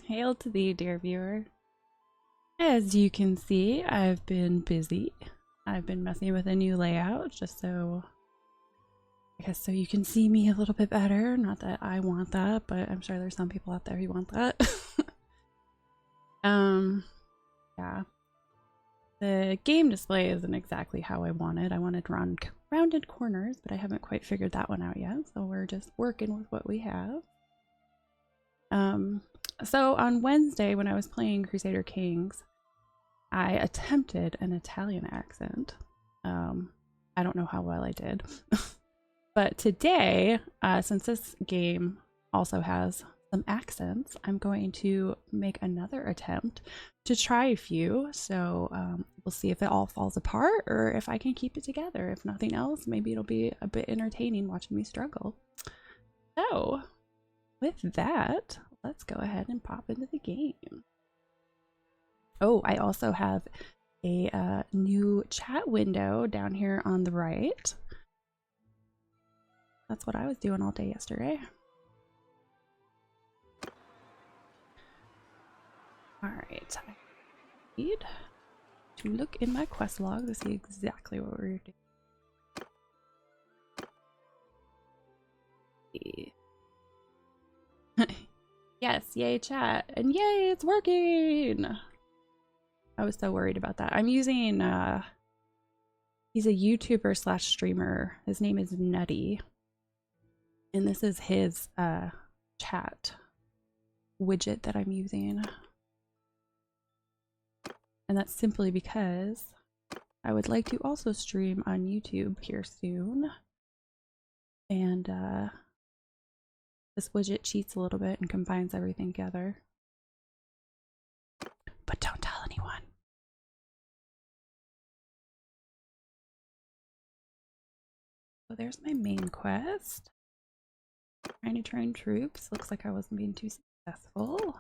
Hail to thee, dear viewer. As you can see, I've been busy. I've been messing with a new layout just so, I guess, so you can see me a little bit better. Not that I want that, but I'm sure there's some people out there who want that. Yeah. The game display isn't exactly how I wanted. I wanted rounded corners, but I haven't quite figured that one out yet. So we're just working with what we have. So on Wednesday when I was playing Crusader Kings, I attempted an Italian accent. I don't know how well I did. But today, since this game also has some accents, I'm going to make another attempt to try a few. So we'll see if it all falls apart or if I can keep it together. If nothing else, maybe it'll be a bit entertaining watching me struggle. So with that, let's go ahead and pop into the game. Oh, I also have a new chat window down here on the right. That's what I was doing all day yesterday. Alright, I need to look in my quest log to see exactly what we're doing. Yes, yay chat, and yay, it's working! I was so worried about that. I'm using, he's a YouTuber slash streamer. His name is Nutty. And this is his, chat widget that I'm using. And that's simply because I would like to also stream on YouTube here soon. And, this widget cheats a little bit and combines everything together. But don't tell anyone. So there's my main quest. Trying to train troops. Looks like I wasn't being too successful.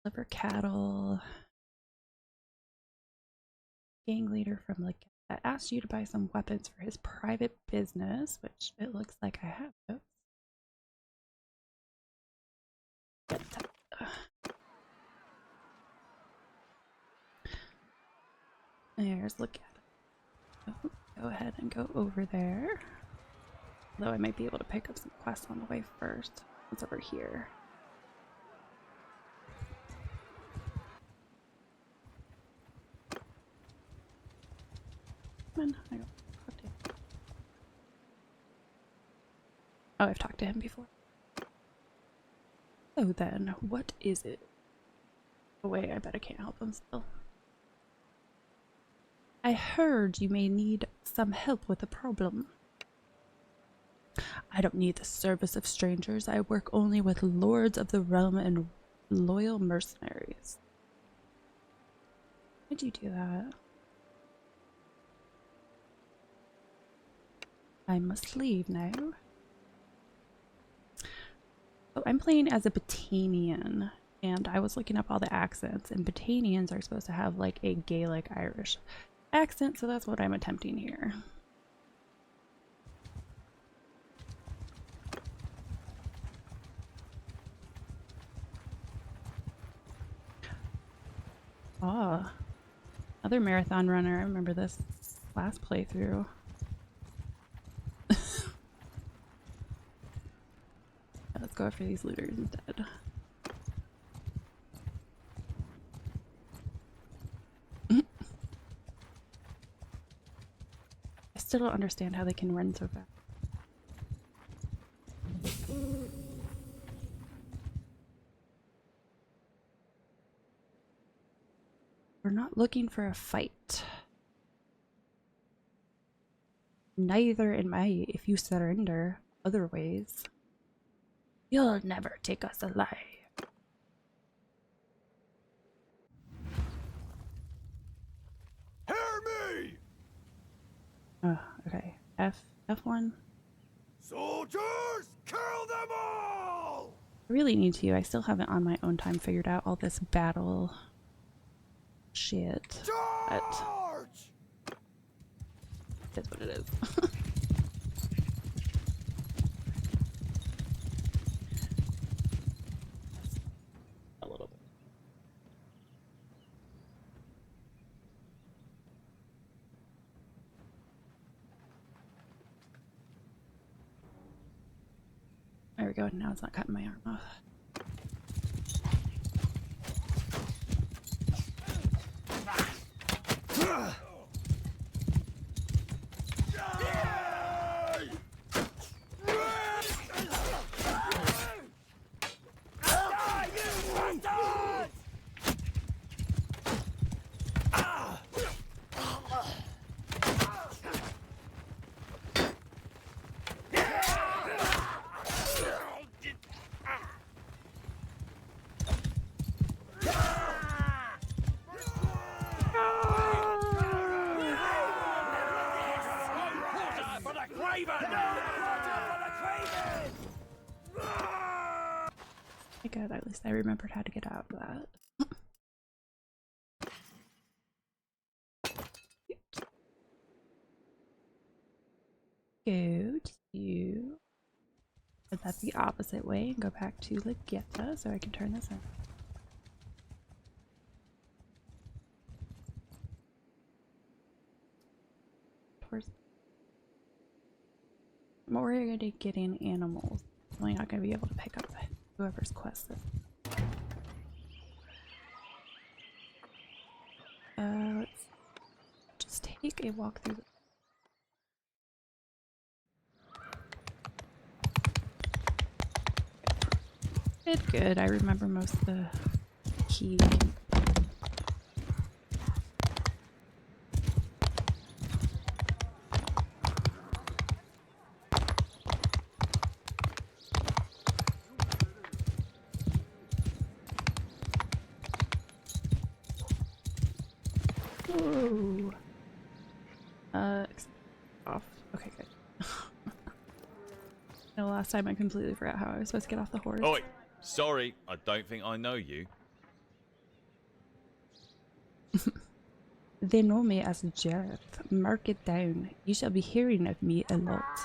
Deliver cattle. Gang leader from the that asked you to buy some weapons for his private business, which it looks like I have those. There's look at it. Go ahead and go over there. Though I might be able to pick up some quests on the way first. What's over here? Come on, I don't talk to him. Oh, I've talked to him before. So then, what is it? Oh wait, I bet I can't help him still. I heard you may need some help with a problem. I don't need the service of strangers. I work only with lords of the realm and loyal mercenaries. Why'd you do that? I must leave now. Oh, I'm playing as a Battanian, and I was looking up all the accents, and Battanians are supposed to have like a Gaelic Irish accent, so that's what I'm attempting here. Oh, another marathon runner. I remember this last playthrough. Let's go after these looters instead. I still don't understand how they can run so fast. We're not looking for a fight. Neither am I if you surrender other ways. You'll never take us alive. Hear me! Oh, okay. F1. Soldiers, kill them all! I really need to. I still haven't on my own time figured out all this battle shit. But Charge! that's what it is. we go. Now it's not cutting my arm off. Good, at least I remembered how to get out of that. Go to put that the opposite way and go back to Legetta so I can turn this in. I'm already getting animals. I'm only not going to be able to pick up whoever's quest is. Let's just take a walk through. Good. I remember most of the key. Whoa. Off. Okay, good. No, last time I completely forgot how I was supposed to get off the horse. Oi, sorry, I don't think I know you. They know me as Jeff. Mark it down. You shall be hearing of me a lot.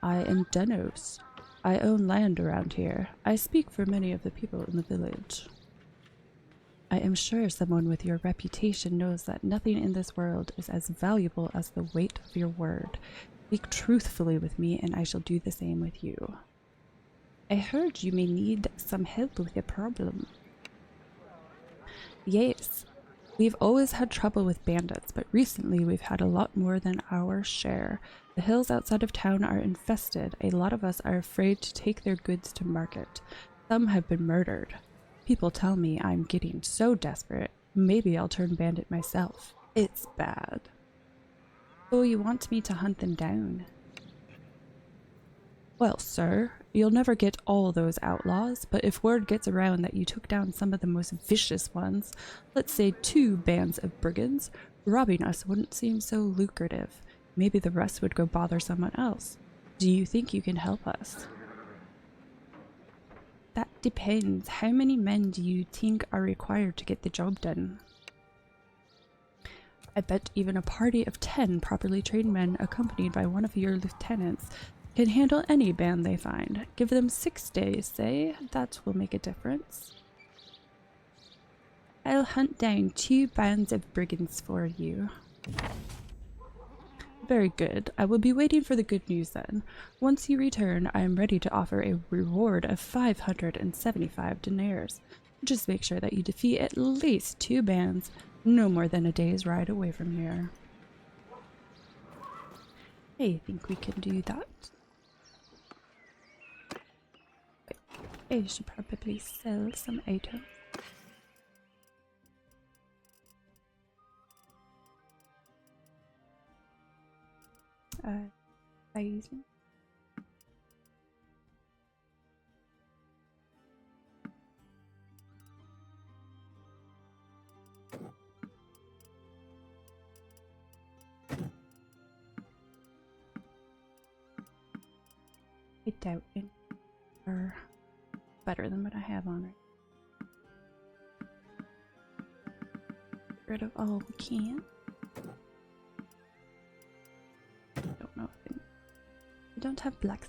I am Denos. I own land around here. I speak for many of the people in the village. I am sure someone with your reputation knows that nothing in this world is as valuable as the weight of your word. Speak truthfully with me, and I shall do the same with you. I heard you may need some help with a problem. Yes, we've always had trouble with bandits, but recently we've had a lot more than our share. The hills outside of town are infested. A lot of us are afraid to take their goods to market. Some have been murdered. People tell me I'm getting so desperate, maybe I'll turn bandit myself. It's bad. So you want me to hunt them down? Well, sir, you'll never get all those outlaws, but if word gets around that you took down some of the most vicious ones, let's say 2 bands of brigands, robbing us wouldn't seem so lucrative. Maybe the rest would go bother someone else. Do you think you can help us? That depends. How many men do you think are required to get the job done? I bet even a party of 10 properly trained men accompanied by one of your lieutenants can handle any band they find. Give them 6 days, say. That will make a difference. I'll hunt down 2 bands of brigands for you. Very good. I will be waiting for the good news then. Once you return, I am ready to offer a reward of 575 dinars. Just make sure that you defeat at least 2 bands, no more than a day's ride away from here. I think we can do that. I should probably sell some items. Thousand. I doubt it are better than what I have on it. Get rid of all we can. Don't know if we don't have blacks.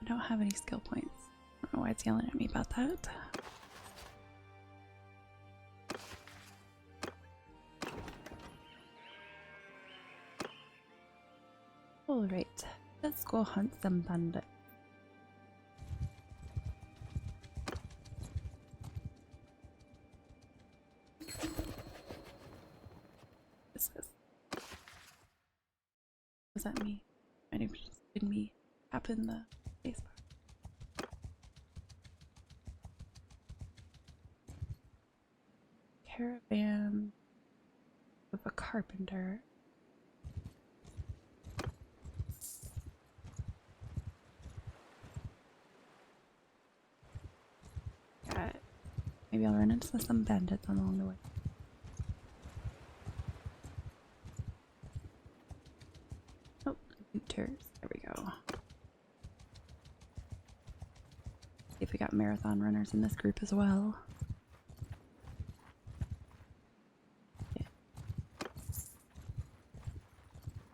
I don't have any skill points. I don't know why it's yelling at me about that. Alright, let's go hunt some bandits. Was that me? Might have just been me tapping the spacebar. Caravan of a carpenter. Got it. Maybe I'll run into some bandits along the way. Oh, looters. There we go. See if we got marathon runners in this group as well. Yeah.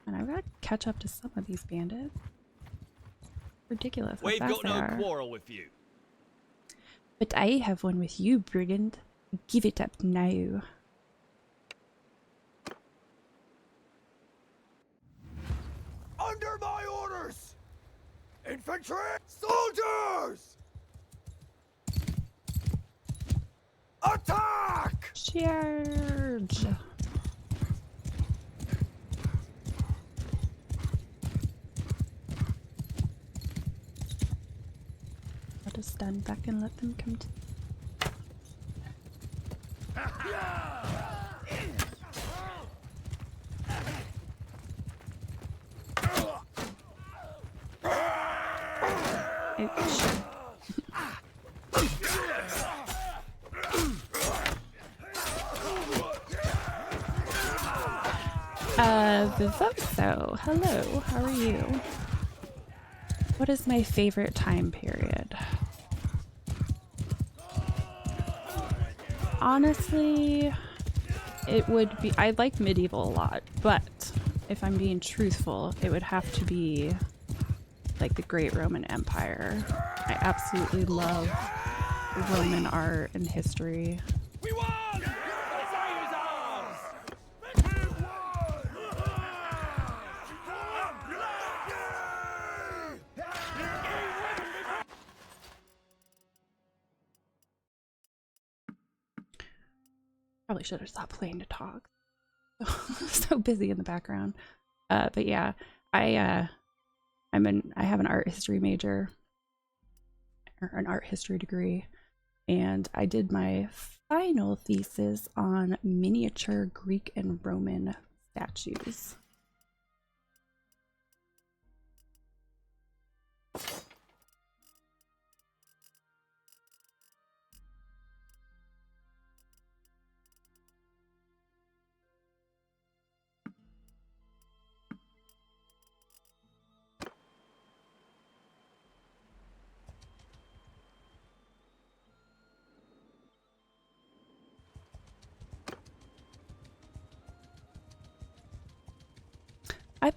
And I've got to catch up to some of these bandits. Ridiculous. How We've fast got they no are. quarrel with you. But I have one with you, brigand. Give it up now. Under my orders! Infantry! Soldiers! Attack! Charge! I'll just stand back and let them come to. Ouch. Vivoso, hello, how are you? What is my favorite time period? Honestly, it would be, I like medieval a lot, but if I'm being truthful, it would have to be like the Great Roman Empire. I absolutely love Roman art and history. We won! Probably should have stopped playing to talk. So busy in the background. But yeah, I have an art history major, or an art history degree, and I did my final thesis on miniature Greek and Roman statues.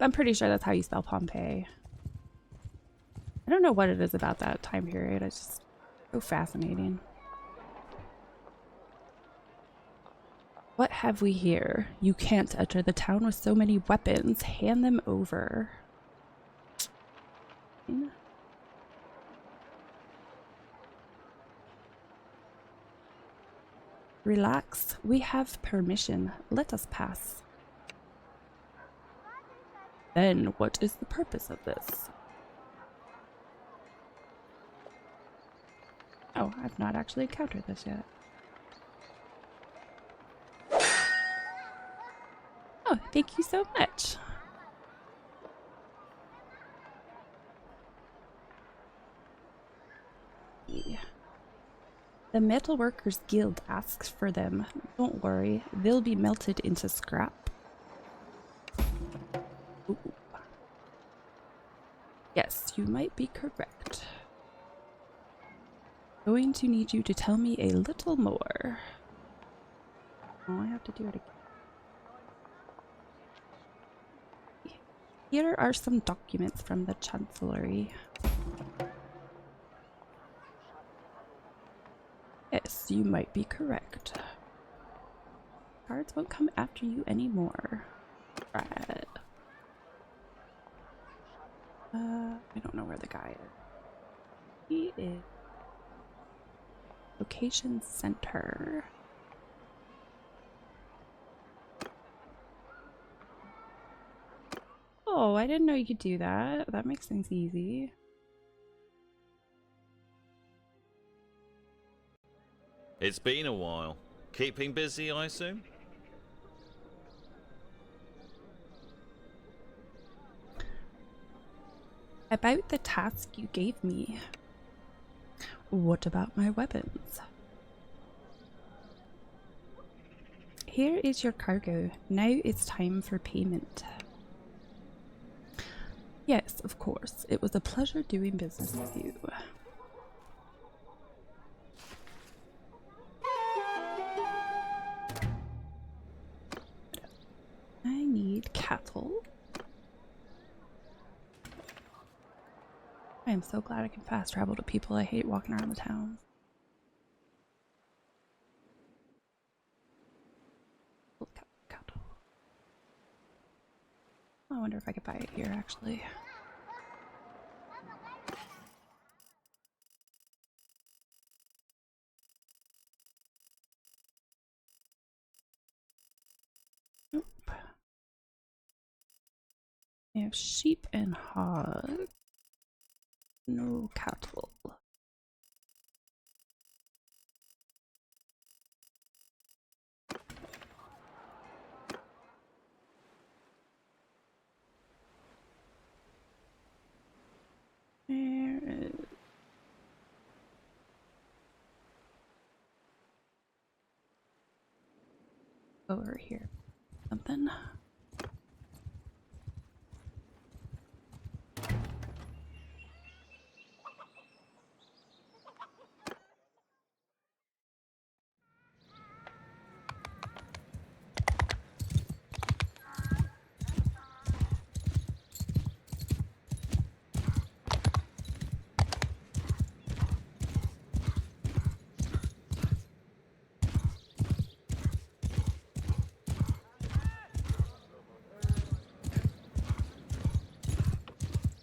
I'm pretty sure that's how you spell Pompeii. I don't know what it is about that time period. It's just so fascinating. What have we here? You can't enter the town with so many weapons. Hand them over. Relax. We have permission. Let us pass. Then what is the purpose of this? Oh, I've not actually encountered this yet. Oh, thank you so much. Yeah. The Metalworkers Guild asks for them. Don't worry, they'll be melted into scrap. Ooh. Yes, you might be correct. Going to need you to tell me a little more. Oh, I have to do it again. Here are some documents from the Chancellery. Yes, you might be correct. Guards won't come after you anymore. Right. I don't know where the guy is. He is location center. Oh, I didn't know you could do that. That makes things easy. It's been a while. Keeping busy, I assume? About the task you gave me. What about my weapons? Here is your cargo. Now it's time for payment. Yes, of course. It was a pleasure doing business with you. I need cattle. I am so glad I can fast travel to people. I hate walking around the town. Cattle. I wonder if I could buy it here, actually. Nope. I have sheep and hogs. No cattle. There is over here. Something.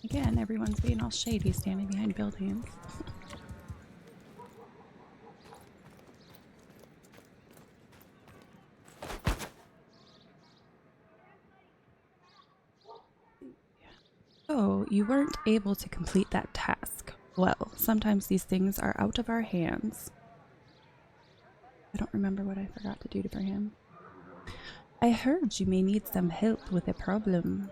Again, everyone's being all shady standing behind buildings. Oh, you weren't able to complete that task. Well, sometimes these things are out of our hands. I don't remember what I forgot to do for him. I heard you may need some help with a problem.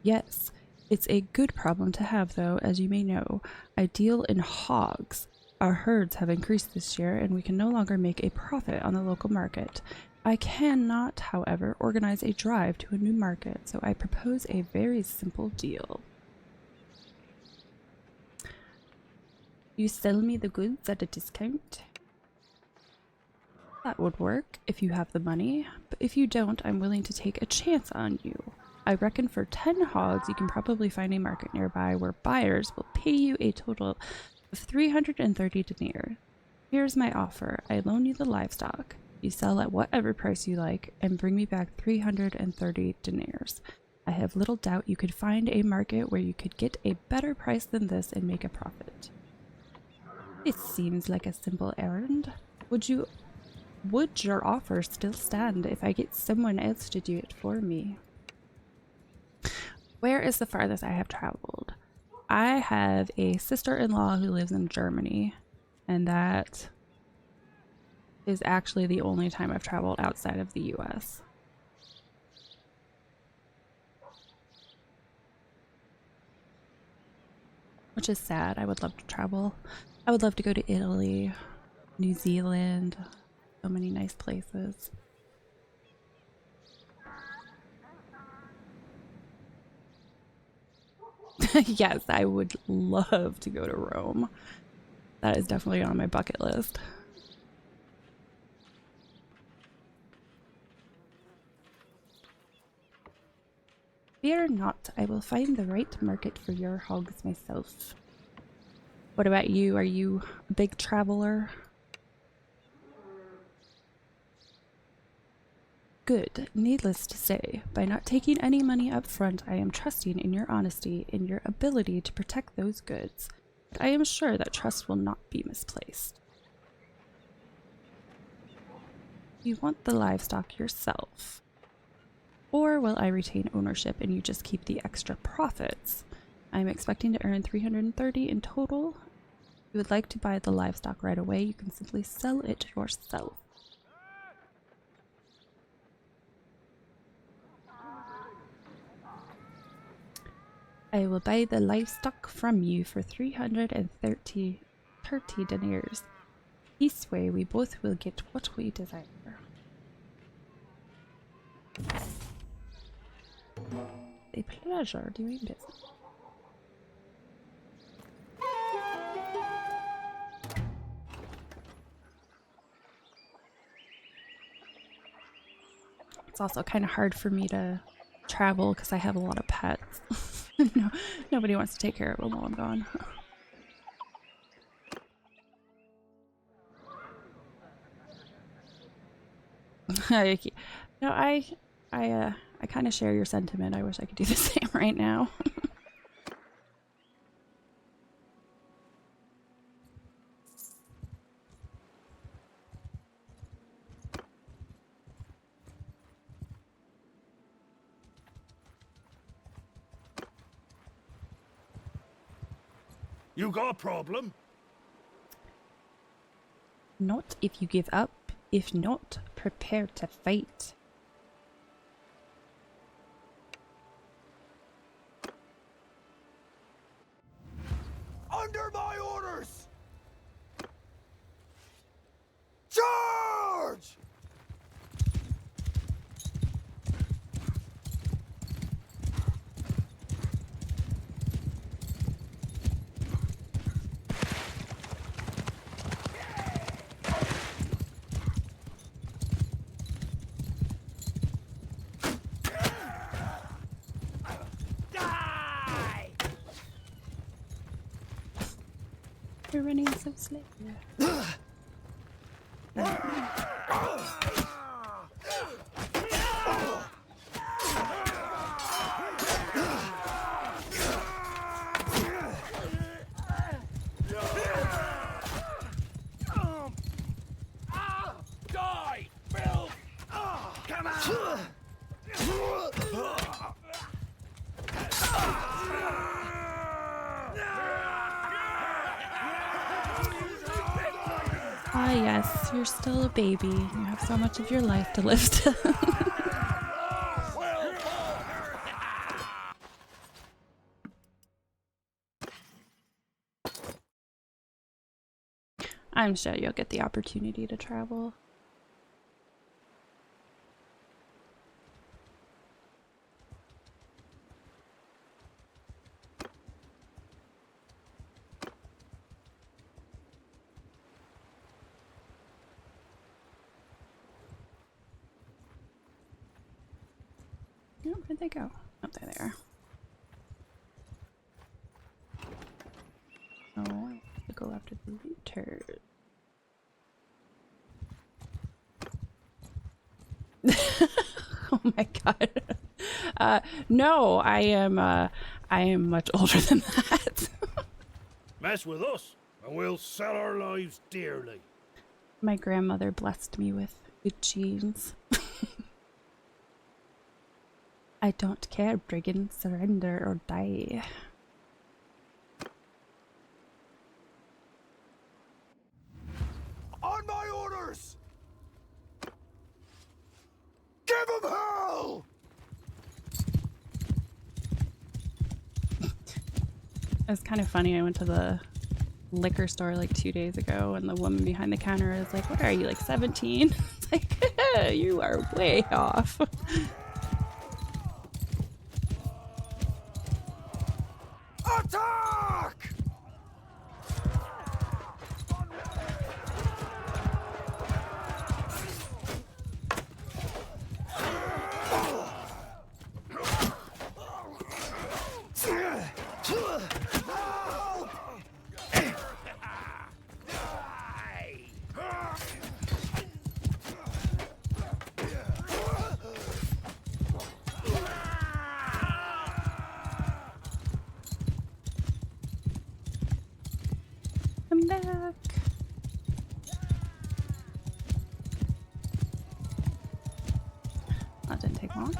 Yes, it's a good problem to have though, as you may know. I deal in hogs. Our herds have increased this year and we can no longer make a profit on the local market. I cannot, however, organize a drive to a new market, so I propose a very simple deal. You sell me the goods at a discount? That would work if you have the money, but if you don't, I'm willing to take a chance on you. I reckon for 10 hogs, you can probably find a market nearby where buyers will pay you a total of 330 deniers. Here's my offer. I loan you the livestock. You sell at whatever price you like and bring me back 330 deniers. I have little doubt you could find a market where you could get a better price than this and make a profit. It seems like a simple errand. Would your offer still stand if I get someone else to do it for me? Where is the farthest I have traveled? I have a sister-in-law who lives in Germany, and that is actually the only time I've traveled outside of the US. Which is sad. I would love to travel. I would love to go to Italy, New Zealand, so many nice places. Yes, I would love to go to Rome. That is definitely on my bucket list. Fear not, I will find the right market for your hogs myself. What about you? Are you a big traveler? Good. Needless to say, by not taking any money up front, I am trusting in your honesty, in your ability to protect those goods. But I am sure that trust will not be misplaced. You want the livestock yourself. Or will I retain ownership and you just keep the extra profits? I am expecting to earn 330 in total. If you would like to buy the livestock right away, you can simply sell it yourself. I will buy the livestock from you for 330 deniers. This way we both will get what we desire. A pleasure doing business. It's also kind of hard for me to travel because I have a lot of pets. No, nobody wants to take care of them while I'm gone. No, I kind of share your sentiment. I wish I could do the same right now. You got a problem? Not if you give up. If not, prepare to fight. Under my orders! Charge! You're running so slowly. Die, Bill! Come on! Ah yes, you're still a baby. You have so much of your life to live still. I'm sure you'll get the opportunity to travel. Oh, where'd they go? Oh, there they are. Oh, I have to go after the looters. Oh my god. No, I am much older than that. Mess with us, and we'll sell our lives dearly. My grandmother blessed me with good genes. I don't care, brigand. Surrender or die. On my orders! Give him hell! It's kind of funny. I went to the liquor store like 2 days ago and the woman behind the counter is like, what are you, like 17? It's like, you are way off. Attack! back. That didn't take long.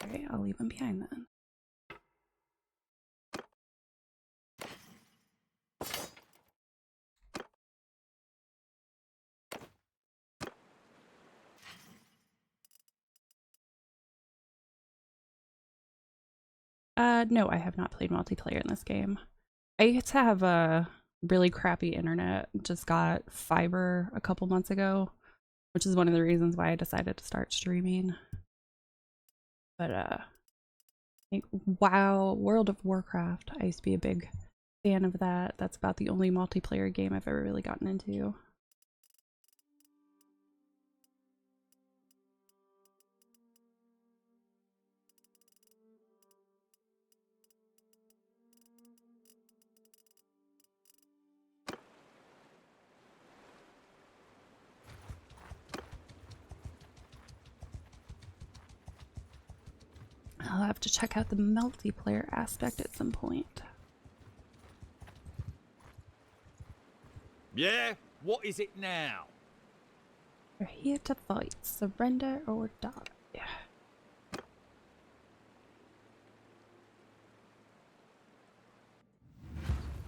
Okay, I'll leave him behind then. No, I have not played multiplayer in this game. I used to have a really crappy internet. Just got fiber a couple months ago, which is one of the reasons why I decided to start streaming. But WoW, World of Warcraft, I used to be a big fan of that. That's about the only multiplayer game I've ever really gotten into. I'll have to check out the multiplayer aspect at some point. Yeah? What is it now? We're here to fight. Surrender or die.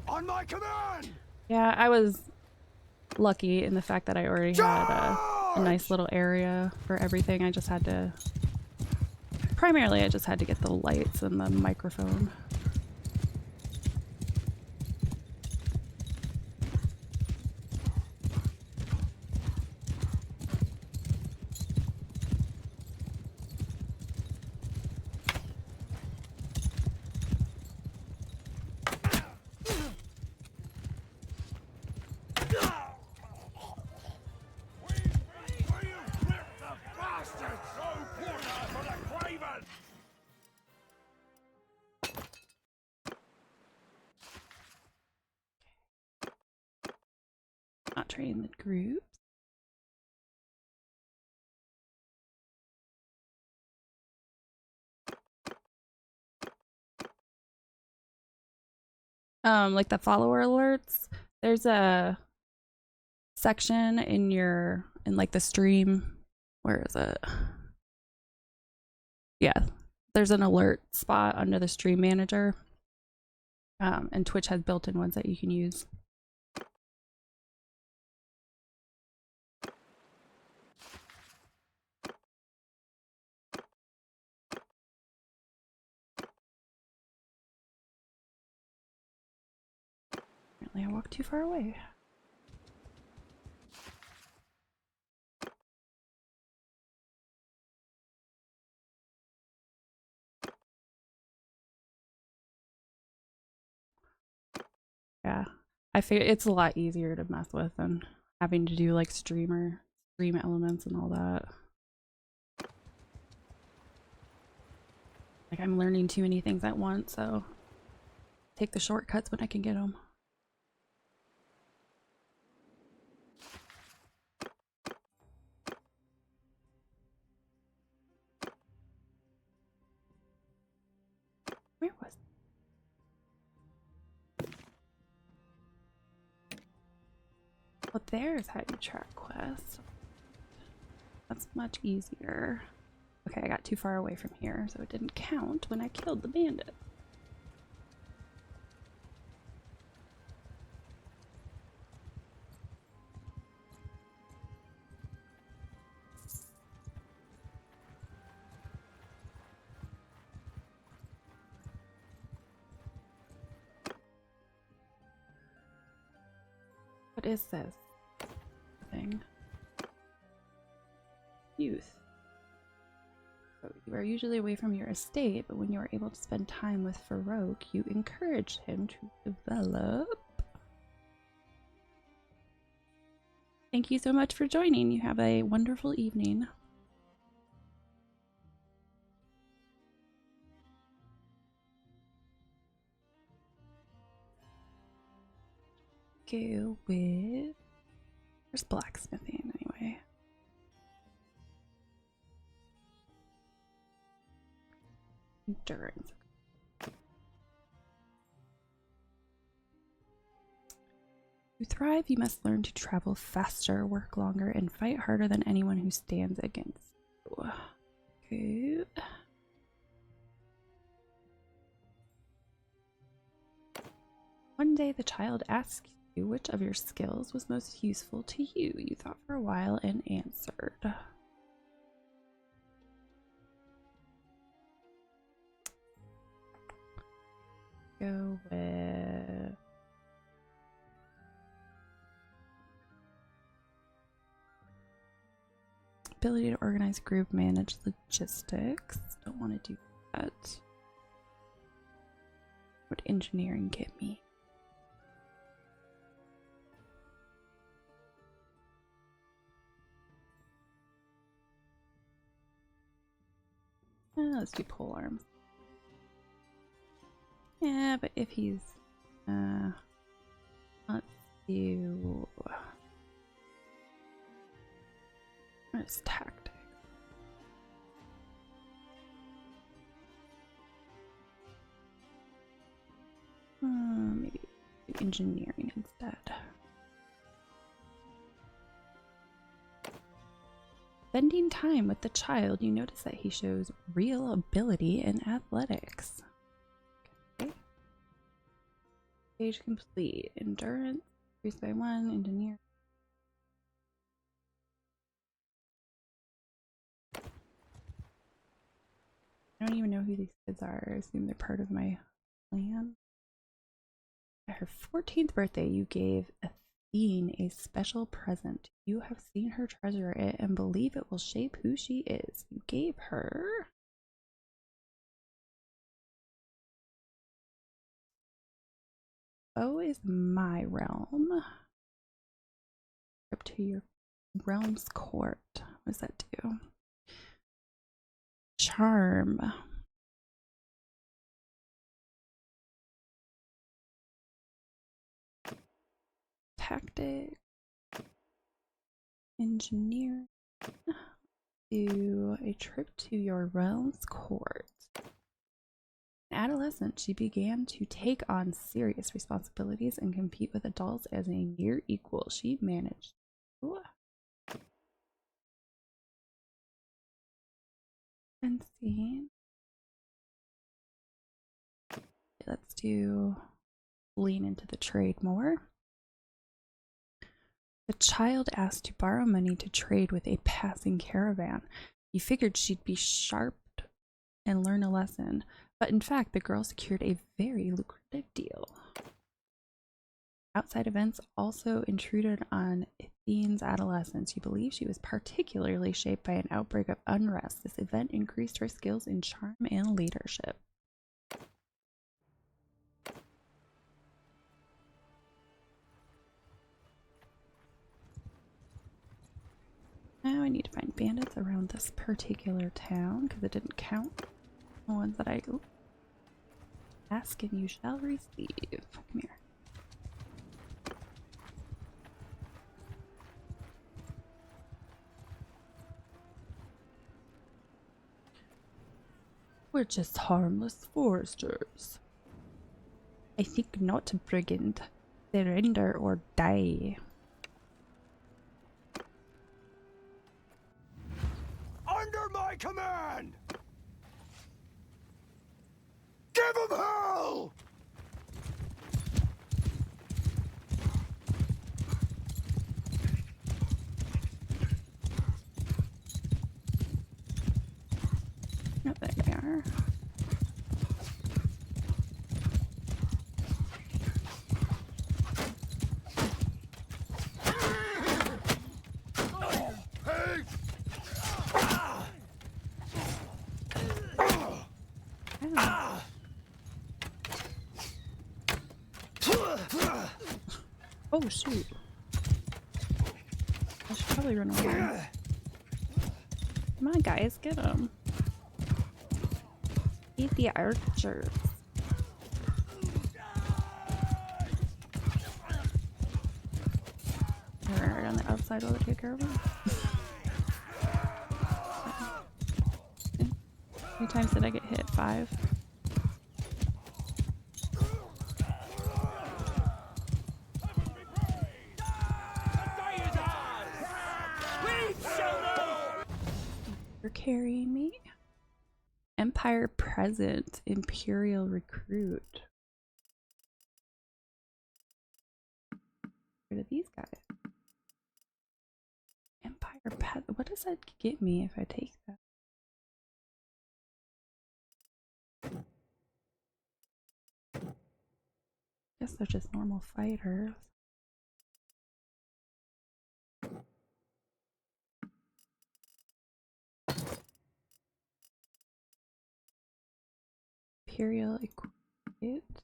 On my command! Yeah, I was lucky in the fact that I already had a nice little area for everything. I just had to... Primarily, I just had to get the lights and the microphone. Not train the groups. Like the follower alerts, there's a section in like the stream. Where is it? Yeah, there's an alert spot under the stream manager. And Twitch has built-in ones that you can use. Apparently I walked too far away. Yeah, I feel it's a lot easier to mess with than having to do like stream elements and all that. Like I'm learning too many things at once, so take the shortcuts when I can get them. Where was Well, there's how you track quests. That's much easier. Okay, I got too far away from here, so it didn't count when I killed the bandit. What is this thing? Youth. So you are usually away from your estate, but when you are able to spend time with Farouk, you encourage him to develop. Thank you so much for joining. You have a wonderful evening. Go with... There's blacksmithing anyway. Endurance. To thrive, you must learn to travel faster, work longer, and fight harder than anyone who stands against you. Good. One day the child asked you which of your skills was most useful to you. You thought for a while and answered. Go with ability to organize group, manage logistics. Don't want to do that. What would engineering get me? Let's do pole arms. Yeah, but if he's let's do what's tactics? Maybe do engineering instead. Spending time with the child, you notice that he shows real ability in athletics. Okay. Stage complete. Endurance, increased by 1. Engineer. I don't even know who these kids are. I assume they're part of my clan. At her 14th birthday, you gave Athene a special present. You have seen her treasure it and believe it will shape who she is. You gave her Oh is my realm. Up to your realm's court. What does that do? Charm. Tactic. Engineer. Do a trip to your realm's court. An adolescent, she began to take on serious responsibilities and compete with adults as a near equal. She managed. Ooh. And see. Let's do lean into the trade more. The child asked to borrow money to trade with a passing caravan. You figured she'd be sharp and learn a lesson, but in fact the girl secured a very lucrative deal. Outside events also intruded on Athene's adolescence. You believe she was particularly shaped by an outbreak of unrest. This event increased her skills in charm and leadership. Now I need to find bandits around this particular town because it didn't count the ones that I ask and you shall receive. Come here. We're just harmless foresters. I think not, brigand. Surrender or die. Under my command! Give him hell! Oh, there they are. Oh shoot. I should probably run away. Come on guys, get them. Eat the archers. Right on the outside while they take care of them. many times did I get hit? 5? You're carrying me? Empire present, Imperial recruit. Where are these guys? Empire pet. What does that get me if I take that? Guess they're just normal fighters. Imperial equipped.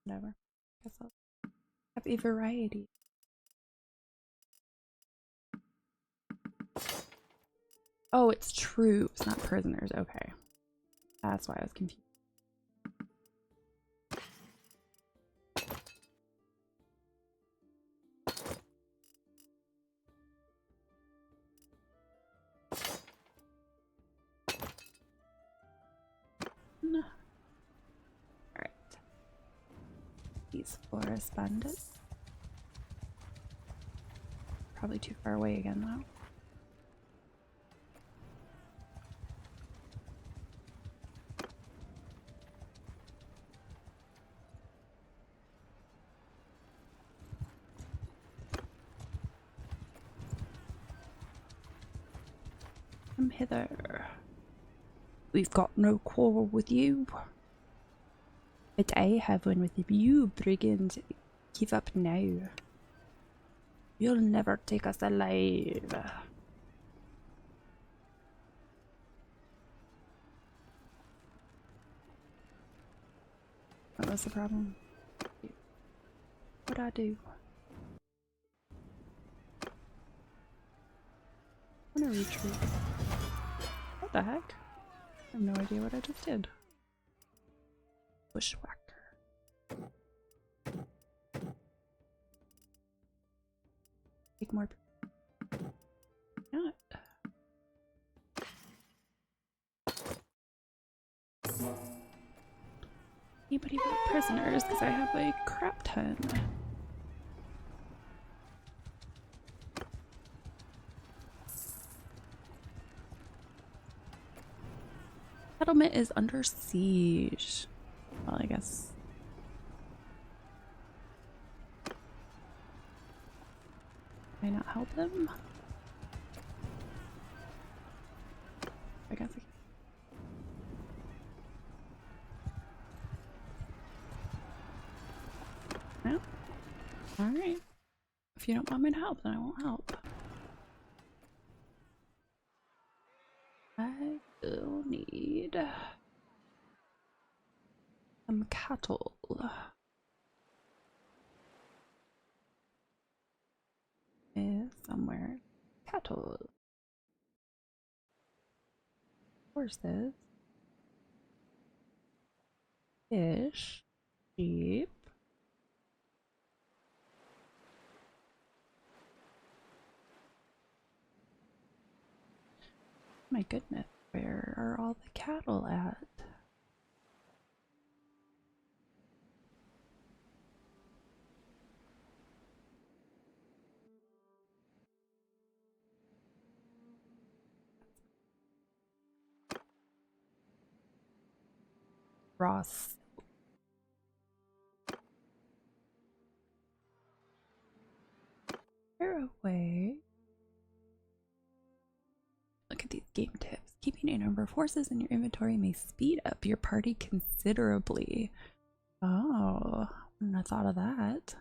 Whatever. Guess I'll have a variety. Oh, it's troops, not prisoners. Okay. That's why I was confused. Alright. These forest bandits. Probably too far away again though. Come hither. We've got no quarrel with you. But I have one with you, brigand. Give up now. You'll never take us alive. What was the problem? What'd I do? I'm gonna retreat. What the heck? I have no idea what I just did. Bushwhacker. Take more. Not. Anybody want prisoners? Because I have a crap ton. Settlement is under siege. Well, I guess. Can I not help them? I guess I can. No? Alright. If you don't want me to help, then I won't help. I will need some cattle. Is somewhere. Cattle. Horses. Fish. Sheep. My goodness, where are all the cattle at? Ross. They're away. Look at these game tips. Keeping a number of horses in your inventory may speed up your party considerably. Oh, wouldn't have thought of that.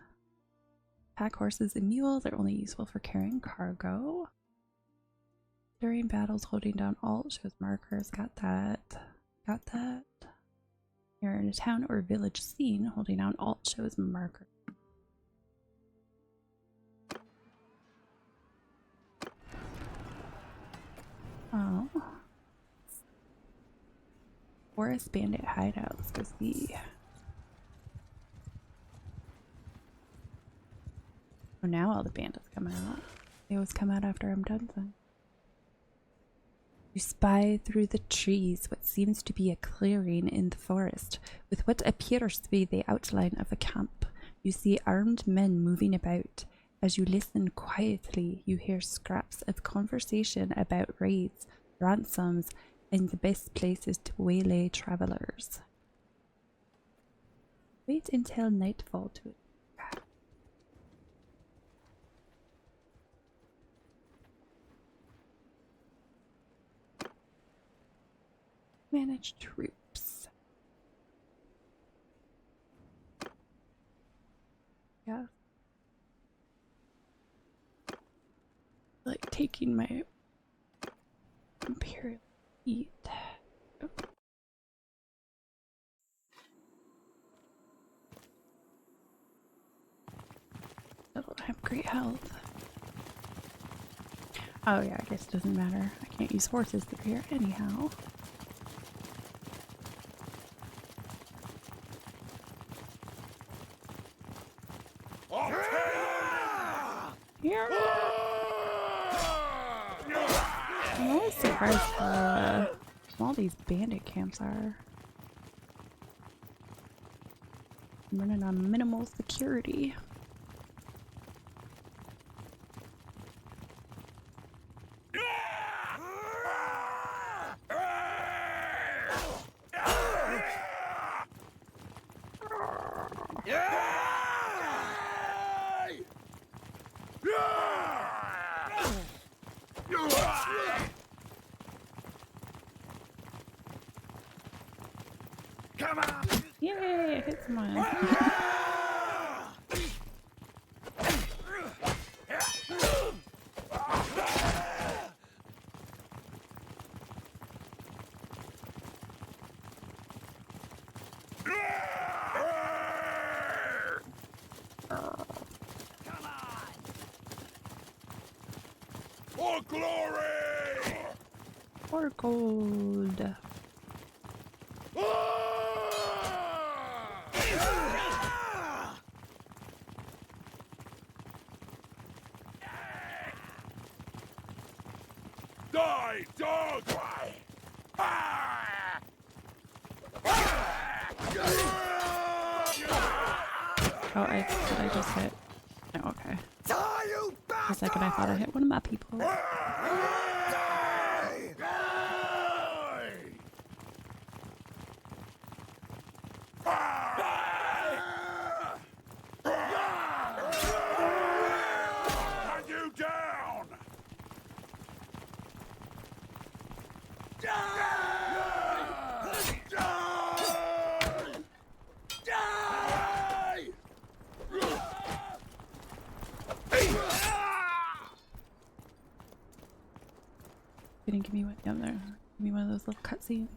Pack horses and mules are only useful for carrying cargo. During battles, holding down Alt shows markers. Got that. Got that. You're in a town or village scene. Holding down Alt shows markers. Oh. Forest bandit hideout. Let's go see. Oh, now all the bandits come out. They always come out after I'm done, then. You spy through the trees what seems to be a clearing in the forest, with what appears to be the outline of a camp. You see armed men moving about. As you listen quietly, you hear scraps of conversation about raids, ransoms, and the best places to waylay travelers. Wait until nightfall to attack. Manage troops. Yeah. Like taking my imperial heat. Oh. I don't have great health. Oh yeah, I guess it doesn't matter. I can't use horses through here anyhow. Here. I'm always surprised how small these bandit camps are. I'm running on minimal security. Come on! Yay, I hit someone. For glory! Or gold. Die, dog! Oh, did I just hit? Oh, okay. For a second I thought I hit one of my people. You down! Didn't give me one down there. Give me one of those little cutscenes.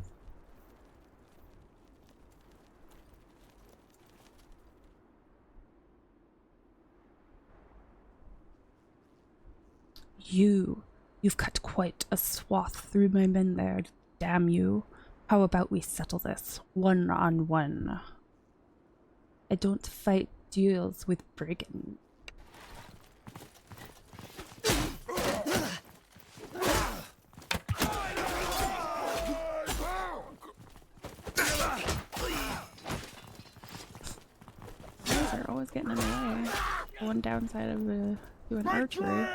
You've cut quite a swath through my men there, damn you. How about we settle this one on one? I don't fight duels with brigands. These are always getting in the way. The one downside of doing archery.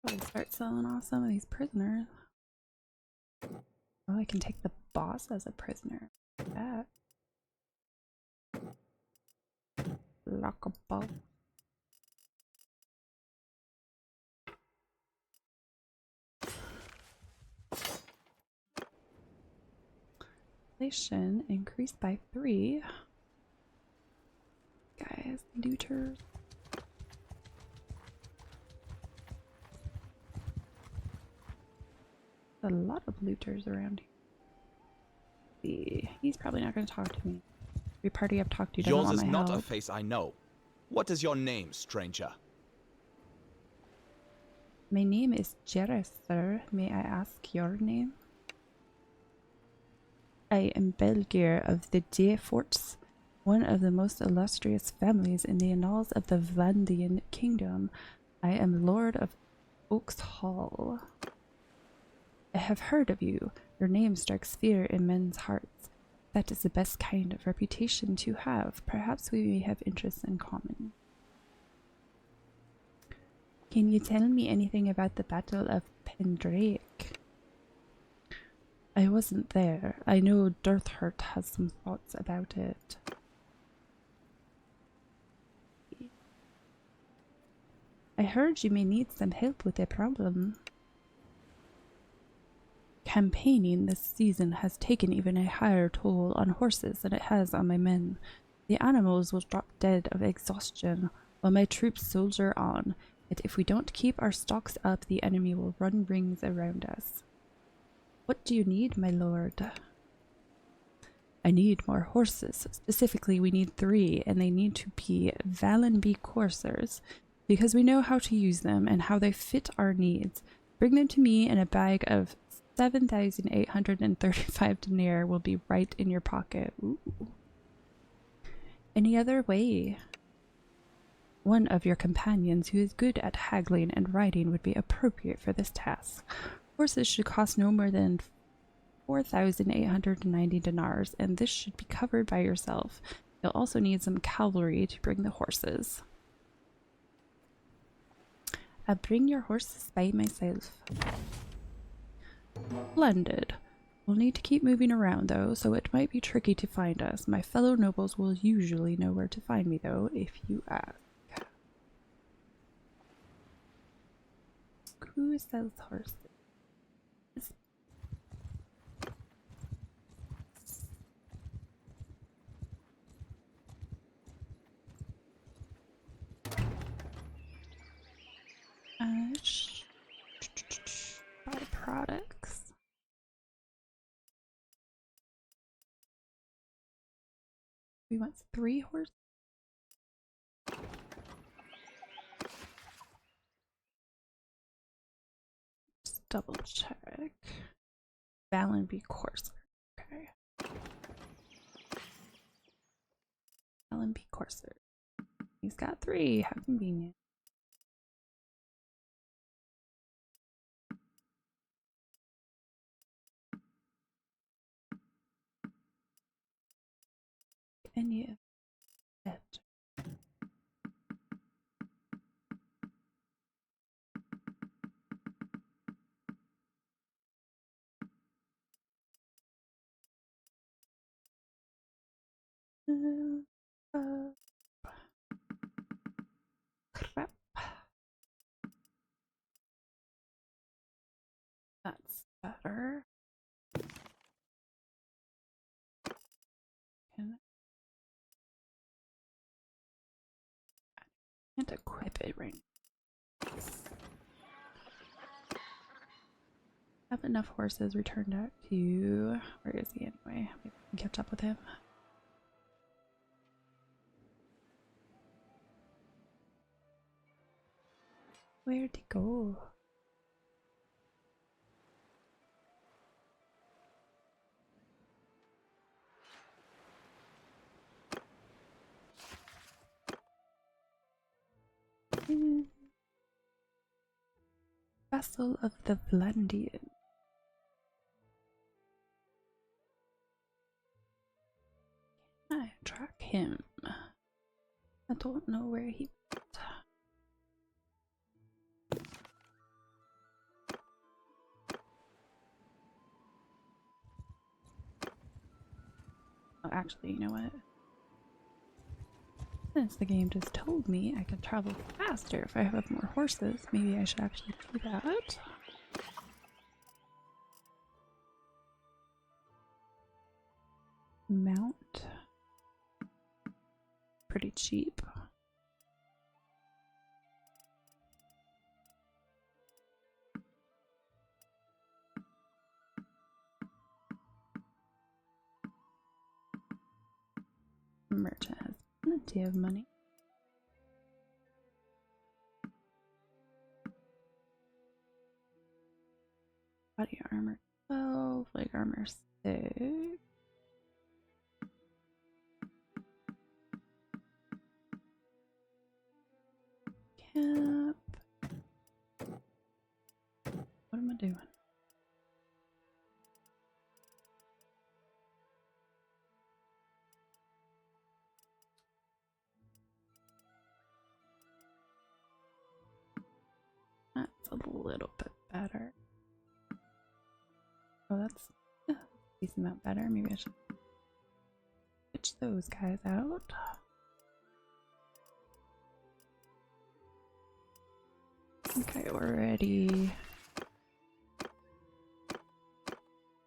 I'll start selling off some of these prisoners. Oh, I can take the boss as a prisoner. That. Lockable. Inflation increased by 3. Guys, looters. A lot of looters around here. He's probably not going to talk to me. Every party I've talked to doesn't Yours want is my not help. a face I know. What is your name, stranger? My name is Jerris, sir. May I ask your name? I am Belgier of the De Forts, one of the most illustrious families in the annals of the Vandian kingdom. I am Lord of Oaks Hall. I have heard of you. Your name strikes fear in men's hearts. That is the best kind of reputation to have. Perhaps we may have interests in common. Can you tell me anything about the Battle of Pendrake? I wasn't there. I know Dirthhurt has some thoughts about it. I heard you may need some help with a problem. Campaigning this season has taken even a higher toll on horses than it has on my men. The animals will drop dead of exhaustion while my troops soldier on. Yet if we don't keep our stocks up, the enemy will run rings around us. What do you need, my lord? I need more horses. Specifically, we need 3, and they need to be Valenby coursers, because we know how to use them and how they fit our needs. Bring them to me, and a bag of 7,835 denier will be right in your pocket. Ooh. Any other way? One of your companions who is good at haggling and riding would be appropriate for this task. Horses should cost no more than 4,890 dinars, and this should be covered by yourself. You'll also need some cavalry to bring the horses. I'll bring your horses by myself. Splendid. We'll need to keep moving around though, so it might be tricky to find us. My fellow nobles will usually know where to find me though, if you ask. Who sells horses? Buy products. We want 3 horses. Just double check. Valenby Courser. Okay. Valenby Courser. He's got 3. How convenient. Any of that. Crap. That's better. Can't equip it right now. Have enough horses returned out to... Where is he anyway? We can catch up with him. Where'd he go? Vessel of the Vandian. Can I track him? I don't know where he went. Oh, actually, you know what? Since the game just told me I can travel faster if I have more horses, maybe I should actually do that. Mount. Pretty cheap. Merchant has plenty of money. Body armor 12, leg armor 6. a little bit better. Oh, that's a decent amount better. Maybe I should switch those guys out. Okay, we're ready.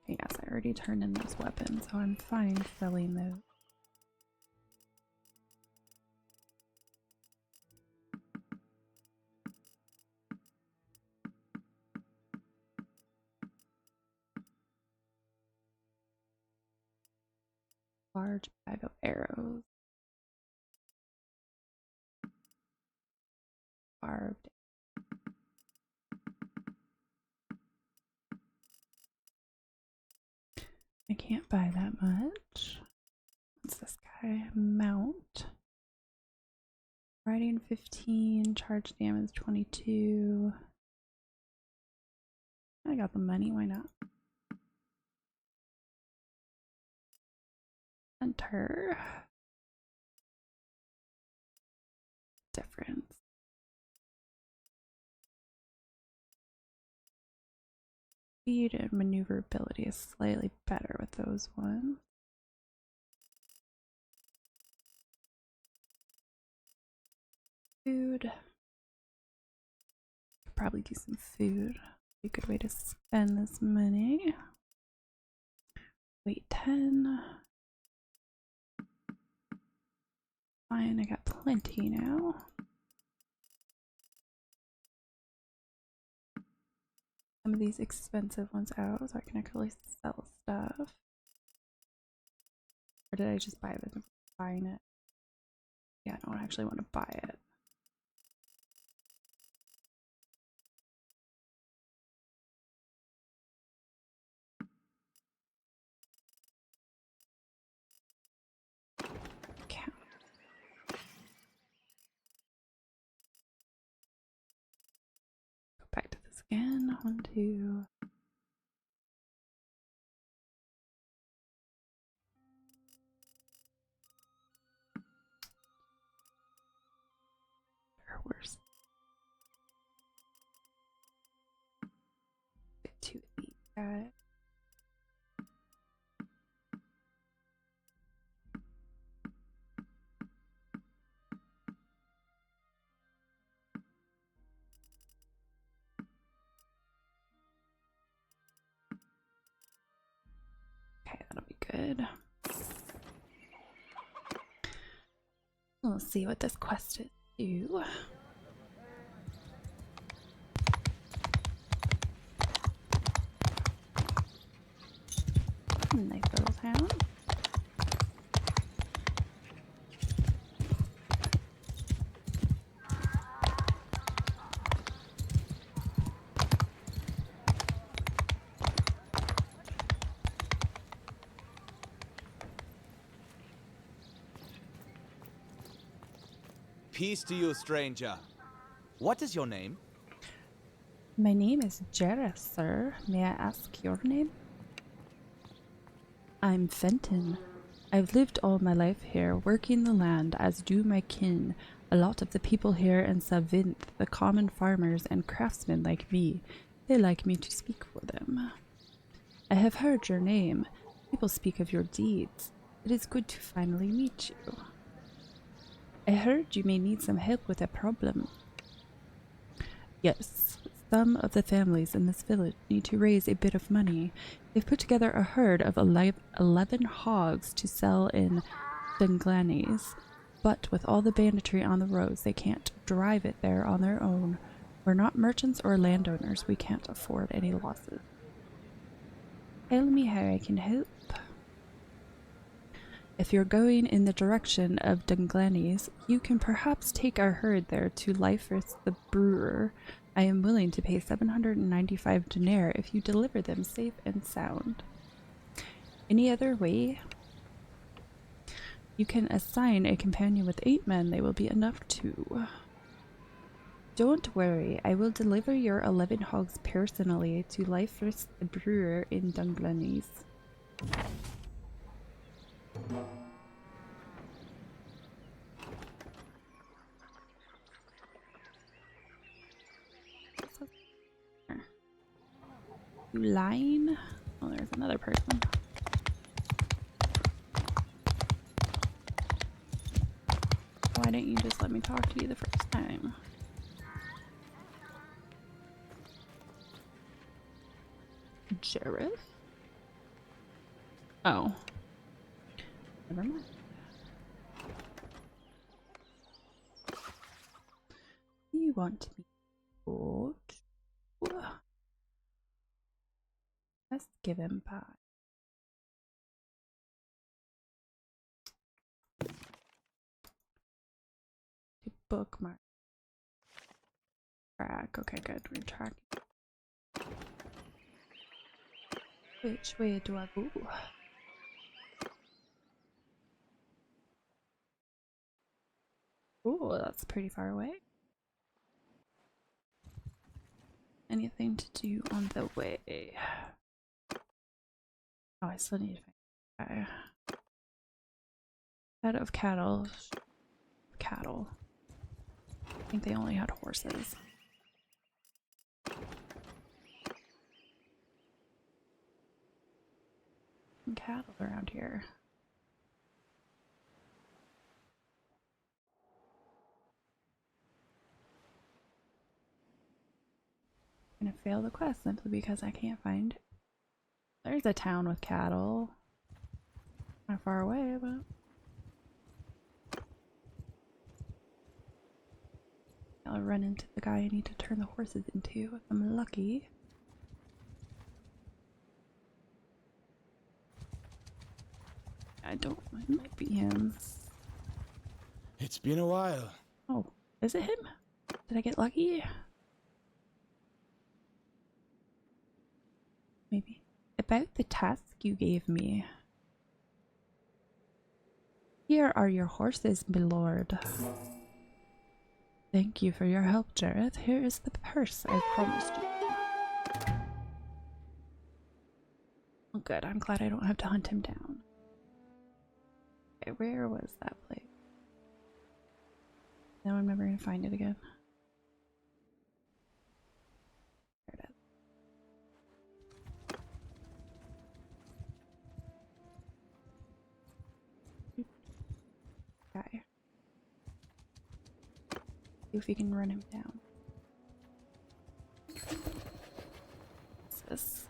Okay, yes, I already turned in those weapons, so I'm fine selling those. Large bag of arrows. Barbed. I can't buy that much. What's this guy? Mount. Riding 15, charge damage 22. I got the money, why not? Hunter. Difference. Speed and maneuverability is slightly better with those ones. Food. Could probably do some food. Be a good way to spend this money. Weight 10. Fine, I got plenty now. Some of these expensive ones out so I can actually sell stuff. Or did I just buy them? Buying it? Yeah, I don't actually want to buy it. Okay. Go back to this again. 1, 2. Where's get two of these guys? Okay, that'll be good. We'll see what this quest is do. Nice little town. Peace to you, stranger. What is your name? My name is Jarrah, sir. May I ask your name? I'm Fenton. I've lived all my life here, working the land, as do my kin. A lot of the people here in Savinth, the common farmers and craftsmen like me, they like me to speak for them. I have heard your name. People speak of your deeds. It is good to finally meet you. I heard you may need some help with a problem. Yes, some of the families in this village need to raise a bit of money. They've put together a herd of 11 hogs to sell in Dunglanis, but with all the banditry on the roads, they can't drive it there on their own. We're not merchants or landowners. We can't afford any losses. Tell me how I can help. If you're going in the direction of Dunglanis, you can perhaps take our herd there to Lyfrith the brewer. I am willing to pay 795 dinar if you deliver them safe and sound. Any other way? You can assign a companion with 8 men. They will be enough too. Don't worry, I will deliver your 11 hogs personally to Lyfrith the brewer in Dunglanis. You lying? Oh, there's another person. Why didn't you just let me talk to you the first time? Jareth? Oh. Never mind. You want to be good? Let's give him pie. Bookmark. Track. Okay, good. We're tracking. Which way do I go? Oh, that's pretty far away. Anything to do on the way? Oh, I still need to find a guy. Head of cattle. Cattle. I think they only had horses. And cattle around here. I'm gonna fail the quest simply because I can't find it. There's a town with cattle. Not far away, but I'll run into the guy I need to turn the horses into if I'm lucky. I don't. It might be him. It's been a while. Oh, is it him? Did I get lucky? Maybe. About the task you gave me. Here are your horses, my lord. Thank you for your help, Jareth. Here is the purse I promised you. Oh, good. I'm glad I don't have to hunt him down. Okay, where was that place? Now I'm never gonna find it again. There it is. Guy. See if we can run him down. What's this?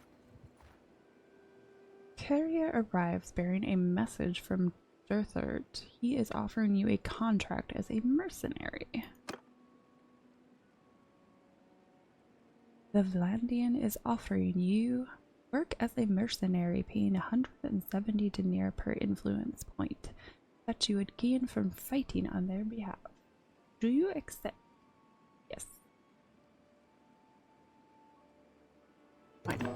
Carrier arrives bearing a message from Durthert. He is offering you a contract as a mercenary. The Vlandian is offering you work as a mercenary, paying 170 denier per influence point that you would gain from fighting on their behalf. Do you accept? Yes. Fine.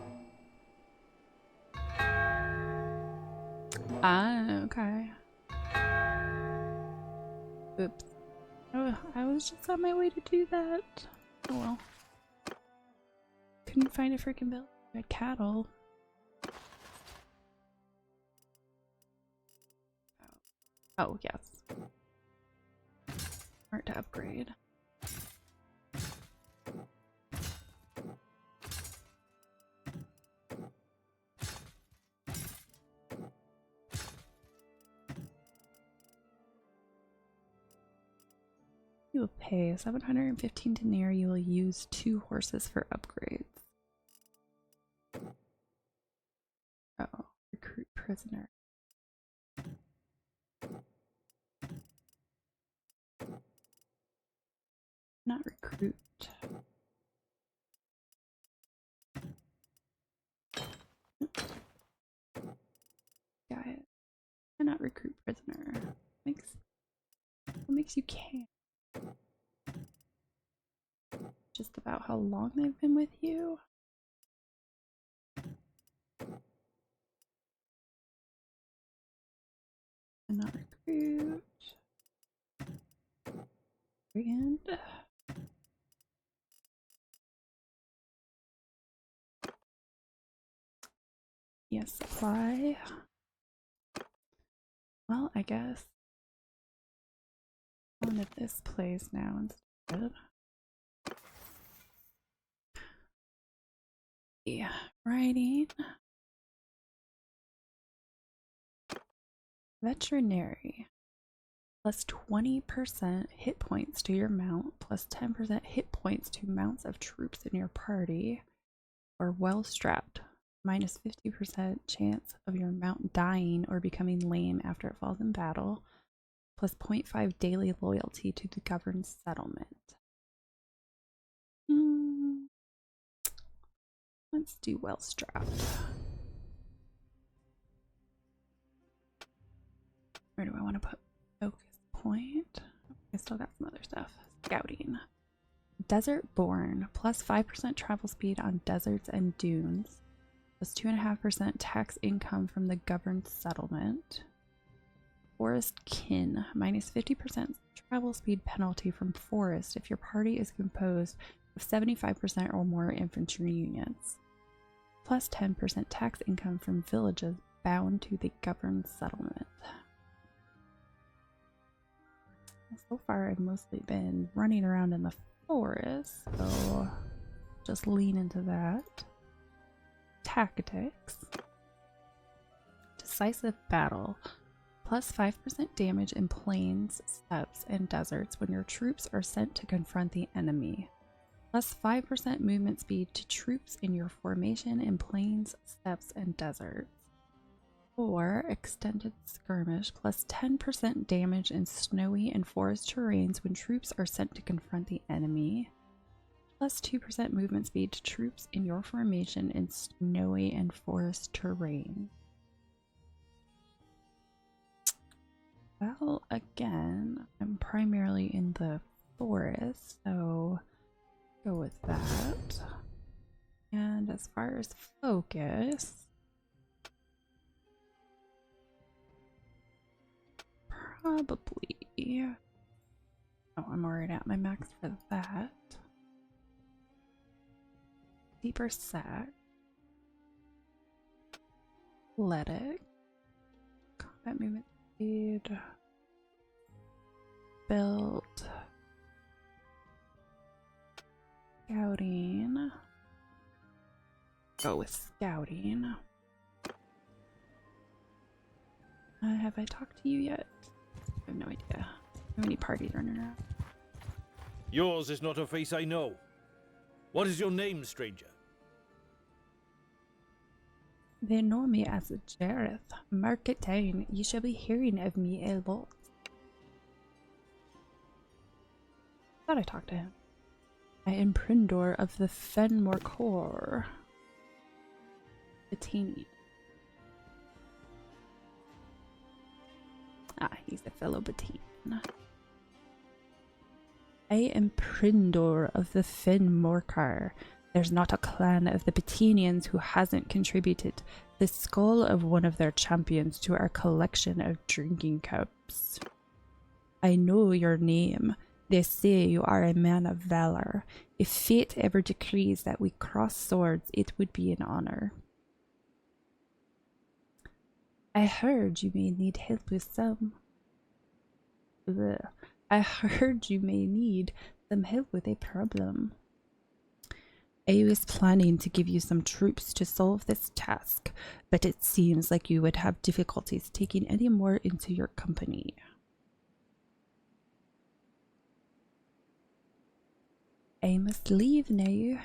Ah, okay. Oops. Oh, I was just on my way to do that. Oh well. Couldn't find a freaking village. I had cattle. Oh, yes. Smart to upgrade. You will pay 715 denier. You will use 2 horses for upgrades. Oh, recruit prisoner. Not recruit. Got it. Cannot recruit prisoner. What makes you can? Just about how long they've been with you? Cannot recruit. And yes, supply. Well, I guess I'm going to this place now instead. Riding. Veterinary. Plus 20% hit points to your mount, plus 10% hit points to mounts of troops in your party, or well strapped. Minus 50% chance of your mount dying or becoming lame after it falls in battle, plus 0.5 daily loyalty to the governed settlement. Let's do well strapped. Where do I want to put focus point? I still got some other stuff. Scouting. Desert born, plus 5% travel speed on deserts and dunes, plus 2.5% tax income from the governed settlement. Forest kin, minus 50% travel speed penalty from forest if your party is composed of 75% or more infantry units, plus 10% tax income from villages bound to the governed settlement. So far I've mostly been running around in the forest, so just lean into that. Tactics. Decisive battle. Plus 5% damage in plains, steppes, and deserts when your troops are sent to confront the enemy. Plus 5% movement speed to troops in your formation in plains, steppes, and deserts. Or extended skirmish, plus 10% damage in snowy and forest terrains when troops are sent to confront the enemy. Plus 2% movement speed to troops in your formation in snowy and forest terrain. Well, again, I'm primarily in the forest, so go with that. And as far as focus, probably... Oh, I'm already at my max for that. Deeper sack. Athletic. Combat movement speed. Build. Scouting. Go with scouting. Have I talked to you yet? I have no idea. Too many parties running around. Yours is not a face I know. What is your name, stranger? They know me as Jareth. Mark it down. You shall be hearing of me a lot. Thought I talked to him. I am Prindor of the Fenmore Corps. Battanian. Ah, he's a fellow Battanian. I am Prindor of the Fenmore Corps. There's not a clan of the Battanians who hasn't contributed the skull of one of their champions to our collection of drinking cups. I know your name. They say you are a man of valor. If fate ever decrees that we cross swords, it would be an honor. I heard you may need help with some... I heard you may need some help with a problem. I was planning to give you some troops to solve this task, but it seems like you would have difficulties taking any more into your company. I must leave now.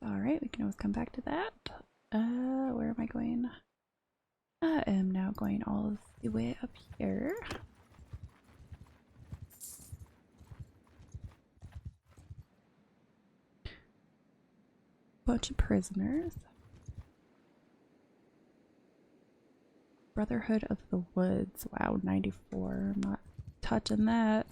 Alright, we can always come back to that. Where am I going? I am now going all the way up here. Bunch of prisoners. Brotherhood of the Woods. Wow, 94. I'm not touching that.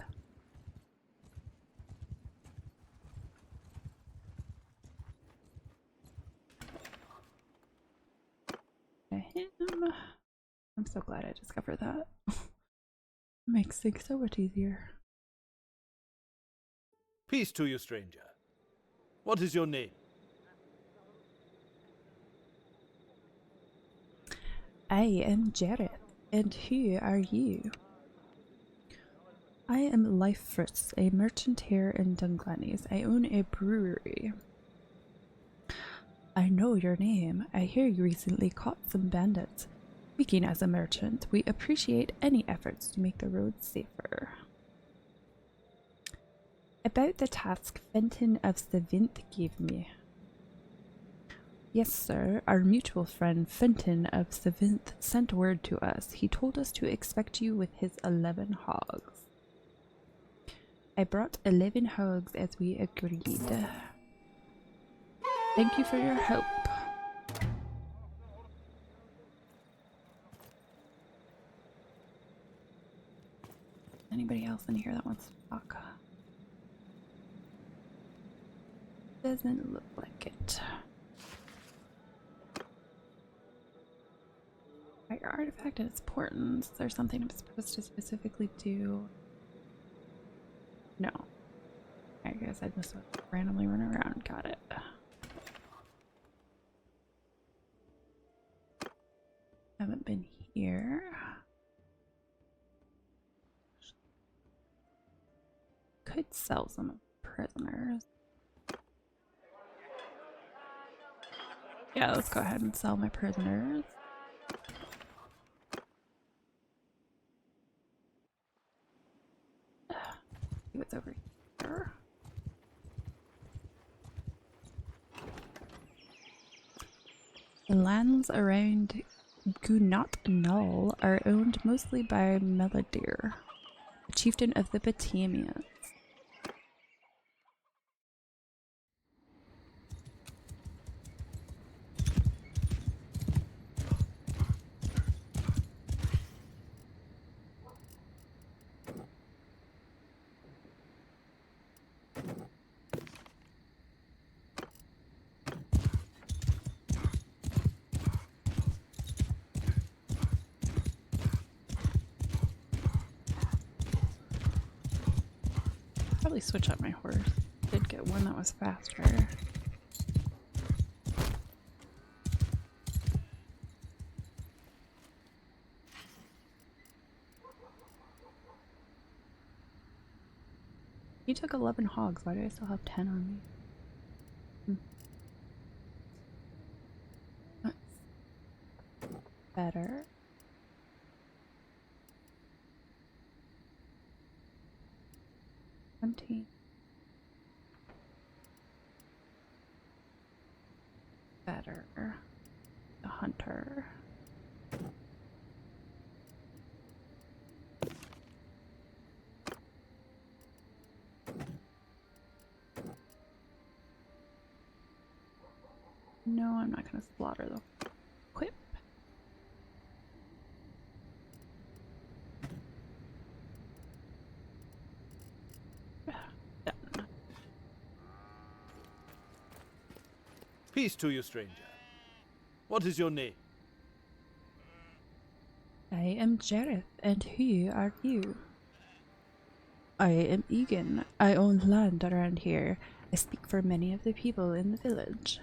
Him. I'm so glad I discovered that. Makes things so much easier. Peace to you, stranger. What is your name? I am Jareth, and who are you? I am Lifefritz, a merchant here in Dunglannies. I own a brewery. I know your name. I hear you recently caught some bandits. Speaking as a merchant, we appreciate any efforts to make the roads safer. About the task Fenton of Sevinth gave me. Yes, sir. Our mutual friend Fenton of Sevinth sent word to us. He told us to expect you with his 11 hogs. I brought 11 hogs as we agreed. Thank you for your help. Anybody else in here that wants to talk? Doesn't look like it. Your artifact and its importance. Is there something I'm supposed to specifically do? No. I guess I just randomly run around. Got it. Haven't been here. Could sell some prisoners. Yeah, let's go ahead and sell my prisoners. See what's over here. The lands around Gunot Null are owned mostly by Meladir, a chieftain of the Battanians. Probably switch up my horse. Did get one that was faster. You took 11 hogs. Why do I still have 10 on me? That's better. Better. The hunter. No, I'm not going to slaughter the whip. Done. Peace to you, stranger. What is your name? I am Jareth, and who are you? I am Egan. I own land around here. I speak for many of the people in the village.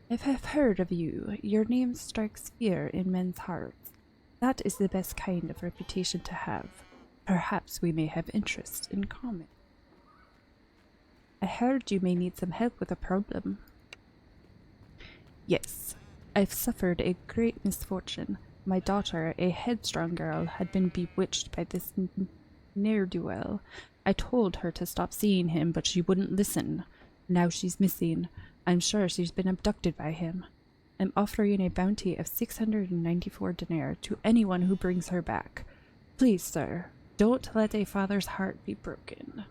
I have heard of you. Your name strikes fear in men's hearts. That is the best kind of reputation to have. Perhaps we may have interests in common. I heard you may need some help with a problem. Yes, I've suffered a great misfortune. My daughter, a headstrong girl, had been bewitched by this ne'er-do-well. I told her to stop seeing him, but she wouldn't listen. Now she's missing. I'm sure she's been abducted by him. I'm offering a bounty of 694 dinar to anyone who brings her back. Please, sir, don't let a father's heart be broken.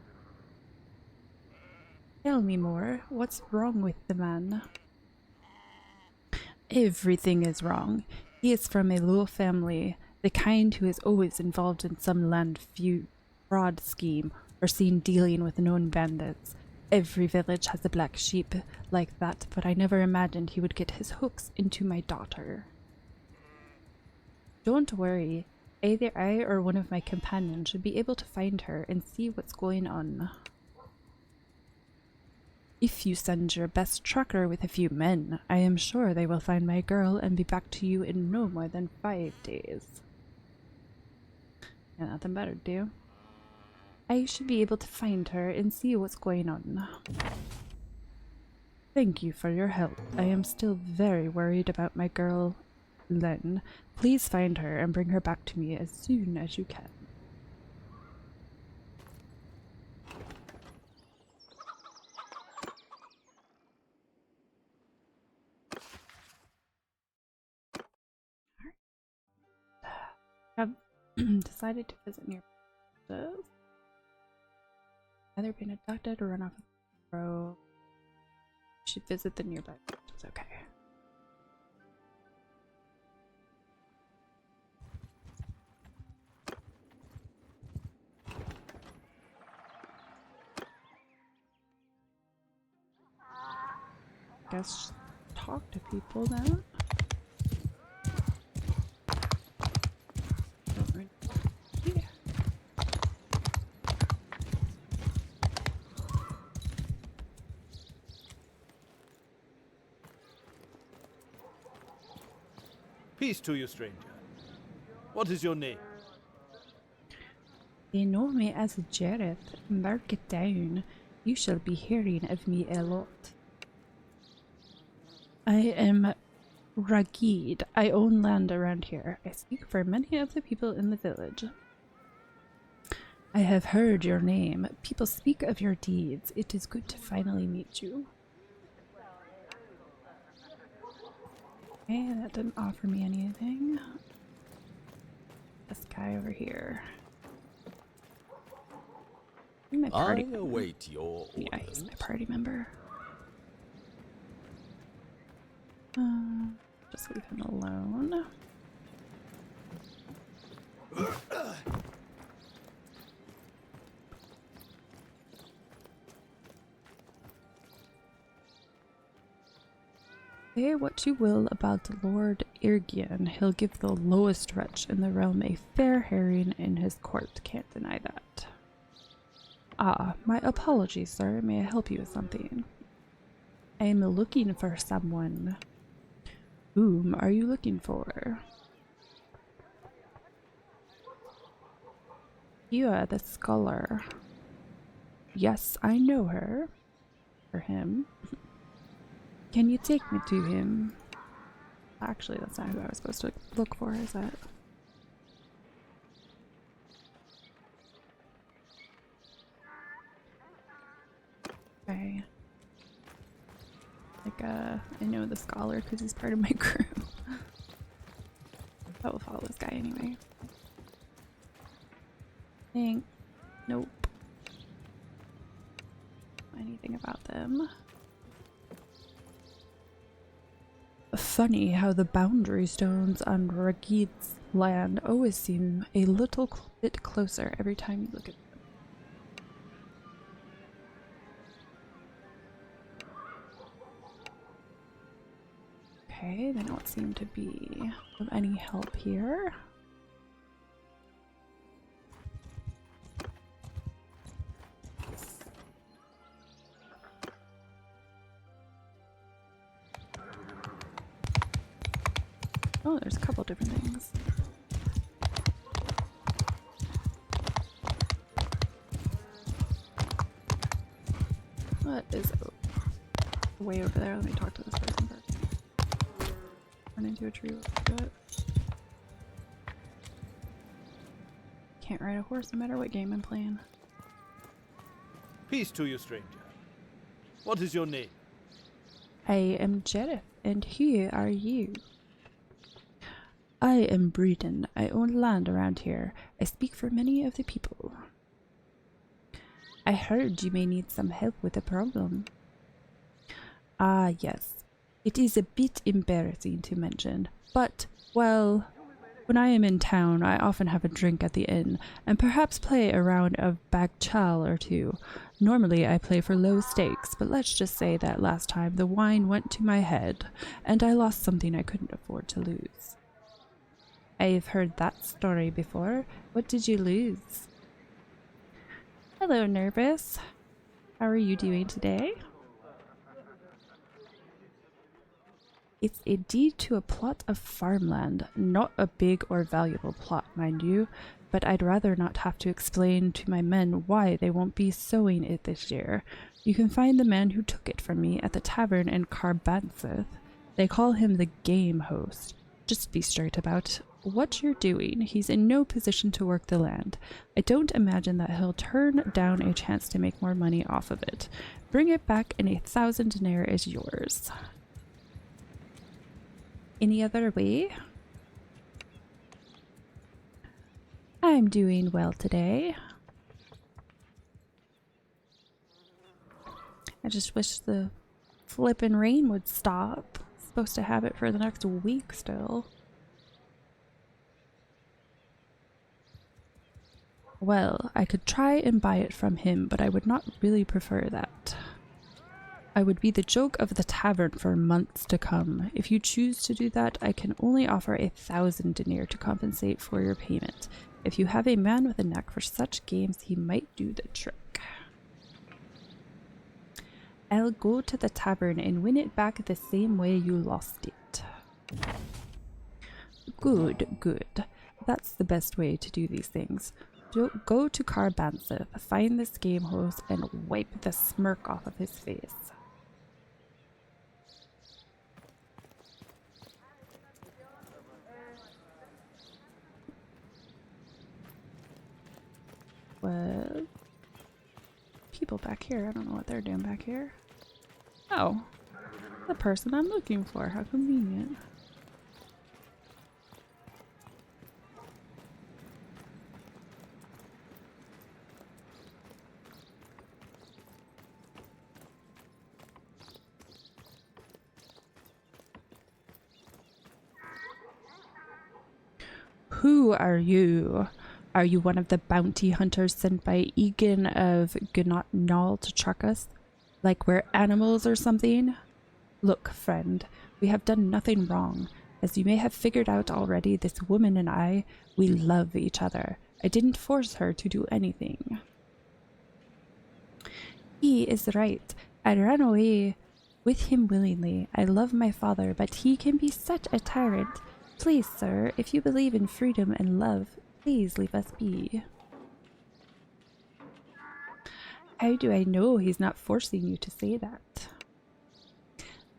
Tell me more. What's wrong with the man? Everything is wrong. He is from a low family, the kind who is always involved in some land fraud scheme or seen dealing with known bandits. Every village has a black sheep like that, but I never imagined he would get his hooks into my daughter. Don't worry. Either I or one of my companions should be able to find her and see what's going on. If you send your best trucker with a few men, I am sure they will find my girl and be back to you in no more than 5 days. Yeah, nothing better to do. I should be able to find her and see what's going on. Thank you for your help. I am still very worried about my girl, Len. Please find her and bring her back to me as soon as you can. I've decided to visit near places. Either been abducted or run off the road. Should visit the nearby places. Okay. Guess talk to people then. Yeah. Peace to you, stranger. What is your name? They know me as Jareth. Mark it down. You shall be hearing of me a lot. I am Ragid. I own land around here. I speak for many of the people in the village. I have heard your name. People speak of your deeds. It is good to finally meet you. Okay, that didn't offer me anything. This guy over here. My party I await your Yeah, orders. he's my party member. Just leave him alone. Say what you will about Lord Irgian, he'll give the lowest wretch in the realm a fair hearing in his court. Can't deny that. Ah, my apologies, sir. May I help you with something? I am looking for someone. Whom are you looking for? You are the scholar. Yes, I know her. Or him. Can you take me to him? Actually, that's not who I was supposed to look for, is it? Okay. Like, I know the scholar because he's part of my crew. I will follow this guy anyway. Think. Nope. Anything about them. Funny how the boundary stones on Ragid's land always seem a little bit closer every time you look at them. Okay, they don't seem to be of any help here. Oh, there's a couple different things. What is way over there? Let me talk to this person first. Run into a tree. Let's do it. Can't ride a horse no matter what game I'm playing. Peace to you, stranger. What is your name? I am Jareth, and who are you? I am Breeden. I own land around here. I speak for many of the people. I heard you may need some help with a problem. Ah, yes. It is a bit embarrassing to mention, but, well, when I am in town, I often have a drink at the inn, and perhaps play a round of bagchal or two. Normally I play for low stakes, but let's just say that last time the wine went to my head, and I lost something I couldn't afford to lose. I've heard that story before. What did you lose? Hello, Nervous. How are you doing today? It's a deed to a plot of farmland. Not a big or valuable plot, mind you, but I'd rather not have to explain to my men why they won't be sowing it this year. You can find the man who took it from me at the tavern in Carbantheth. They call him the game host. Just be straight about what you're doing. He's in no position to work the land. I don't imagine that he'll turn down a chance to make more money off of it. Bring it back and 1,000 denarii is yours. Any other way? I'm doing well today. I just wish the flippin' rain would stop. Supposed to have it for the next week still. Well, I could try and buy it from him, but I would not really prefer that. I would be the joke of the tavern for months to come. If you choose to do that, I can only offer 1,000 denarii to compensate for your payment. If you have a man with a knack for such games, he might do the trick. I'll go to the tavern and win it back the same way you lost it. Good, good. That's the best way to do these things. Go to Carbantheth, find this game host, and wipe the smirk off of his face. Well, people back here. I don't know what they're doing back here. Oh, the person I'm looking for. How convenient. Who are you? Are you one of the bounty hunters sent by Egan of Gnall to track us? Like we're animals or something? Look, friend, we have done nothing wrong. As you may have figured out already, this woman and I, we love each other. I didn't force her to do anything. He is right. I ran away with him willingly. I love my father, but he can be such a tyrant. Please, sir, if you believe in freedom and love, please leave us be. How do I know he's not forcing you to say that?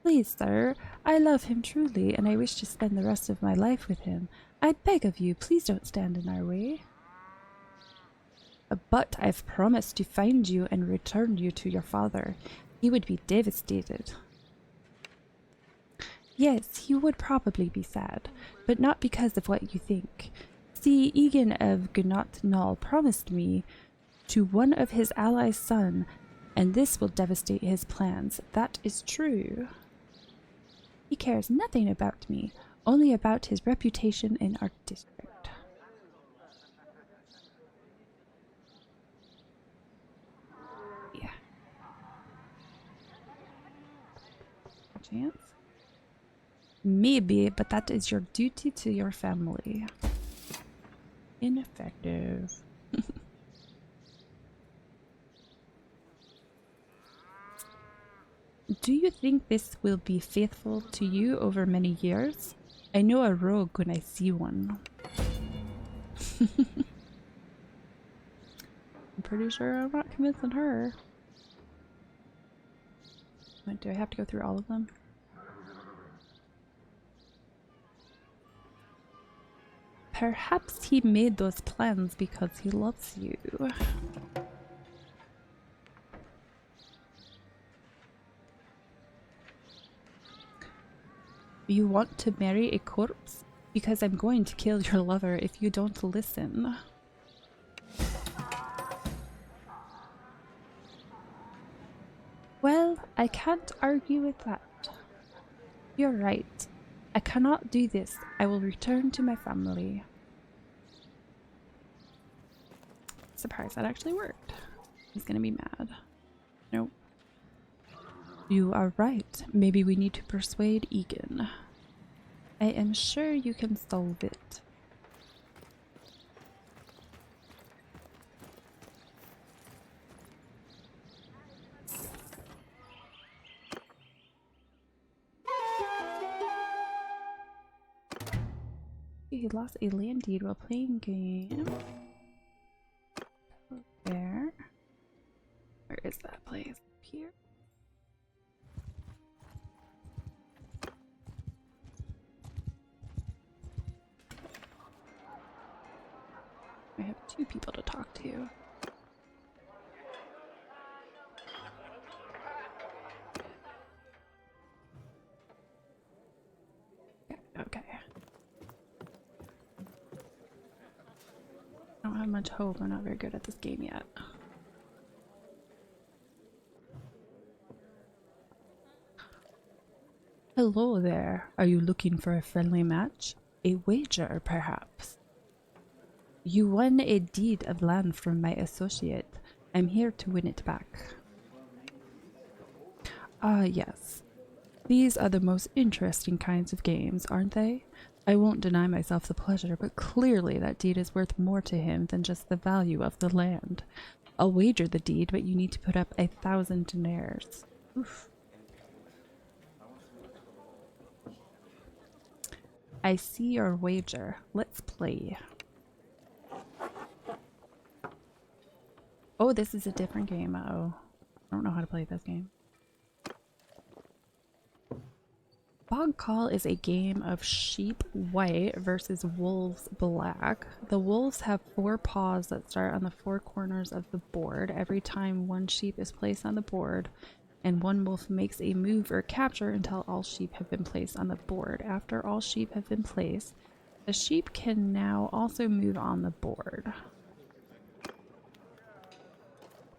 Please, sir, I love him truly, and I wish to spend the rest of my life with him. I beg of you, please don't stand in our way. But I've promised to find you and return you to your father. He would be devastated. Yes, he would probably be sad, but not because of what you think. See, Egan of Gnall promised me to one of his allies' son, and this will devastate his plans. That is true. He cares nothing about me, only about his reputation in our district. Yeah. Chance? Maybe, but that is your duty to your family. Ineffective. Do you think this will be faithful to you over many years? I know a rogue when I see one. I'm pretty sure I'm not convincing her. Wait, do I have to go through all of them? Perhaps he made those plans because he loves you. You want to marry a corpse? Because I'm going to kill your lover if you don't listen. Well, I can't argue with that. You're right. I cannot do this. I will return to my family. Surprised that actually worked. He's gonna be mad. Nope. You are right. Maybe we need to persuade Egan. I am sure you can solve it. He lost a land deed while playing game. There. Where is that place? here. I have 2 people to talk to. Okay. I don't have much hope. I'm not very good at this game yet. Hello there. Are you looking for a friendly match? A wager, perhaps? You won a deed of land from my associate. I'm here to win it back. Ah, yes. These are the most interesting kinds of games, aren't they? I won't deny myself the pleasure, but clearly that deed is worth more to him than just the value of the land. I'll wager the deed, but you need to put up 1,000 dinars. Oof. I see your wager. Let's play. Oh, this is a different game. Uh-oh. I don't know how to play this game. Bog Call is a game of sheep white versus wolves black. The wolves have 4 paws that start on the 4 corners of the board. Every time one sheep is placed on the board, and one wolf makes a move or capture until all sheep have been placed on the board. After all sheep have been placed, the sheep can now also move on the board.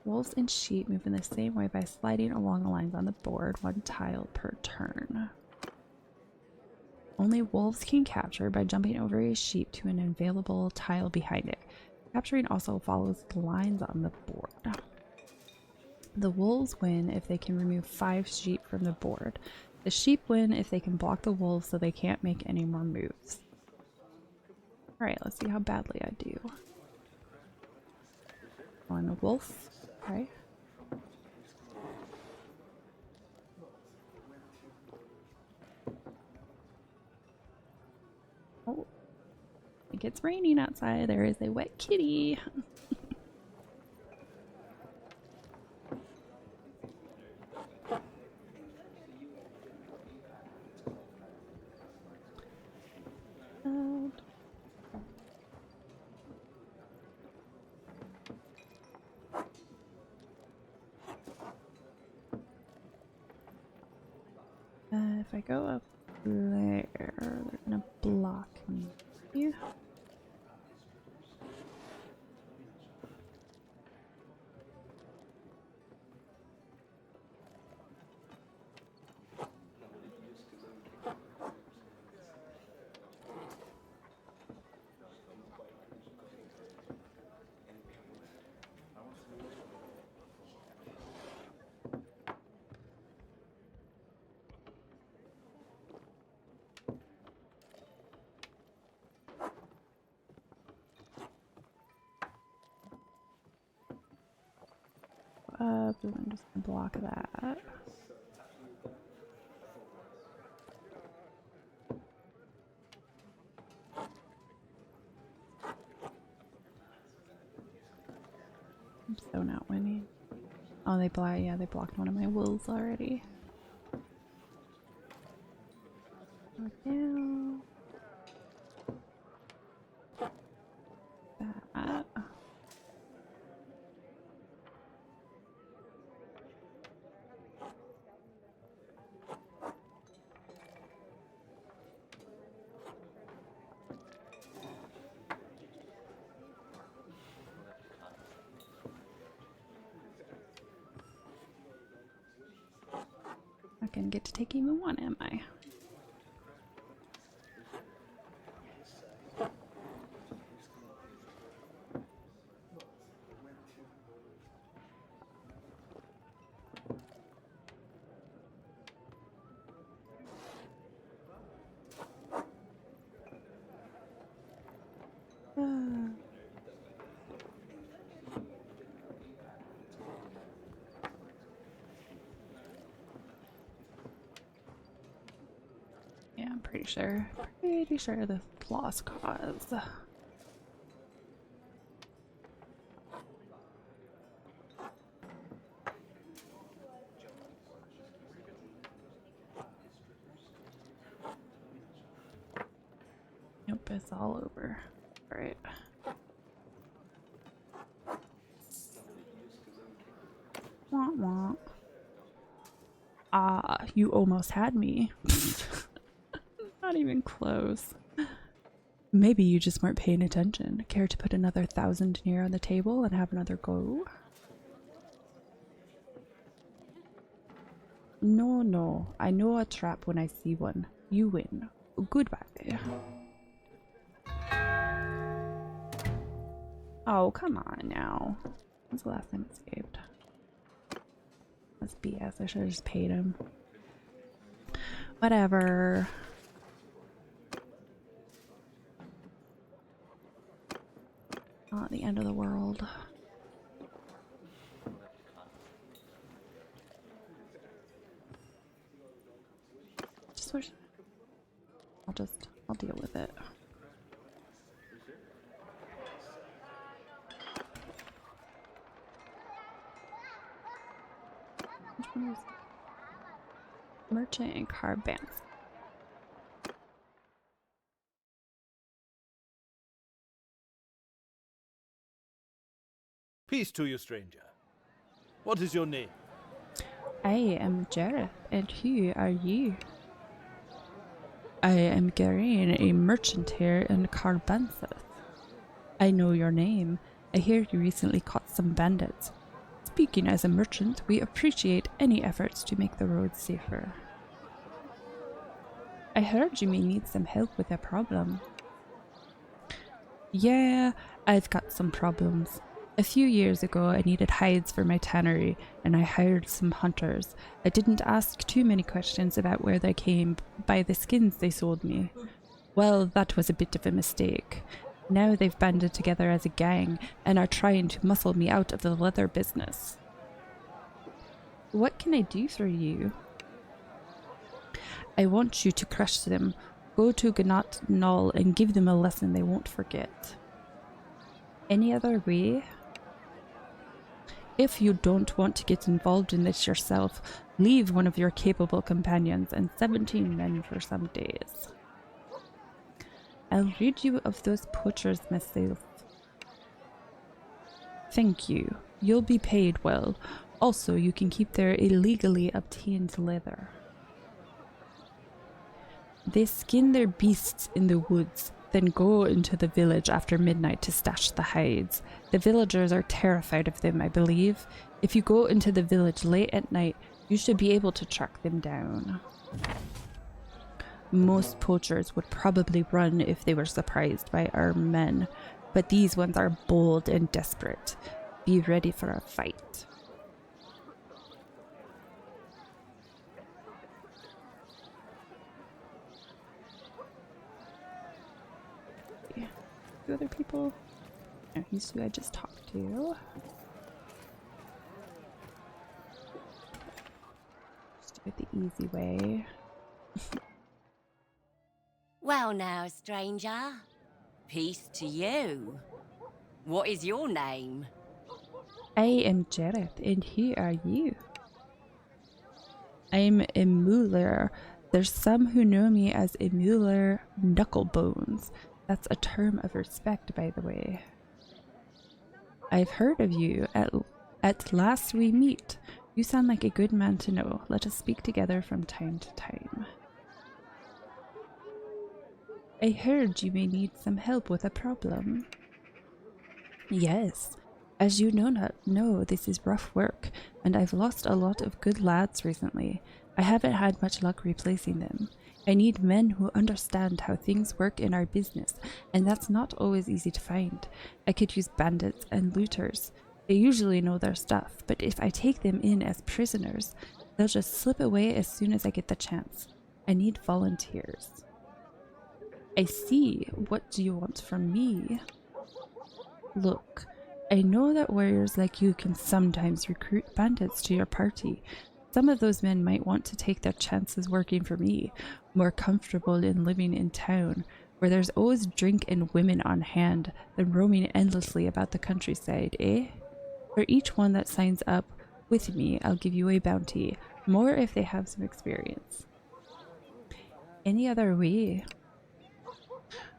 Wolves and sheep move in the same way by sliding along the lines on the board, 1 tile per turn. Only wolves can capture by jumping over a sheep to an available tile behind it. Capturing also follows the lines on the board. The wolves win if they can remove 5 sheep from the board. The sheep win if they can block the wolves so they can't make any more moves. Alright, let's see how badly I do. One wolf. Okay. Oh, it gets raining outside. There is a wet kitty. If I go up there, they're gonna block me. Up, and I'm just gonna block that. I'm so not winning. Oh, they blocked. Yeah, they blocked one of my wolves already. Go down. That. Not gonna get to take even one, am I? Yeah, I'm pretty sure. Pretty sure the lost cause. Yep, it's all over. Alright. Wah wah. Ah, you almost had me. Not even close. Maybe you just weren't paying attention. Care to put another 1,000 near on the table and have another go? No, no. I know a trap when I see one. You win. Goodbye. Oh, come on now. When's the last time it saved? That's BS. I should have just paid him. Whatever. Not the end of the world. Just wish. I'll deal with it. Which one is it? Merchant and car bands. Peace to you, stranger. What is your name? I am Jareth, and who are you? I am Garain, a merchant here in Carbanthus. I know your name. I hear you recently caught some bandits. Speaking as a merchant, we appreciate any efforts to make the roads safer. I heard you may need some help with a problem. Yeah, I've got some problems. A few years ago, I needed hides for my tannery, and I hired some hunters. I didn't ask too many questions about where they came by the skins they sold me. Well, that was a bit of a mistake. Now they've banded together as a gang and are trying to muscle me out of the leather business. What can I do for you? I want you to crush them. Go to Gnat Null and give them a lesson they won't forget. Any other way? If you don't want to get involved in this yourself, leave one of your capable companions and 17 men for some days. I'll rid you of those poachers myself. Thank you. You'll be paid well. Also, you can keep their illegally obtained leather. They skin their beasts in the woods, then go into the village after midnight to stash the hides. The villagers are terrified of them, I believe. If you go into the village late at night, you should be able to track them down. Most poachers would probably run if they were surprised by our men, but these ones are bold and desperate. Be ready for a fight. Two other people? No, he's who I just talked to. Just do it the easy way. Well now, stranger. Peace to you. What is your name? I am Jareth, and who are you? I'm Emuler. There's some who know me as Emuler Knucklebones. That's a term of respect, by the way. I've heard of you. At last we meet. You sound like a good man to know. Let us speak together from time to time. I heard you may need some help with a problem. Yes. As you know, this is rough work, and I've lost a lot of good lads recently. I haven't had much luck replacing them. I need men who understand how things work in our business, and that's not always easy to find. I could use bandits and looters. They usually know their stuff, but if I take them in as prisoners, they'll just slip away as soon as I get the chance. I need volunteers. I see. What do you want from me? Look, I know that warriors like you can sometimes recruit bandits to your party. Some of those men might want to take their chances working for me, more comfortable in living in town, where there's always drink and women on hand, than roaming endlessly about the countryside, eh? For each one that signs up with me, I'll give you a bounty, more if they have some experience. Any other way?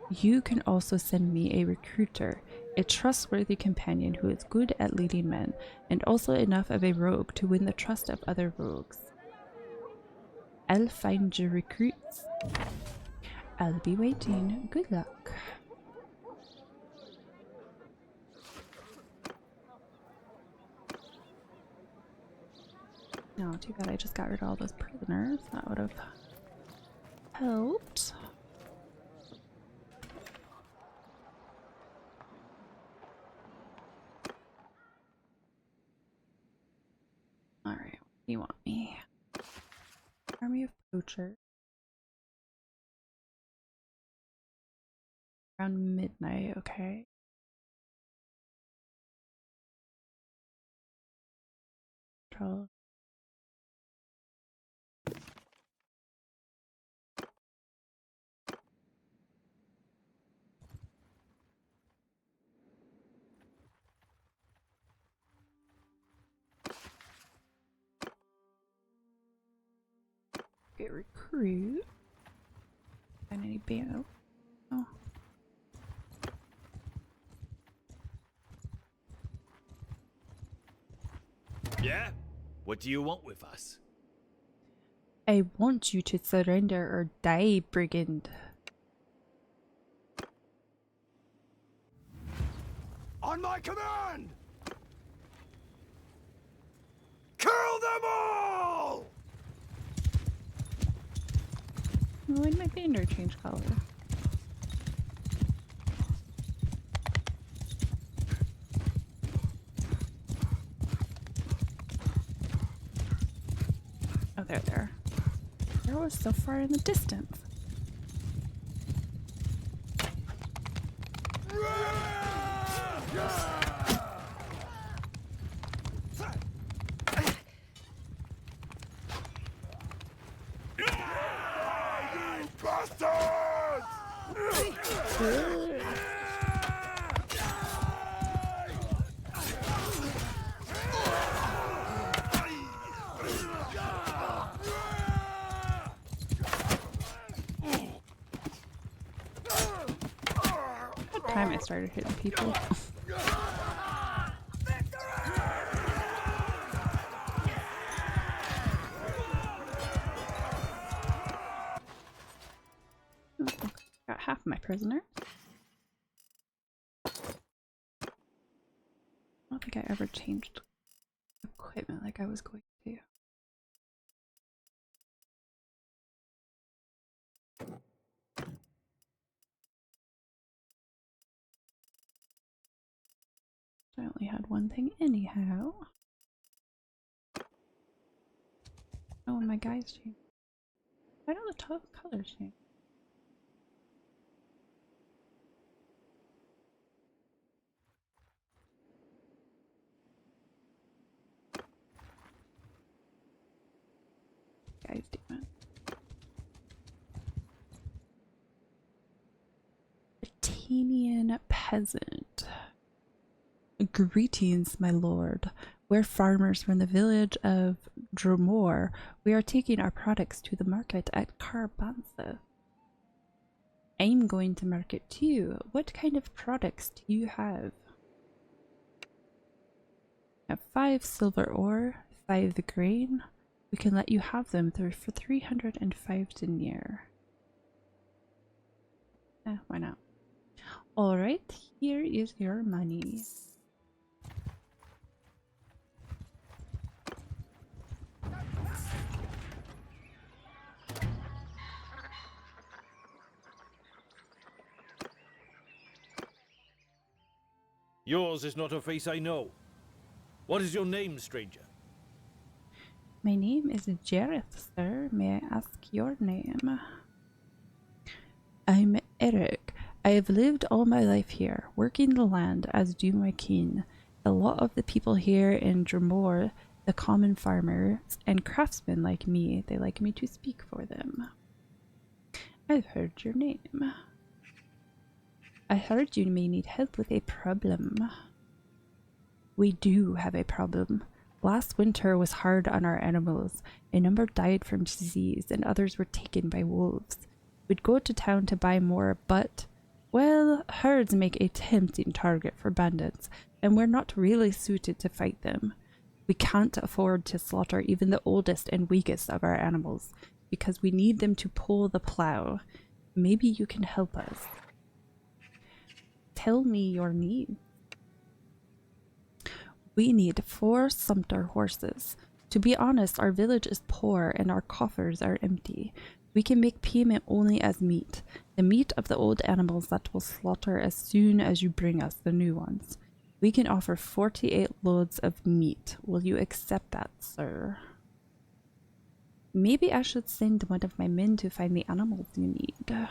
You can also send me a recruiter, a trustworthy companion who is good at leading men, and also enough of a rogue to win the trust of other rogues. I'll find you recruits. I'll be waiting. Good luck. No, too bad I just got rid of all those prisoners. That would have helped. Alright, what do you want me? Army of poachers. Around midnight, okay. Troll. Get recruit. Find any band? Oh. Yeah? What do you want with us? I want you to surrender or die, brigand. On my command! Kill them all! Why did my banner change color? Oh, there. There was so far in the distance. What time I started hitting people? Got half my prisoners. I don't think I ever changed equipment like I was going to. I only had one thing anyhow. Oh, and my guys changed. Why don't the top colors change? Guys doing? Battanian peasant. Greetings, my lord. We're farmers from the village of Dromore. We are taking our products to the market at Carbanza. I'm going to market too. What kind of products do you have? I have 5 silver ore, 5 the grain. We can let you have them for 305 denier. Why not? Alright, here is your money. Yours is not a face I know. What is your name, stranger? My name is Jareth, sir. May I ask your name? I'm Eric. I have lived all my life here, working the land, as do my kin. A lot of the people here in Dromore, the common farmers and craftsmen like me, they like me to speak for them. I've heard your name. I heard you may need help with a problem. We do have a problem. Last winter was hard on our animals. A number died from disease and others were taken by wolves. We'd go to town to buy more, but Well, herds make a tempting target for bandits, and we're not really suited to fight them. We can't afford to slaughter even the oldest and weakest of our animals, because we need them to pull the plow. Maybe you can help us. Tell me your needs. We need 4 sumpter horses. To be honest, our village is poor and our coffers are empty. We can make payment only as meat, the meat of the old animals that we'll slaughter as soon as you bring us the new ones. We can offer 48 loads of meat. Will you accept that, sir? Maybe I should send one of my men to find the animals you need.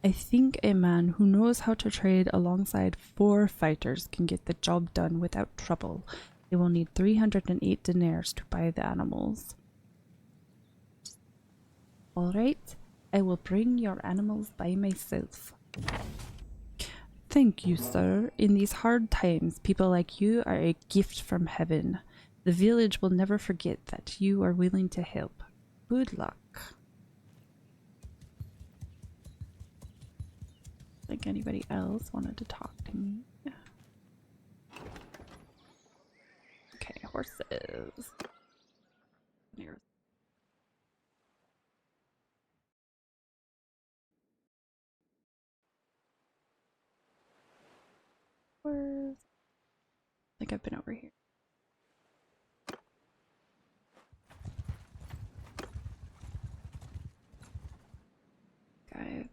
I think a man who knows how to trade alongside 4 fighters can get the job done without trouble. They will need 308 dinars to buy the animals. Alright, I will bring your animals by myself. Thank you, sir. In these hard times, people like you are a gift from heaven. The village will never forget that you are willing to help. Good luck. Think anybody else wanted to talk to me? Okay, horses. Here's horse. I think I've been over here. Guys.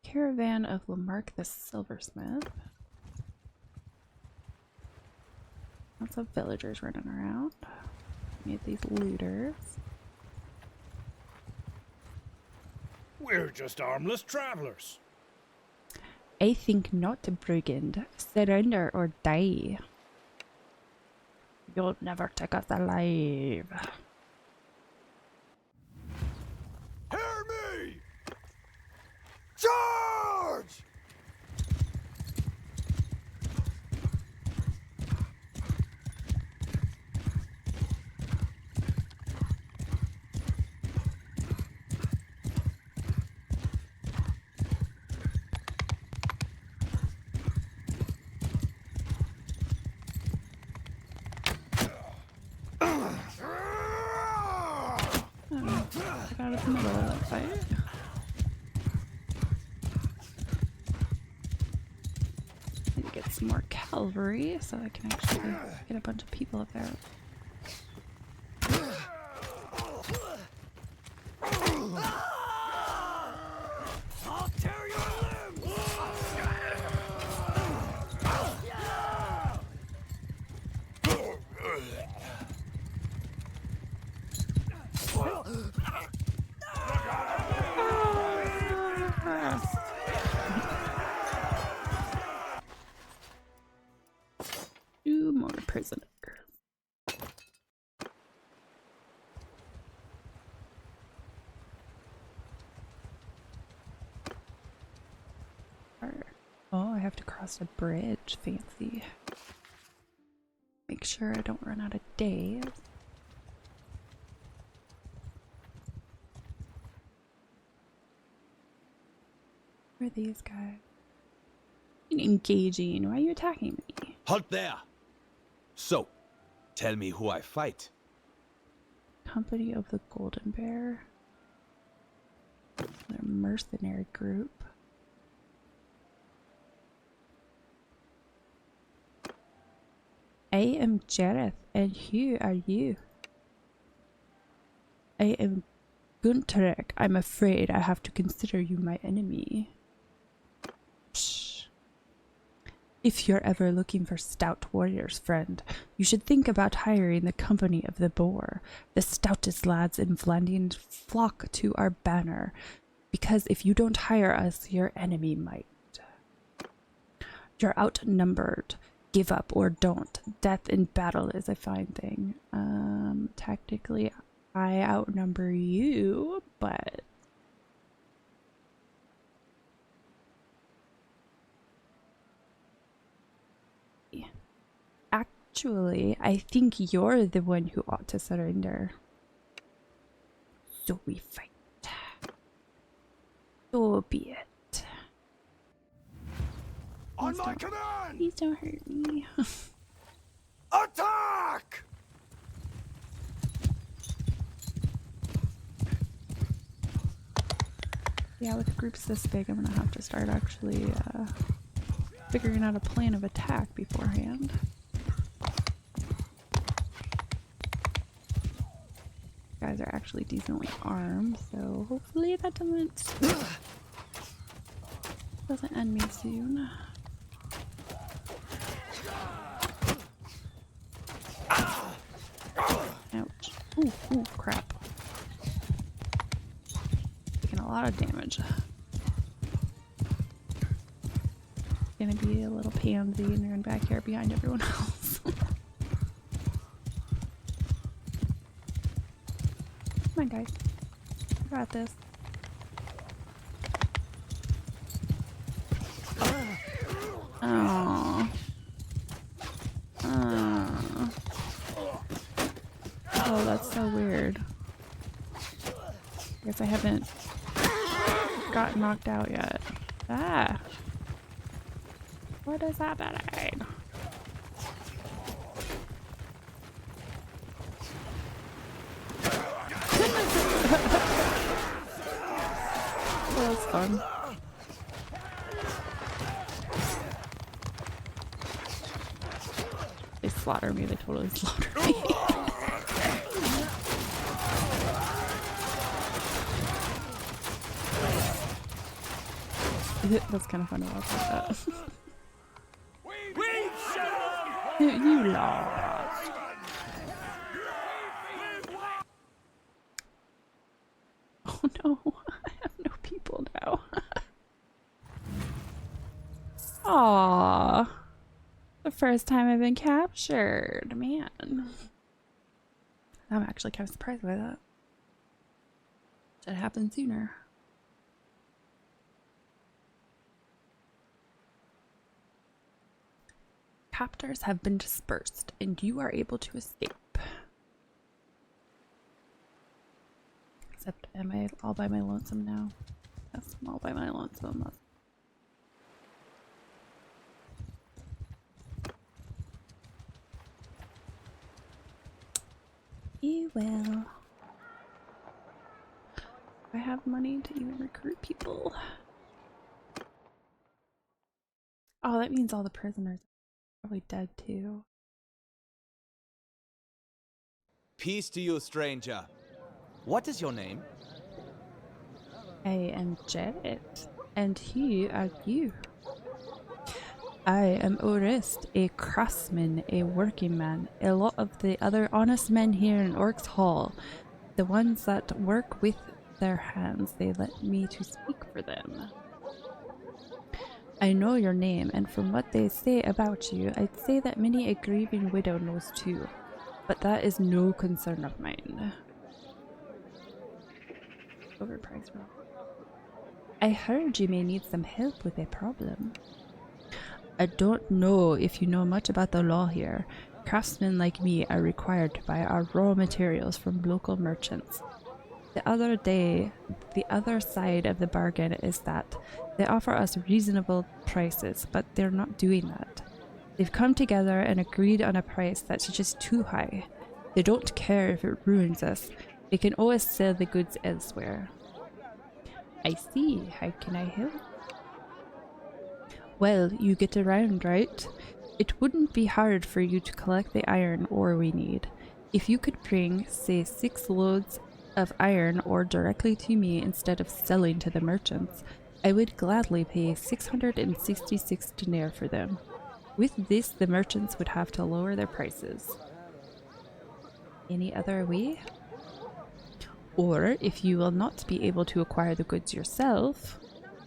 Caravan of Lamarck the Silversmith. Lots of villagers running around. Meet these looters. We're just harmless travelers. I think not, brigand. Surrender or die. You'll never take us alive. Hear me! Charge! Out of the middle of that fight. Need to get some more cavalry so I can actually get a bunch of people up there. I'll tear your limbs! Two more prisoners. Oh, I have to cross a bridge. Fancy. Make sure I don't run out of days. Who are these guys? Engaging. Why are you attacking me? Halt there! So, tell me who I fight. Company of the Golden Bear. They're a mercenary group. I am Jareth, and who are you? I am Gunterek. I'm afraid I have to consider you my enemy. Psh. If you're ever looking for stout warriors, friend, you should think about hiring the company of the Boar. The stoutest lads in Vlandian flock to our banner, because if you don't hire us, your enemy might. You're outnumbered. Give up or don't. Death in battle is a fine thing. Tactically, I outnumber you, but... Actually, I think you're the one who ought to surrender. So we fight. So be it. On my command! Please don't hurt me. Attack! Yeah, with groups this big, I'm gonna have to start actually figuring out a plan of attack beforehand. Guys are actually decently armed, so hopefully that doesn't end me soon. Ouch. Ooh, crap. Taking a lot of damage. Gonna be a little pansy and run back here behind everyone else. Come on, guys. I got this. Oh. Oh, that's so weird. I guess I haven't got knocked out yet. Ah! What is happening? That was fun. They slaughter me, they totally slaughter me. That's kind of fun to watch like that. You lost. Oh no, I have no people now. Aww. The first time I've been captured, man. I'm actually kind of surprised by that. Should have happened sooner. Captors have been dispersed, and you are able to escape. Except, am I all by my lonesome now? Yes, I'm all by my lonesome. You will. I have money to even recruit people. Oh, that means all the prisoners are probably dead too. Peace to you, stranger. What is your name? I am Jarrett, and who are you? I am Orist, a craftsman, a working man, a lot of the other honest men here in Orcs Hall. The ones that work with their hands, they let me to speak for them. I know your name, and from what they say about you, I'd say that many a grieving widow knows too. But that is no concern of mine. Overpriced. I heard you may need some help with a problem. I don't know if you know much about the law here. Craftsmen like me are required to buy our raw materials from local merchants. The other side of the bargain is that they offer us reasonable prices, but they're not doing that. They've come together and agreed on a price that's just too high. They don't care if it ruins us. They can always sell the goods elsewhere. I see. How can I help? Well, you get around, right? It wouldn't be hard for you to collect the iron ore we need. If you could bring, say, 6 loads of iron ore directly to me instead of selling to the merchants, I would gladly pay 666 denier for them. With this, the merchants would have to lower their prices. Any other way? Or, if you will not be able to acquire the goods yourself,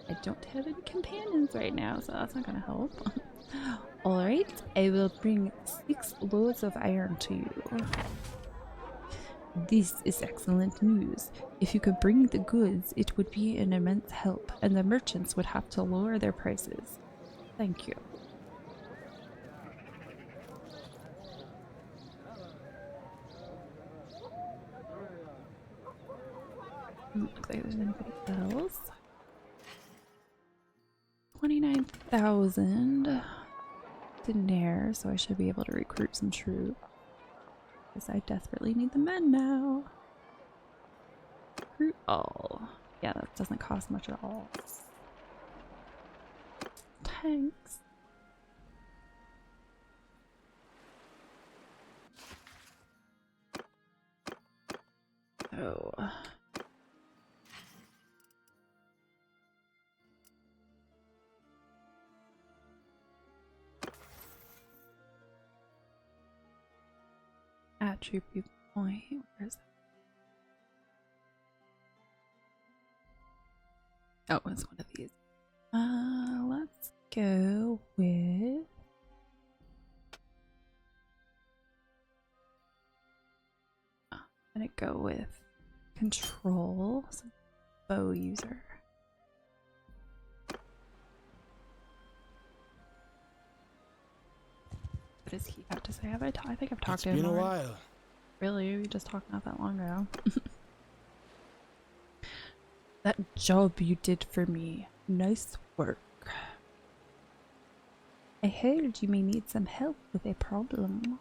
I don't have any companions right now, so that's not gonna help. Alright, I will bring 6 loads of iron to you. This is excellent news. If you could bring the goods, it would be an immense help, and the merchants would have to lower their prices. Thank you. Looks like there's anybody else. 1,000 denier, so I should be able to recruit some troops. Because I desperately need the men now. Recruit all. Yeah, that doesn't cost much at all. Tanks. Oh. Attribute point. Where's that? Oh, it's one of these. Let's go with I'm gonna go with control, so bow user. What does he have to say? Have I think I've talked to him. It's been a already. while. Really? We just talked not that long ago. That job you did for me. Nice work. I heard you may need some help with a problem.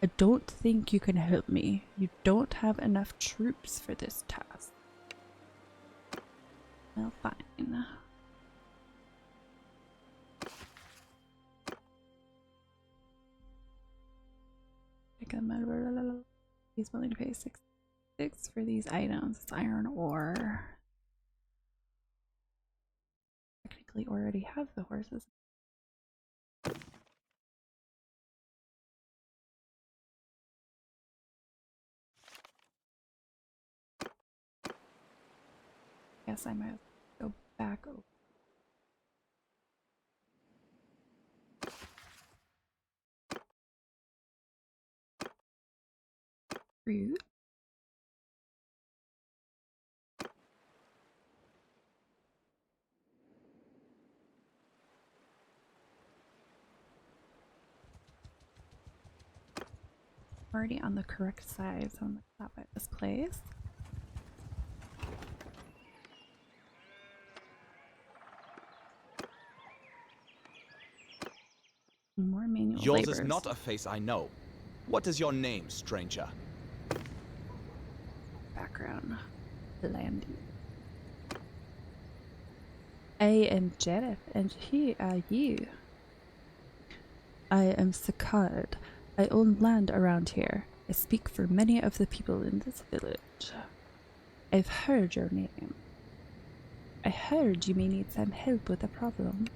I don't think you can help me. You don't have enough troops for this task. Well, fine. He's willing to pay 6 for these items. It's iron ore. Technically already have the horses. Guess I might go back over. Fruit. Already on the correct side, so I'm gonna stop at this place. More manual Yours labors. is not a face I know. What is your name, stranger? Background. Landy. I am Jareth, and who are you? I am Sakard. I own land around here. I speak for many of the people in this village. I've heard your name. I heard you may need some help with a problem.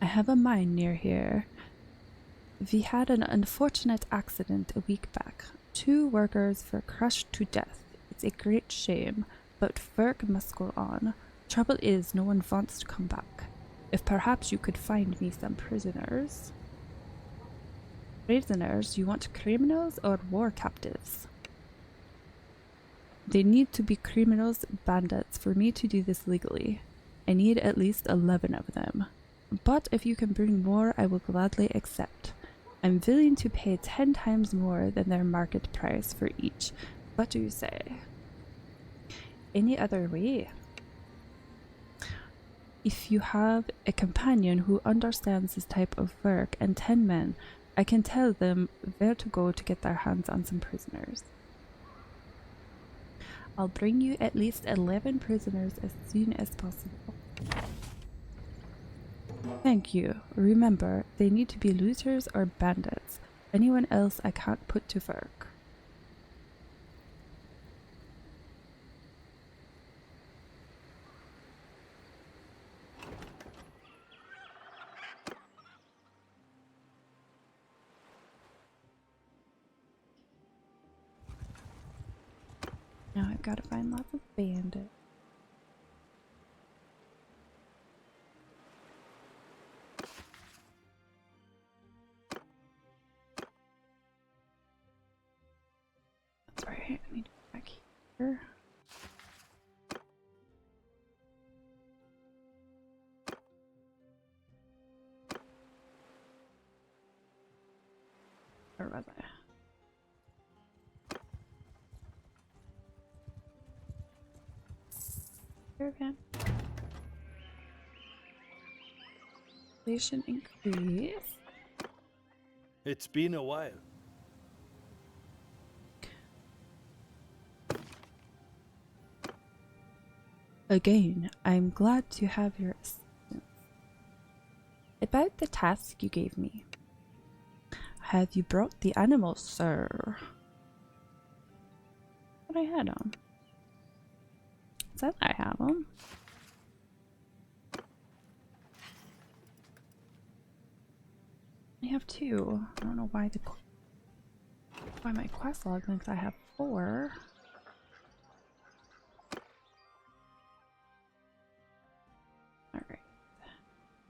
I have a mine near here. We had an unfortunate accident a week back. 2 workers were crushed to death. It's a great shame, but work must go on. Trouble is, no one wants to come back. If perhaps you could find me some prisoners. Prisoners? You want criminals or war captives? They need to be criminals, bandits, for me to do this legally. I need at least 11 of them. But if you can bring more, I will gladly accept. I'm willing to pay 10 times more than their market price for each. What do you say? Any other way? If you have a companion who understands this type of work and 10 men, I can tell them where to go to get their hands on some prisoners. I'll bring you at least 11 prisoners as soon as possible. Thank you. Remember, they need to be looters or bandits. Anyone else I can't put to work. Now I've got to find lots of bandits. That's right, I need to go back here. Where was I? Here again. Population increase. It's been a while. Again, I'm glad to have your assistance. About the task you gave me. Have you brought the animals, sir? But I had them. It says I have them. I have 2. I don't know why my quest log thinks I have 4. Alright.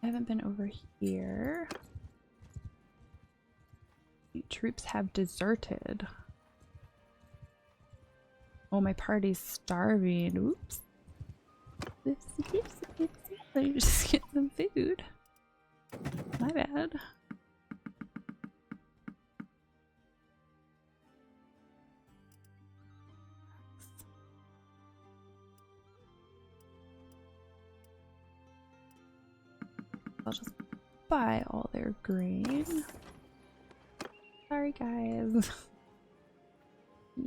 I haven't been over here. The troops have deserted. Oh, my party's starving. Oops. Oopsie, oopsie, oopsie. Let me just get some food. My bad. I'll just buy all their grain. Sorry, guys.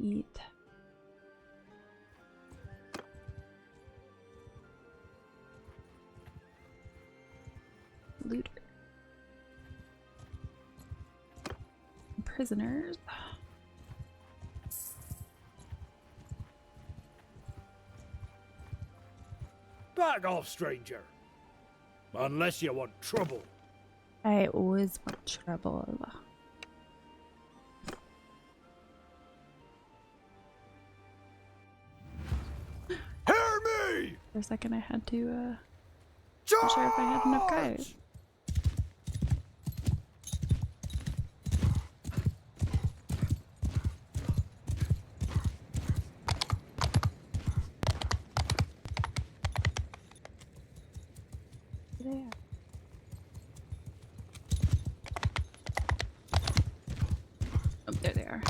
Eat. Looter. Prisoners. Back off, stranger. Unless you want trouble. I always want trouble. Hear me! For a second I had to, not sure if I had enough guys. There. Oh, there they are.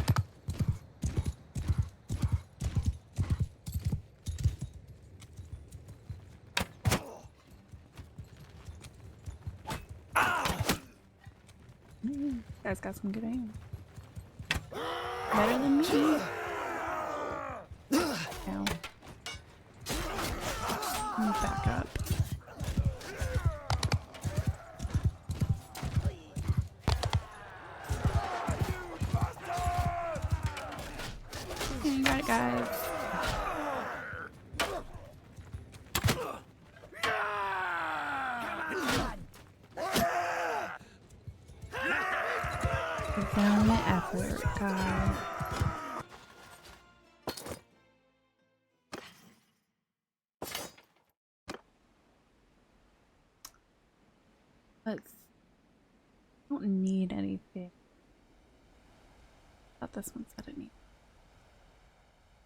Guys got some good aim. Better than me. Ow. Let me back up. You got it, guys. Down the effort, guys. I don't need anything. I thought this one said it needs.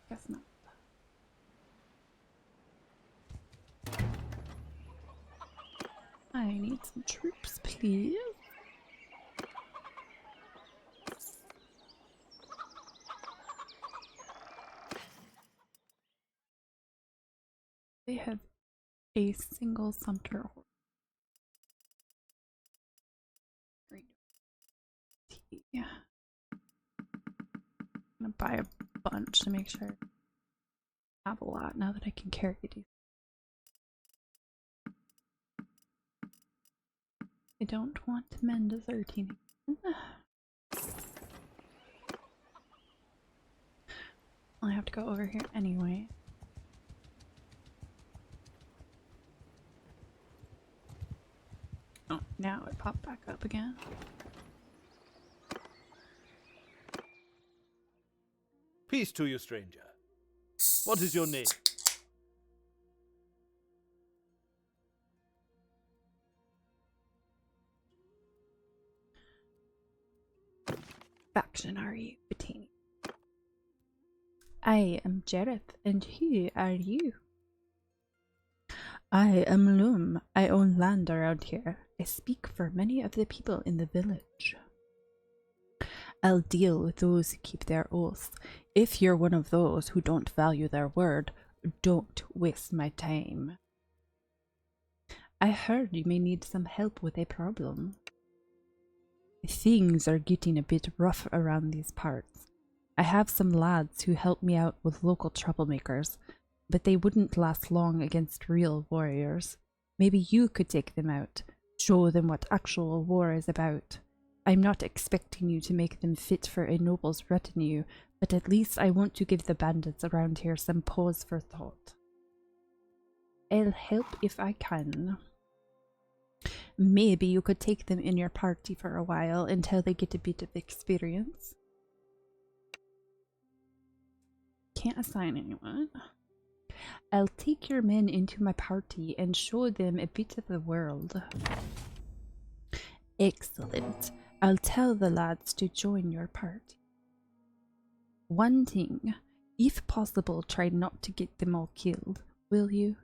Guess not. I need some troops, please. They have a single Sumter horse. Yeah. I'm gonna buy a bunch to make sure I have a lot now that I can carry these. I don't want men deserting. I have to go over here anyway. Oh, now it popped back up again. Peace to you, stranger. What is your name? Faction are you, Battanian? I am Jareth, and who are you? I am Loom. I own land around here. I speak for many of the people in the village. I'll deal with those who keep their oaths. If you're one of those who don't value their word, don't waste my time. I heard you may need some help with a problem. Things are getting a bit rough around these parts. I have some lads who help me out with local troublemakers, but they wouldn't last long against real warriors. Maybe you could take them out, show them what actual war is about. I'm not expecting you to make them fit for a noble's retinue, but at least I want to give the bandits around here some pause for thought. I'll help if I can. Maybe you could take them in your party for a while until they get a bit of experience. Can't assign anyone. I'll take your men into my party and show them a bit of the world. Excellent. I'll tell the lads to join your party. One thing, if possible, try not to get them all killed, will you?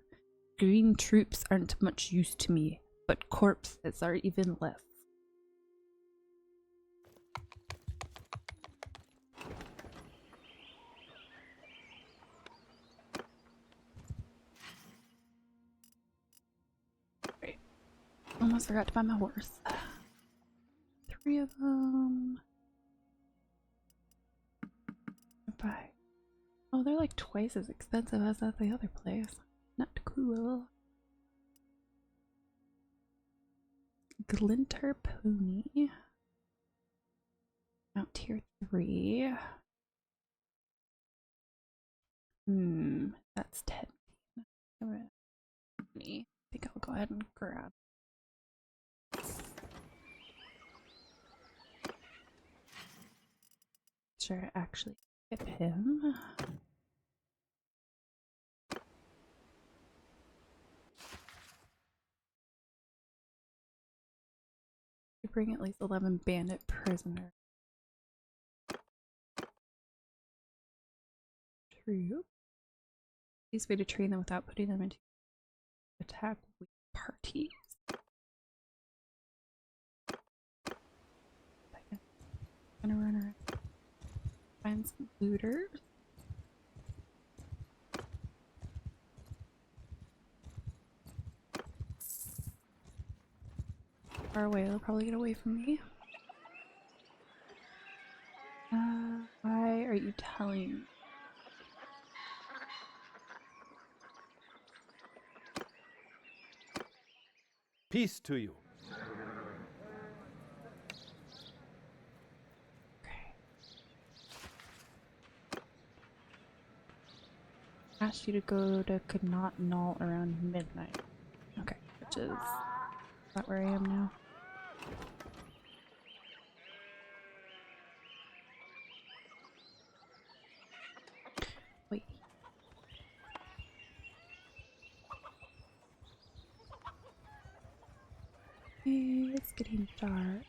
Green troops aren't much use to me, but corpses are even less. Right. Almost forgot to buy my horse. 3 of them. Buy. Oh, they're like twice as expensive as at the other place. Not cool. Glinter pony. Out tier 3. That's 10. I think I'll go ahead and grab. Sure, actually skip him. You bring at least 11 bandit prisoners. True. Easiest way to train them without putting them into attack with parties. Gonna run around. Find some looters. Far away, they'll probably get away from me. Why are you telling me? Peace to you. Asked you to go to Connaught Knoll around midnight. Okay, which is not where I am now. Wait. It's getting dark.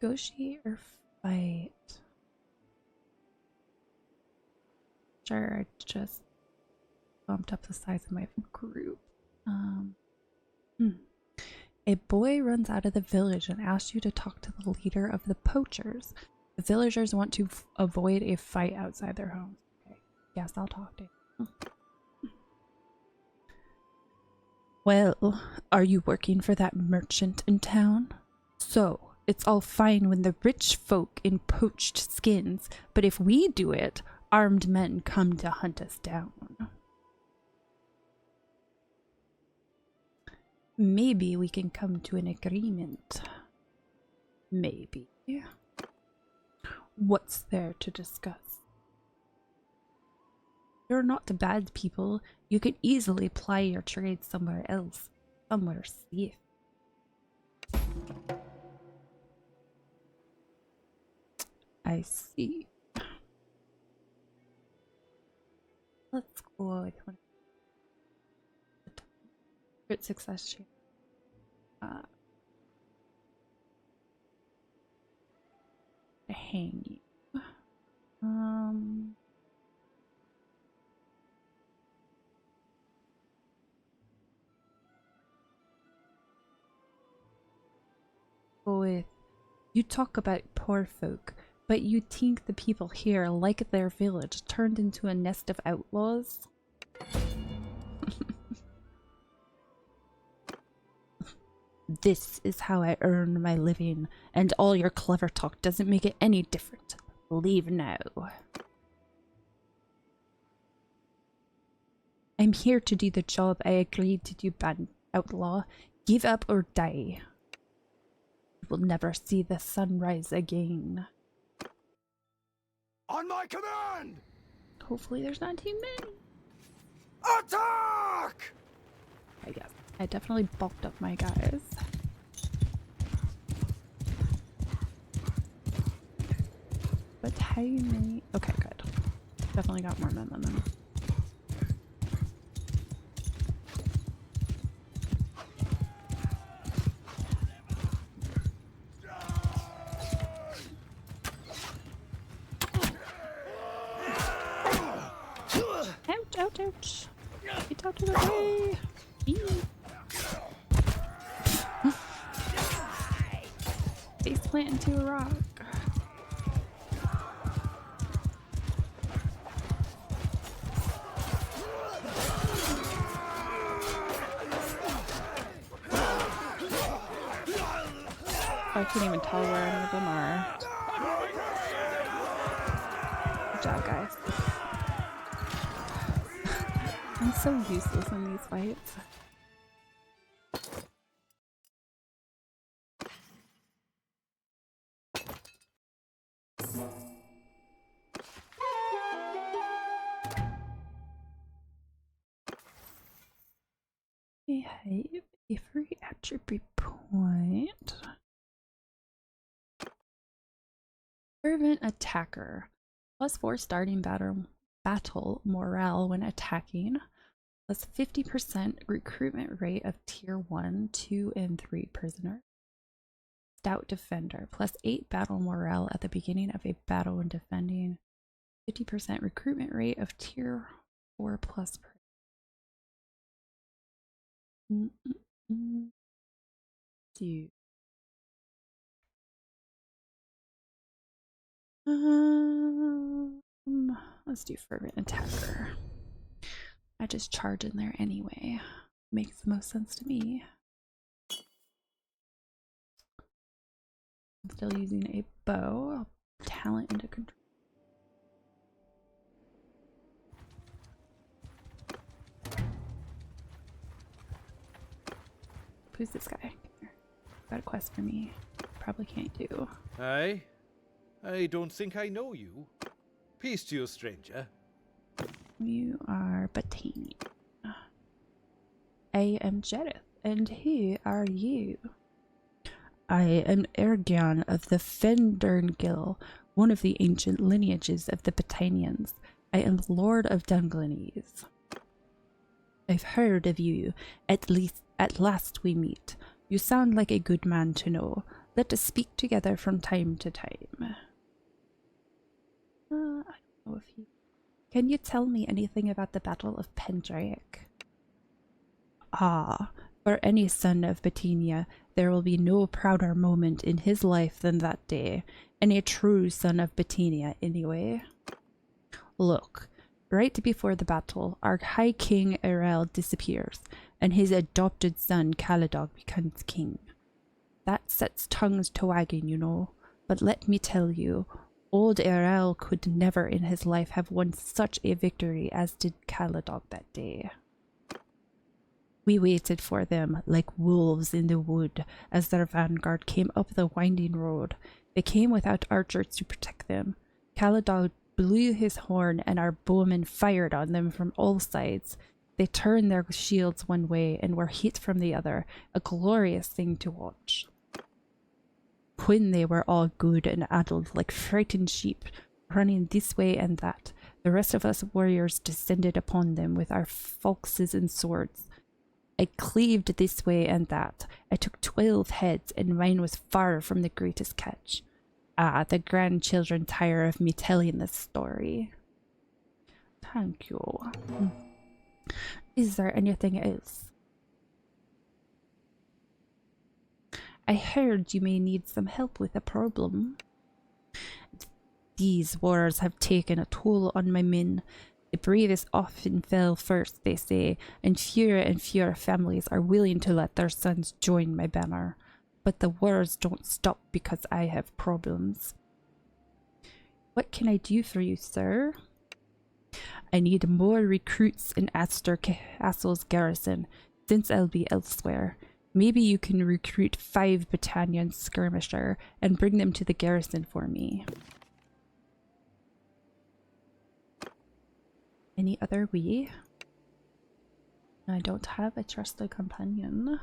Negotiate or fight? Sure, I just bumped up the size of my group. A boy runs out of the village and asks you to talk to the leader of the poachers. The villagers want to avoid a fight outside their homes. Okay. Yes, I'll talk to you. Well, are you working for that merchant in town? So, it's all fine when the rich folk in poached skins, but if we do it, armed men come to hunt us down. Maybe we can come to an agreement. Maybe. What's there to discuss? You're not bad people. You could easily ply your trade somewhere else. Somewhere safe. I see. Let's go with one. Crit success chance. I hang you. Go with. You talk about poor folk, but you think the people here like their village turned into a nest of outlaws? This is how I earn my living, and all your clever talk doesn't make it any different. Leave now. I'm here to do the job I agreed to do, bad outlaw. Give up or die. You will never see the sunrise again. On my command! Hopefully there's not too many. Attack! I guess. I definitely bulked up my guys. But how many? Okay, good. Definitely got more men than them. Ouch, ouch, ouch. Get out of the way. Face plant into a rock. I can't even tell where any of them are. Good job, guys. I'm so useless in these fights. We have a free attribute point. Fervent attacker. +4 starting battle morale when attacking. Plus 50% recruitment rate of tier 1, 2, and 3 prisoners. Stout defender. +8 battle morale at the beginning of a battle when defending. 50% recruitment rate of tier 4 plus. Do. Let's do fervent attacker. I just charge in there anyway. Makes the most sense to me. I'm still using a bow. I'll talent into control. Who's this guy? Got a quest for me. Probably can't do. Aye? I don't think I know you. Peace to you, stranger. You are Battanian. I am Jareth, and who are you? I am Ergion of the Fenderngil, one of the ancient lineages of the Battanians. I am Lord of Dunglenies. I've heard of you. At last we meet. You sound like a good man to know. Let us speak together from time to time. I don't know if he... Can you tell me anything about the Battle of Pendraic? Ah, for any son of Battania, there will be no prouder moment in his life than that day. Any true son of Battania, anyway. Look, right before the battle, our High King Erel disappears, and his adopted son Caladog becomes king. That sets tongues to wagging, you know. But let me tell you, old Erel could never in his life have won such a victory as did Caladog that day. We waited for them like wolves in the wood as their vanguard came up the winding road. They came without archers to protect them. Caladog blew his horn and our bowmen fired on them from all sides. They turned their shields one way and were hit from the other, a glorious thing to watch. When they were all good and addled like frightened sheep, running this way and that, the rest of us warriors descended upon them with our falxes and swords. I cleaved this way and that. I took 12 heads, and mine was far from the greatest catch. Ah, the grandchildren tire of me telling this story. Thank you. Is there anything else? I heard you may need some help with a problem. These wars have taken a toll on my men. The bravest often fell first, they say, and fewer families are willing to let their sons join my banner. But the wars don't stop because I have problems. What can I do for you, sir? I need more recruits in Aster Castle's garrison, since I'll be elsewhere. Maybe you can recruit 5 Battanian skirmisher and bring them to the garrison for me. Any other way? I don't have a trusted companion.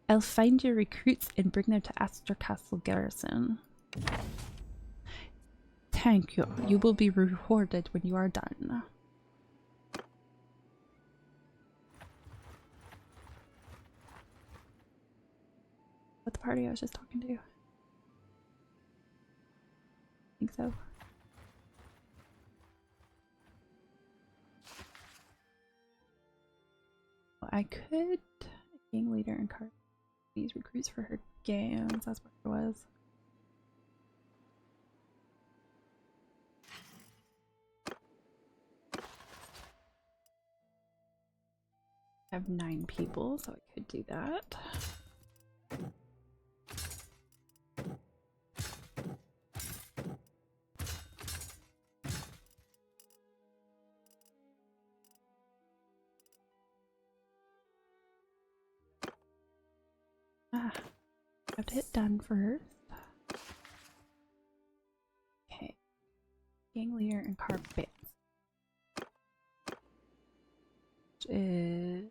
I'll find your recruits and bring them to Aster Castle garrison. Thank you. You will be rewarded when you are done. What the party I was just talking to? I think so. Well, I could gang leader and card these recruits for her games. That's what it was. I have 9 people, so I could do that. Have to hit done first. Okay. Gang leader and card bits. Which is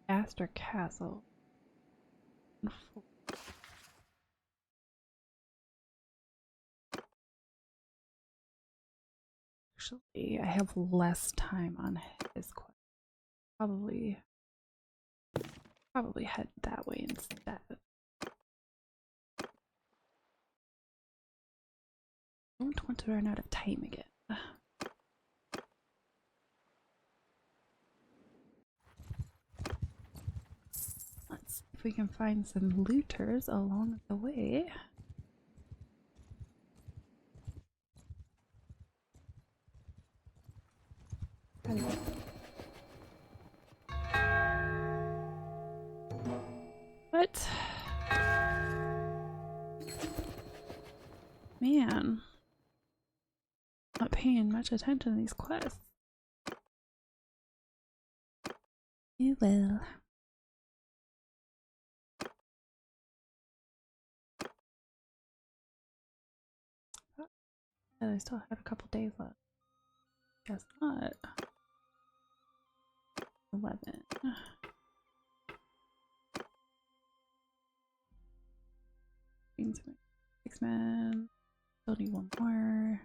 Aster Castle. Actually, I have less time on his quest. Probably head that way instead. Don't want to run out of time again. Let's see if we can find some looters along the way. What? Man. Not paying much attention to these quests. You will. And I still had a couple days left. Guess not. 11. Six men. Still need one more.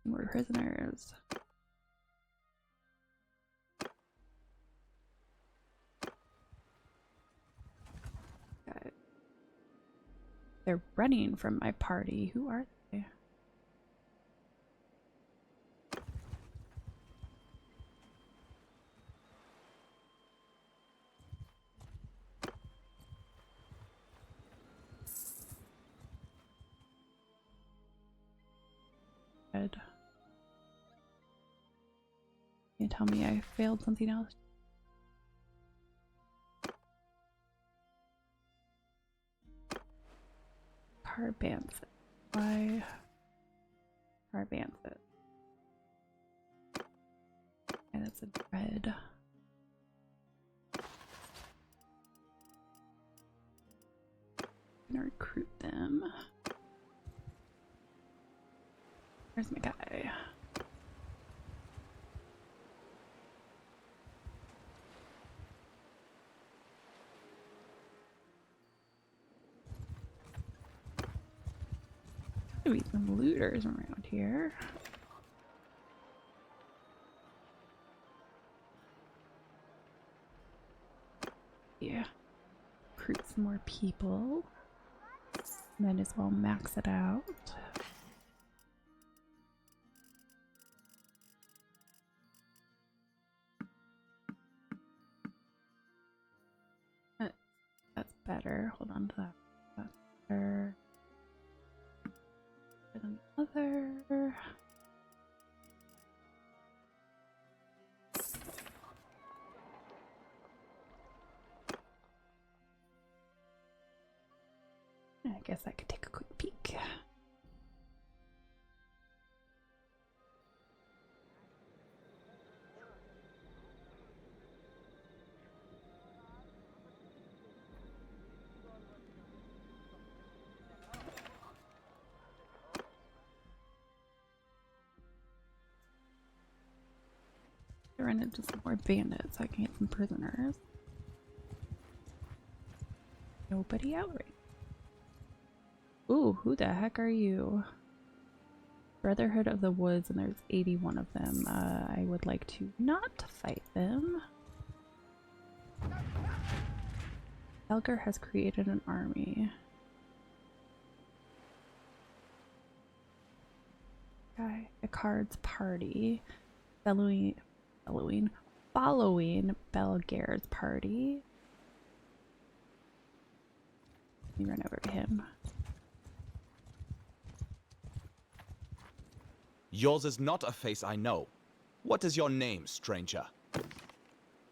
More prisoners. Okay. They're running from my party. Who are they? Good. Can you tell me I failed something else? Carbanset. Why? Carbanset. And that's a red. I'm gonna recruit them. Where's my guy? There'll be some looters around here. Yeah. Recruit some more people. Might as well max it out. That's better. Hold on to that. That's better. another. I guess I could take a quick peek. I run into some more bandits so I can get some prisoners. Nobody out right. Ooh, who the heck are you? Brotherhood of the Woods, and there's 81 of them. I would like to not fight them. Elgar has created an army. Guy, Icard's party. Following Belgair's party. Let me run over to him. Yours is not a face I know. What is your name, stranger?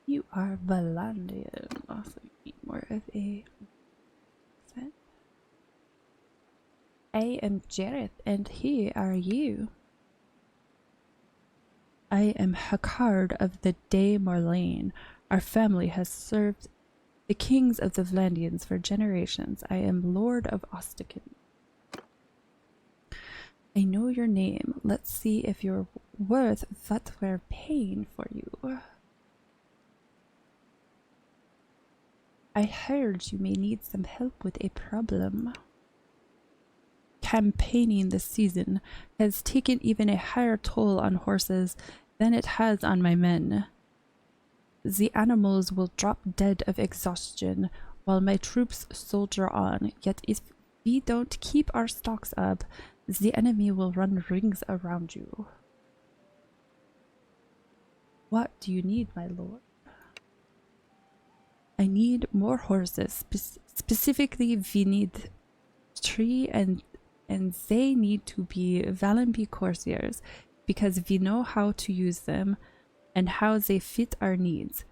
You are Valandian. Also, need more of a accent. I am Jareth, and who are you? I am Hakard of the De Morlaine. Our family has served the kings of the Valandians for generations. I am Lord of Ostican. I know your name. Let's see if you're worth what we're paying for you. I heard you may need some help with a problem. Campaigning this season has taken even a higher toll on horses than it has on my men. The animals will drop dead of exhaustion while my troops soldier on, yet if we don't keep our stocks up, the enemy will run rings around you. What do you need, my lord? I need more horses. Specifically, we need 3 and they need to be Valenby courtiers because we know how to use them and how they fit our needs.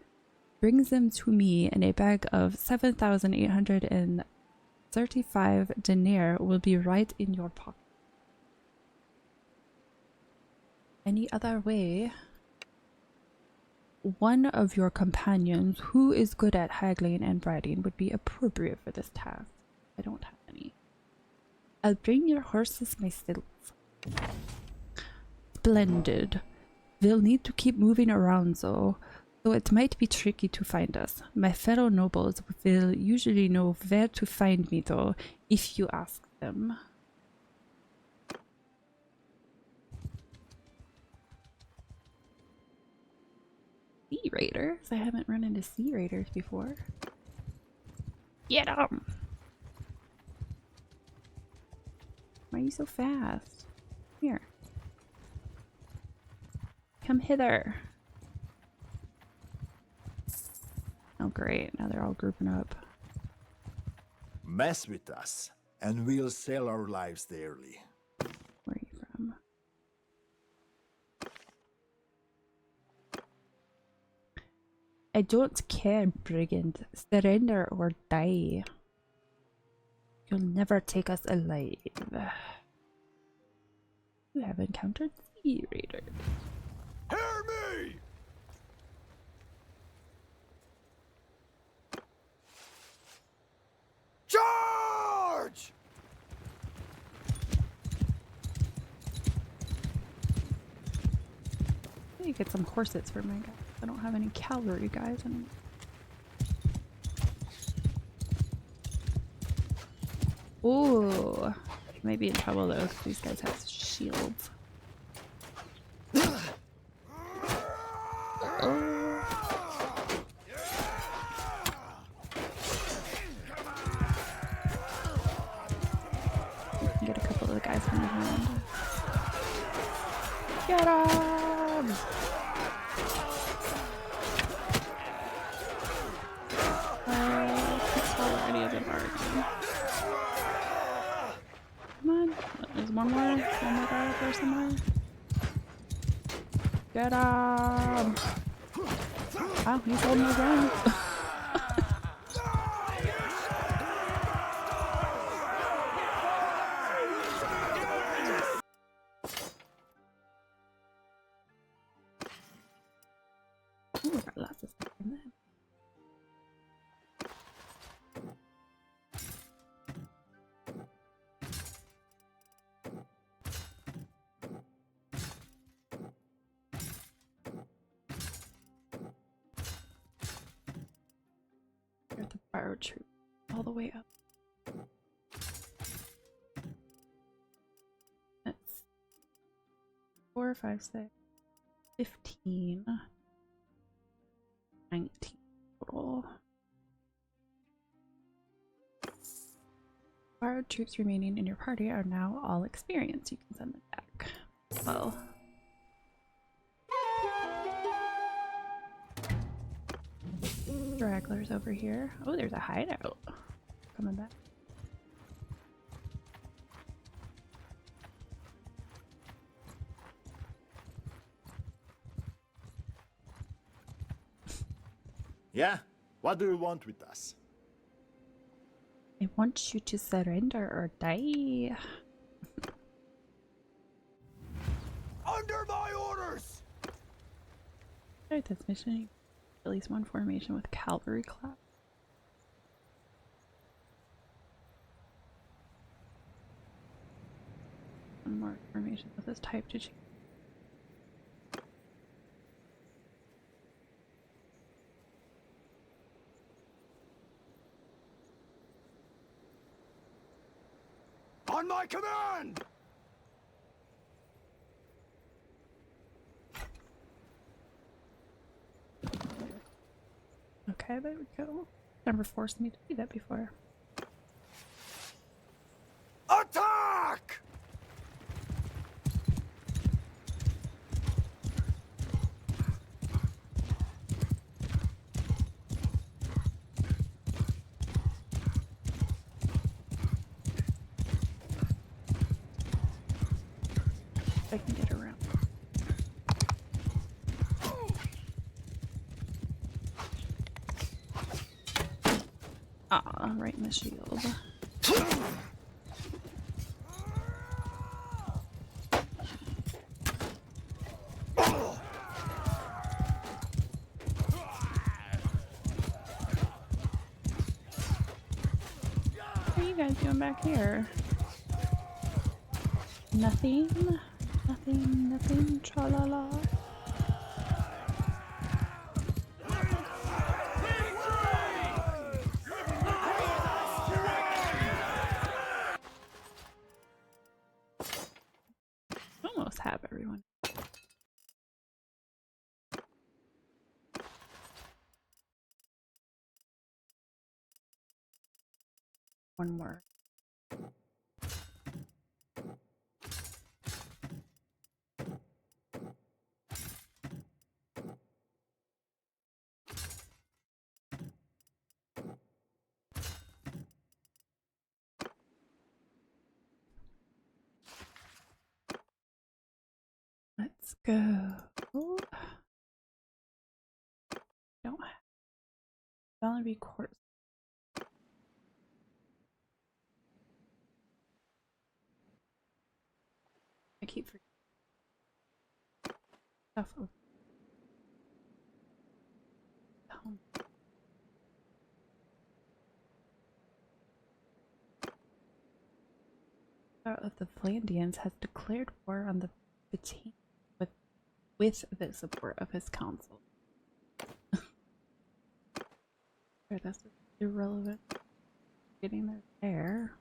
Bring them to me, and a bag of 7,835 denier will be right in your pocket. Any other way? One of your companions who is good at haggling and riding would be appropriate for this task. I don't have any. I'll bring your horses myself. Splendid. We'll need to keep moving around though, so it might be tricky to find us. My fellow nobles will usually know where to find me though, if you ask them. Sea Raiders? I haven't run into Sea Raiders before. Get 'em! Why are you so fast? Here. Come hither. Oh great, now they're all grouping up. Mess with us, and we'll sell our lives dearly. Where are you from? I don't care, brigand. Surrender or die. You'll never take us alive. You have encountered Sea Raiders. Hear me! Charge! I need to get some corsets for my guys. I don't have any cavalry guys anymore. Ooh, might be in trouble though, because these guys have shields. Get a couple of the guys from behind. Get 'em! Any of them are. Come on, there's One more guy up there somewhere. Get him! Wow, he's holding his ground. Ooh, got lots of stuff in there. Got the borrowed troop all the way up. That's 4, 5, 6, 15, 19 total. Borrowed troops remaining in your party are now all experienced. You can send them back. Well. Stragglers over here. Oh, there's a hideout. Coming back. Yeah? What do you want with us? I want you to surrender or die. Under my orders! Start this mission. At least one formation with cavalry class. One more formation with this type to change. On my command! Okay, there we go. Never forced me to do that before. Attack! I can get around. Ah, right in the shield. What are you guys doing back here? Nothing? Nothing, nothing, tra-la-la. Almost have everyone. One more. Let's go. Don't have Valerie Court. I keep forgetting stuff over. Of the Flandians has declared war on the Battanian with the support of his council. Sure, that's irrelevant. Getting there.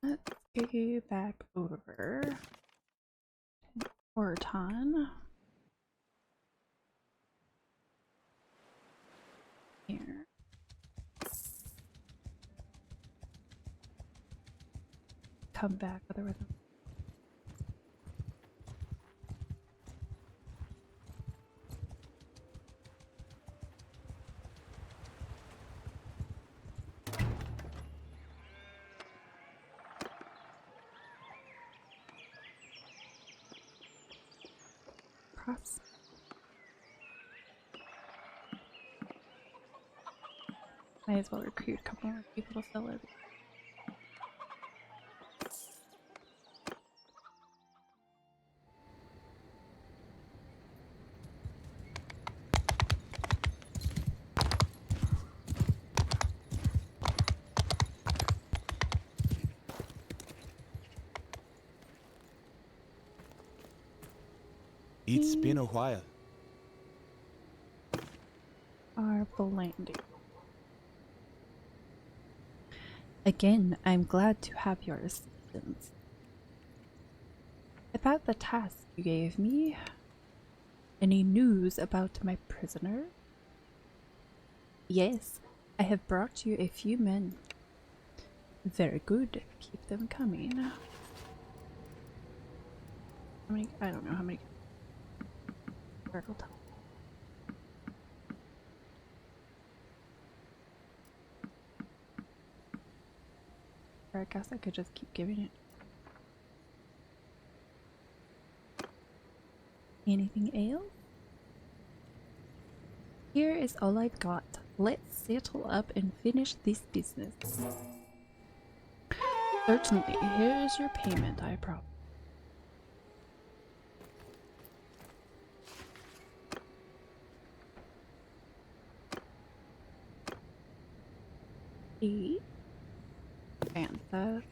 Let's go back over Orton. Here. Come back, otherwise cross. Might as well recruit a couple more people to fill it. It's been a while. Are landing. Again, I'm glad to have your assistance. About the task you gave me, any news about my prisoner? Yes, I have brought you a few men. Very good. Keep them coming. How many? I don't know how many. Circle time. Or I guess I could just keep giving it. Anything else? Here is all I've got. Let's settle up and finish this business. Certainly, here is your payment, I promise. Bantha.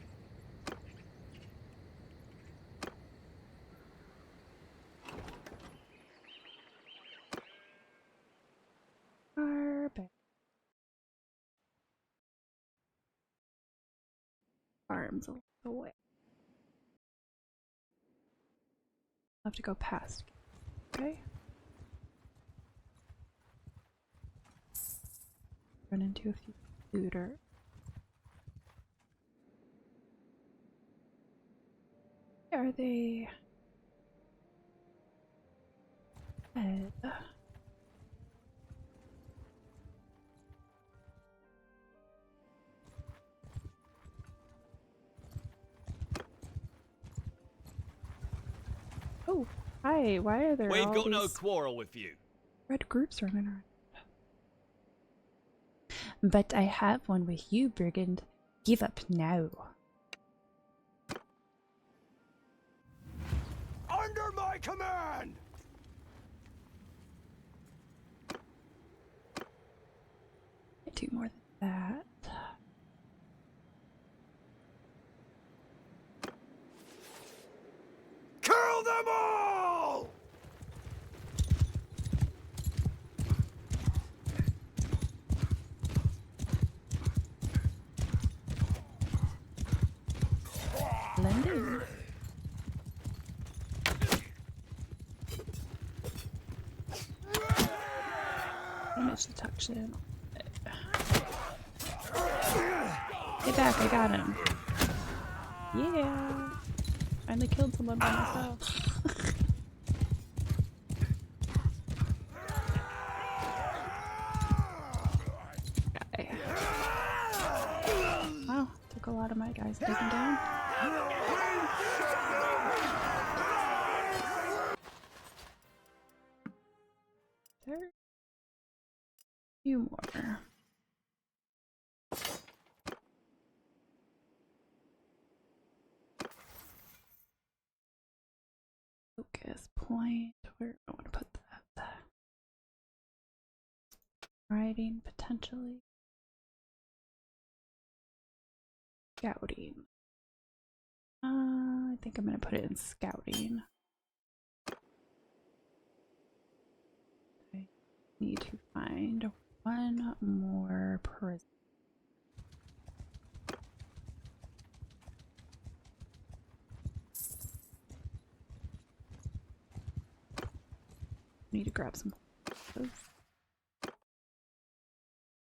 Arms a little away. I'll have to go past. Okay. Run into a few looters. Are they? Head. Oh, hi. Why are there We've all got no these quarrel with you. red groups running around? But I have one with you, Brigand. Give up now. Under my command! Can't do more than that. Kill them all! Blending. Damage detection. Get back, I got him. Yeah. Finally killed someone by myself. Okay. Wow, took a lot of my guys taken down. There. A few more. Focus point. Where do I want to put that? Riding, potentially. Scouting. I think I'm going to put it in scouting. I need to find one more prison. Need to grab some horses.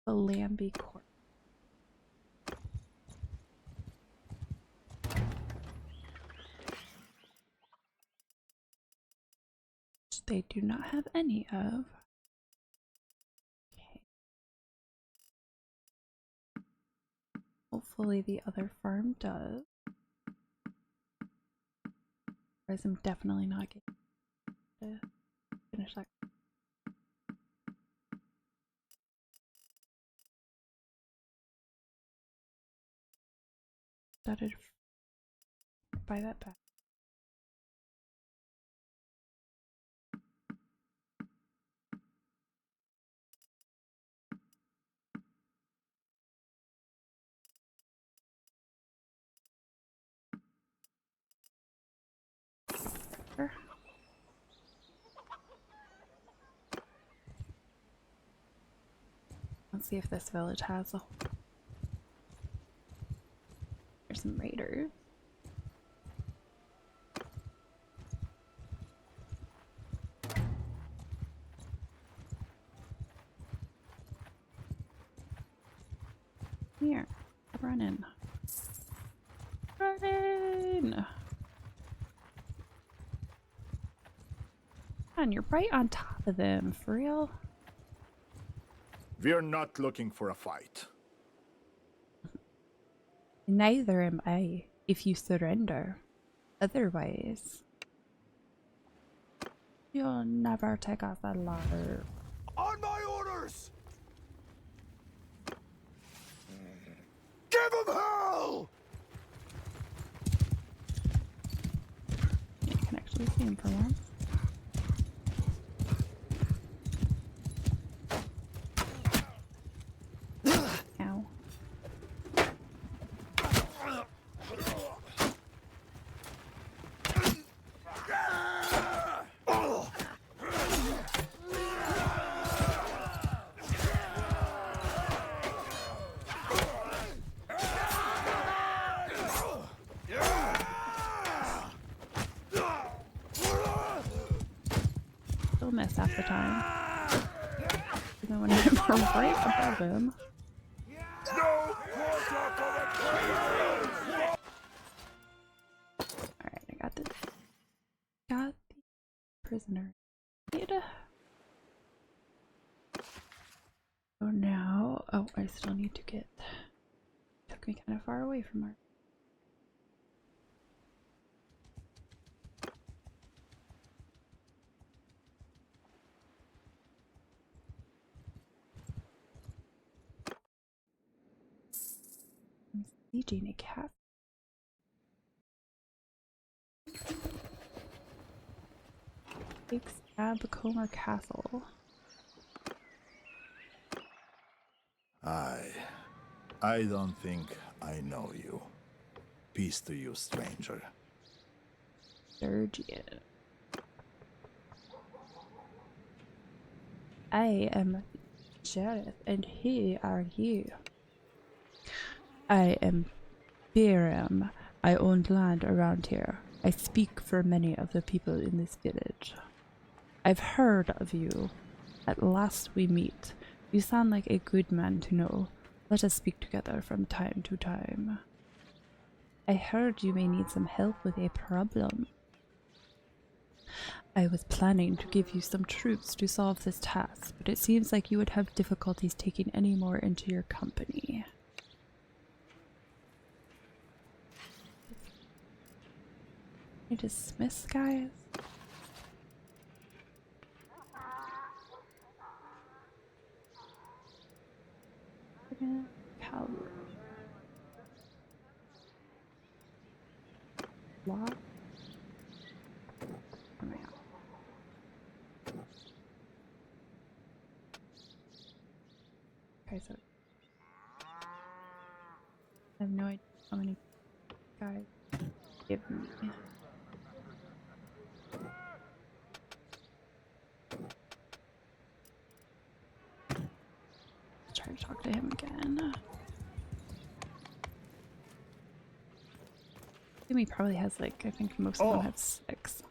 The Lambie Court. They do not have any of. Okay. Hopefully the other farm does. Otherwise I'm definitely not getting it. finish that. Started buy that back. Sure. Let's see if this village has a. There's some raiders. Here, run in. Run in! Man, you're right on top of them, for real? We're not looking for a fight. Neither am I, if you surrender. Otherwise, you'll never take us alive. On my orders! Give him hell! You can actually see him for once. Ow. Still miss half the time. Even when I'm right above him. Alright, I got this. Got the prisoner. So now, oh, I still need to get. Took me kind of far away from her. I'm sieging a cat. Takes Comer Castle. I don't think I know you. Peace to you, stranger. Sturgeon. I am Sheriff, and who are you? I am Biram. I own land around here. I speak for many of the people in this village. I've heard of you. At last we meet. You sound like a good man to know. Let us speak together from time to time. I heard you may need some help with a problem. I was planning to give you some troops to solve this task, but it seems like you would have difficulties taking any more into your company. I dismiss guys? Cavalry. What? Oh my god. Okay, so I have no idea how many guys give me. Try to talk to him again. He probably has like, I think most of them have 6.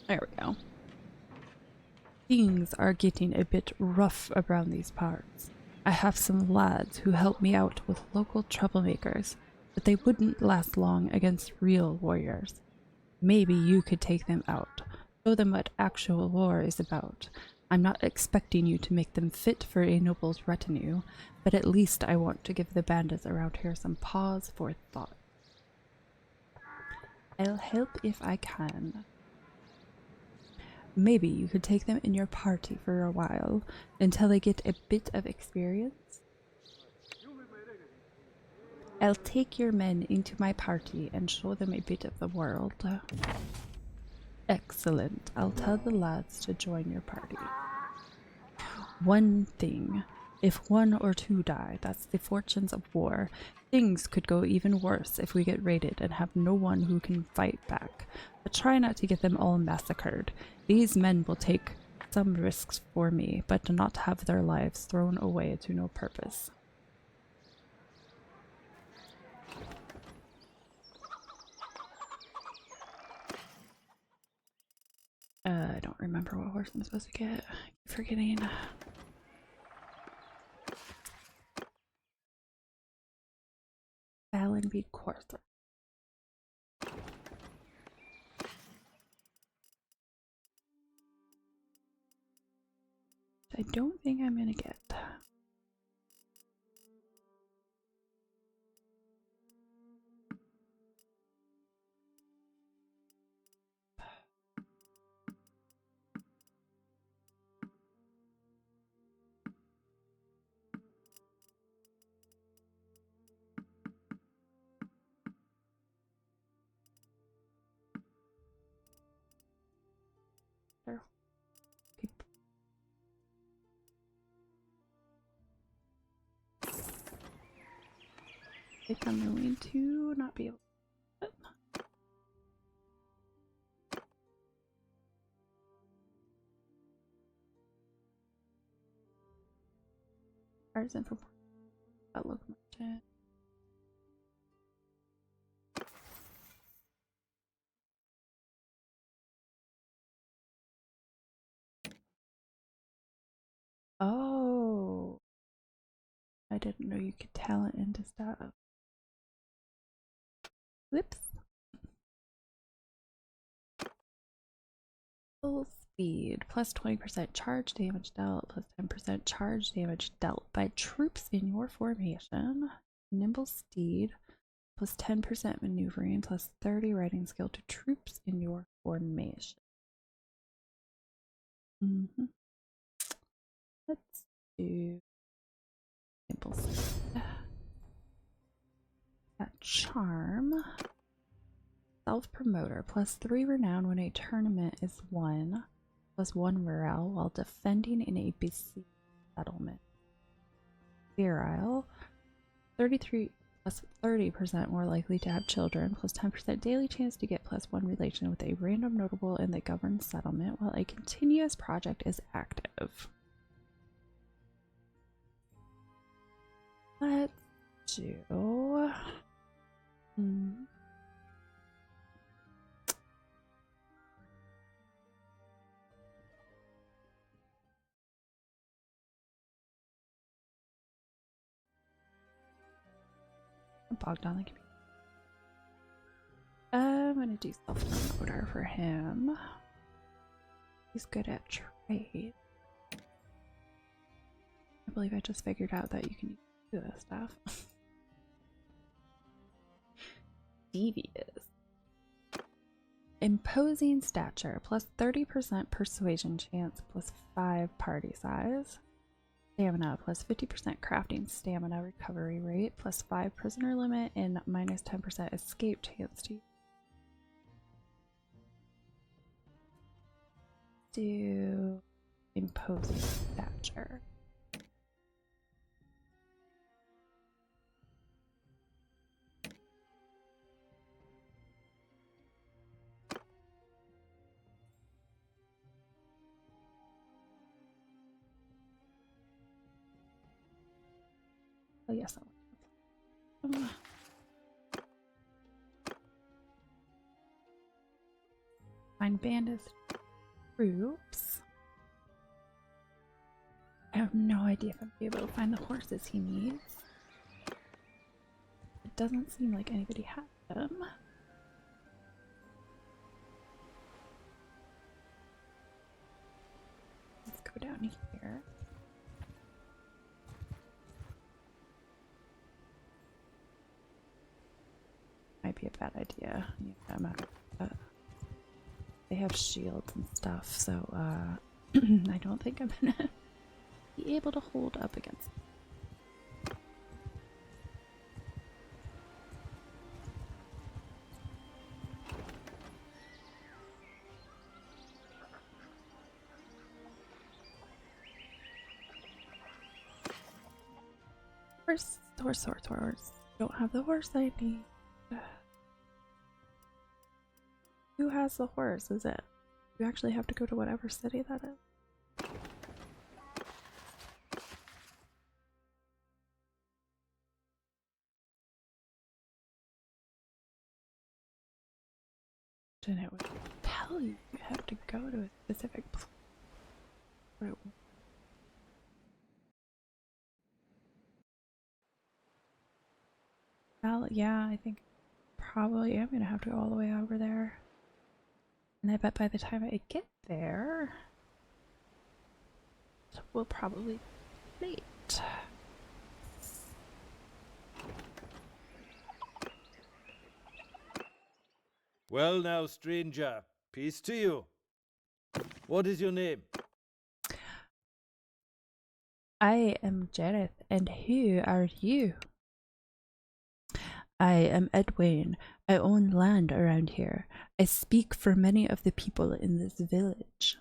There we go. Things are getting a bit rough around these parts. I have some lads who help me out with local troublemakers, but they wouldn't last long against real warriors. Maybe you could take them out, show them what actual war is about. I'm not expecting you to make them fit for a noble's retinue, but at least I want to give the bandits around here some pause for thought. I'll help if I can. Maybe you could take them in your party for a while until they get a bit of experience. I'll take your men into my party and show them a bit of the world. Excellent. I'll tell the lads to join your party. One thing. If 1 or 2 die, that's the fortunes of war. Things could go even worse if we get raided and have no one who can fight back. But try not to get them all massacred. These men will take some risks for me, but do not have their lives thrown away to no purpose. I don't remember what horse I'm supposed to get. I keep forgetting. Allenby Courser. I don't think I'm gonna get. I think I'm going to not be able to. Artisan for outlook merchant. Oh, I didn't know you could talent into stuff. Whoops. Full speed plus 20% charge damage dealt plus 10% charge damage dealt by troops in your formation. Nimble steed plus 10% maneuvering plus 30 riding skill to troops in your formation. Let's do nimble steed. That charm. Self-promoter, plus 3 renown when a tournament is won, plus 1 morale while defending in a besieged settlement. Virile, 33 plus 30% more likely to have children, plus 10% daily chance to get plus 1 relation with a random notable in the governed settlement while a continuous project is active. Let's do... bogged down the computer. I'm gonna do self-promoter for him. He's good at trade. I believe I just figured out that you can do this stuff. Devious. Imposing stature, plus 30% persuasion chance, plus 5 party size. Stamina, plus 50% crafting stamina recovery rate, plus 5 prisoner limit, and minus 10% escape chance to do imposing stature. Oh yes, find bandits troops. I have no idea if I'm be able to find the horses he needs. It doesn't seem like anybody has them. Let's go down here. Might be a bad idea. Yeah, I'm out of that. They have shields and stuff, so I don't think I'm gonna be able to hold up against. Horse, horse, horse, horse. Don't have the horse I need. Who has the horse? Is it? You actually have to go to whatever city that is. And it would tell you you have to go to a specific place. Well, yeah, I think probably am gonna have to go all the way over there. And I bet by the time I get there, we'll probably be late. Well now, stranger, peace to you. What is your name? I am Jareth, and who are you? I am Edwin. I own land around here. I speak for many of the people in this village.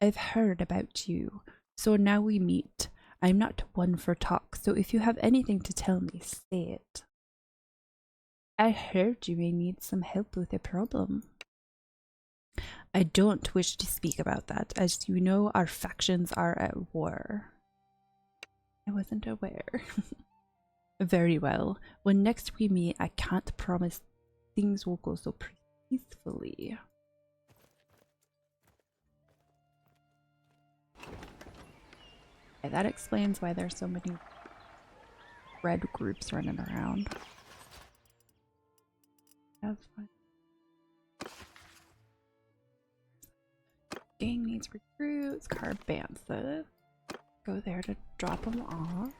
I've heard about you, so now we meet. I'm not one for talk, so if you have anything to tell me, say it. I heard you may need some help with a problem. I don't wish to speak about that. As you know, our factions are at war. I wasn't aware. Very well. When next we meet, I can't promise things will go so peacefully. Okay, that explains why there's so many red groups running around. That's fine. Gang needs recruits, Carbantha. Go there to drop them off.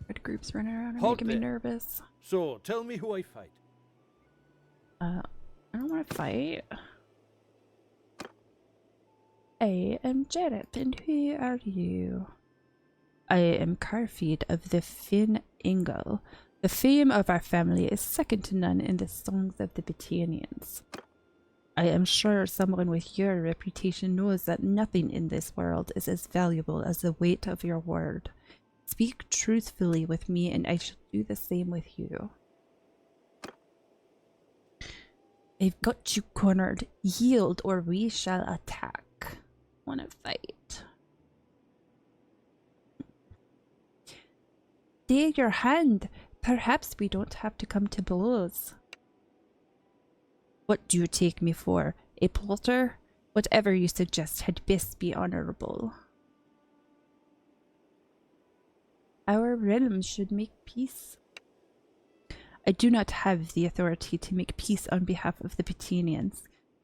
Red groups running around and Halt making me there. nervous. So, tell me who I fight. I don't want to fight. I am Jareth, and who are you? I am Carfeed of the Finn Ingle. The fame of our family is second to none in the songs of the Battanians. I am sure someone with your reputation knows that nothing in this world is as valuable as the weight of your word. Speak truthfully with me, and I shall do the same with you. I've got you cornered. Yield, or we shall attack. Want to fight? Stay your hand. Perhaps we don't have to come to blows. What do you take me for? A plotter? Whatever you suggest had best be honorable. Our realms should make peace. I do not have the authority to make peace on behalf of the Battanians.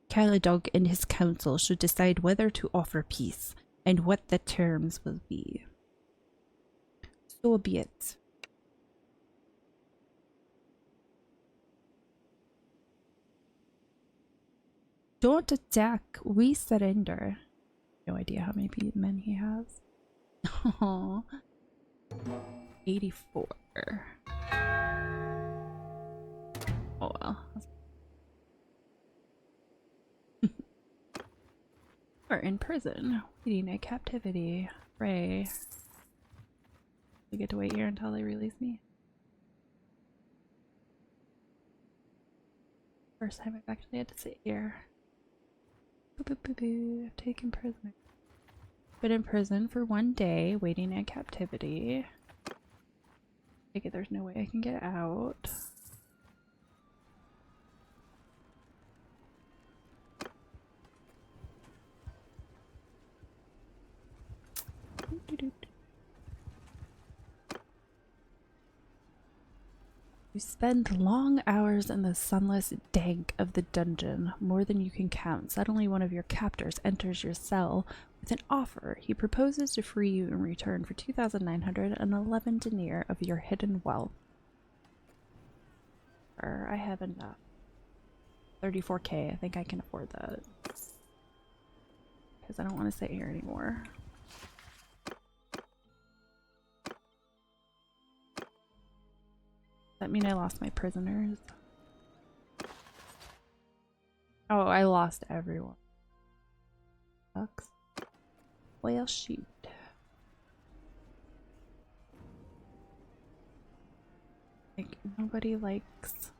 Caladog and his council should decide whether to offer peace, and what the terms will be. So be it. Don't attack, we surrender. No idea how many men he has. Aww. 84. Oh well. We're in prison, waiting a captivity. Ray. We get to wait here until they release me. First time I've actually had to sit here. Boo boo boo boo. Taken prisoner. Been in prison for 1 day, waiting in captivity. Take it, there's no way I can get out. You spend long hours in the sunless dank of the dungeon, more than you can count. Suddenly one of your captors enters your cell with an offer. He proposes to free you in return for 2,911 denier of your hidden wealth. I have enough. 34k, I think I can afford that. Because I don't want to sit here anymore. Does that mean I lost my prisoners? Oh, I lost everyone. Sucks. Well, shoot. Like, nobody likes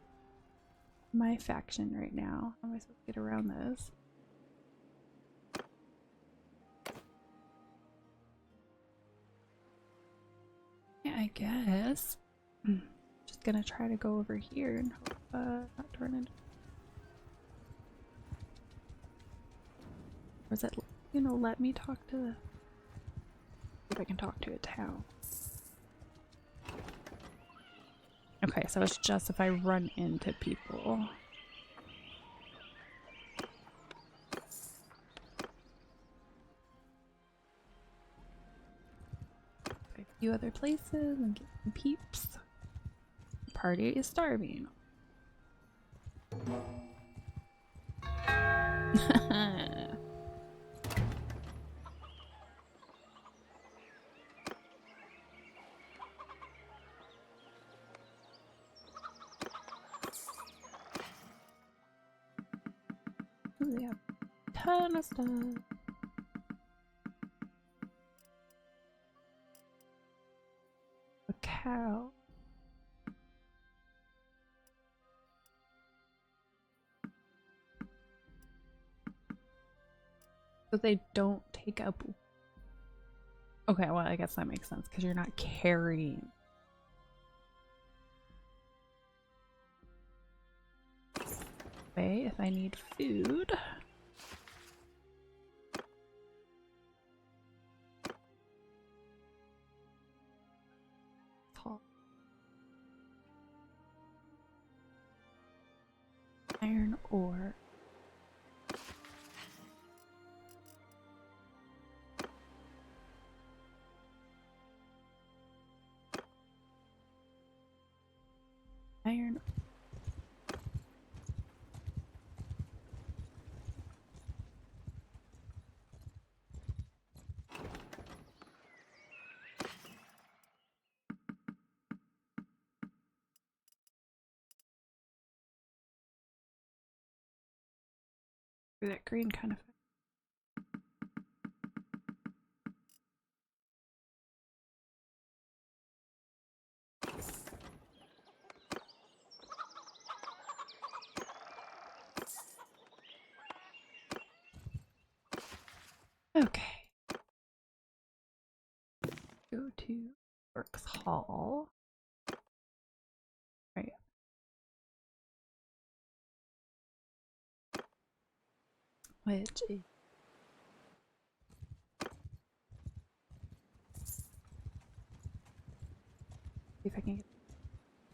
my faction right now. How am I supposed to get around this? Yeah, I guess. Just gonna try to go over here and hope not turn into. Or is it, you know, let me talk to. See if I can talk to a town. Okay, so it's just if I run into people. A few other places and get some peeps. The party is starving. They have a ton of stuff. A cow. So they don't take up. Okay, well, I guess that makes sense because you're not carrying. If I need food. Iron ore. Iron. That green kind of. Okay. Go to Works Hall. Right. Which is. See if I can get.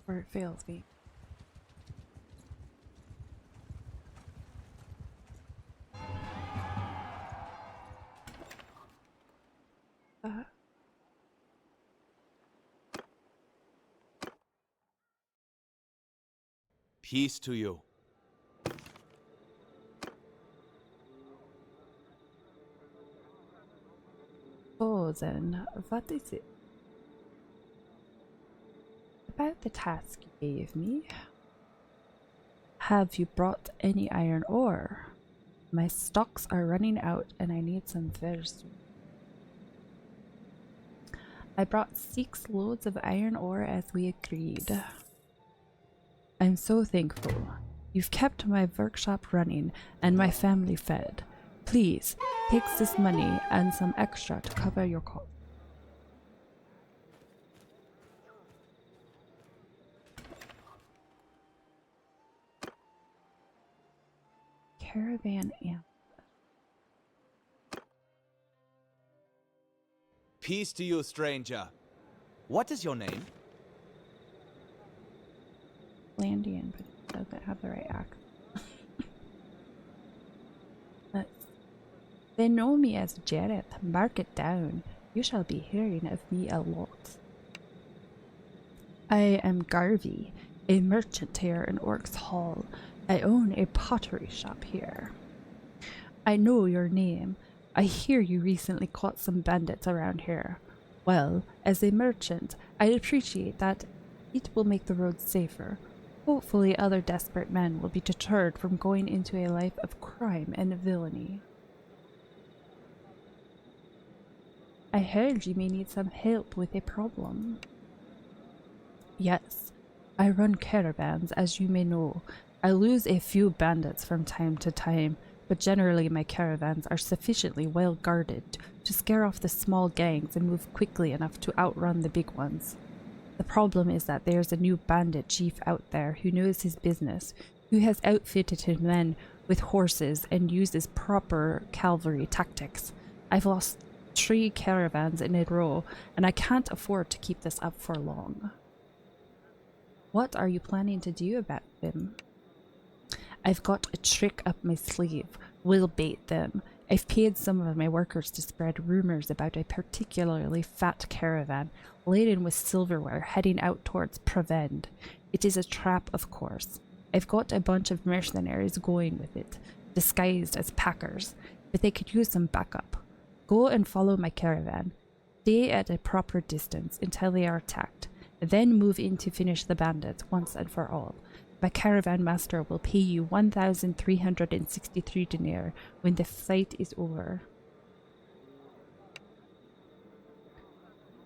Or it fails me. Peace to you. So then, what is it? About the task you gave me. Have you brought any iron ore? My stocks are running out and I need some first. I brought 6 loads of iron ore as we agreed. I'm so thankful. You've kept my workshop running and my family fed. Please, take this money and some extra to cover your costs. Caravan amp. Peace to you, stranger. What is your name? Icelandic, but it doesn't have the right accent. They know me as Jareth. Mark it down. You shall be hearing of me a lot. I am Garvey, a merchant here in Orcs Hall. I own a pottery shop here. I know your name. I hear you recently caught some bandits around here. Well, as a merchant, I appreciate that. It will make the roads safer. Hopefully other desperate men will be deterred from going into a life of crime and villainy. I heard you may need some help with a problem. Yes, I run caravans, as you may know. I lose a few bandits from time to time, but generally my caravans are sufficiently well guarded to scare off the small gangs and move quickly enough to outrun the big ones. The problem is that there's a new bandit chief out there who knows his business, who has outfitted his men with horses and uses proper cavalry tactics. I've lost 3 caravans in a row, and I can't afford to keep this up for long. What are you planning to do about them? I've got a trick up my sleeve. We'll bait them. I've paid some of my workers to spread rumors about a particularly fat caravan laden with silverware heading out towards Prevend. It is a trap, of course. I've got a bunch of mercenaries going with it, disguised as packers, but they could use some backup. Go and follow my caravan. Stay at a proper distance until they are attacked, then move in to finish the bandits once and for all. My caravan master will pay you 1,363 denier when the fight is over.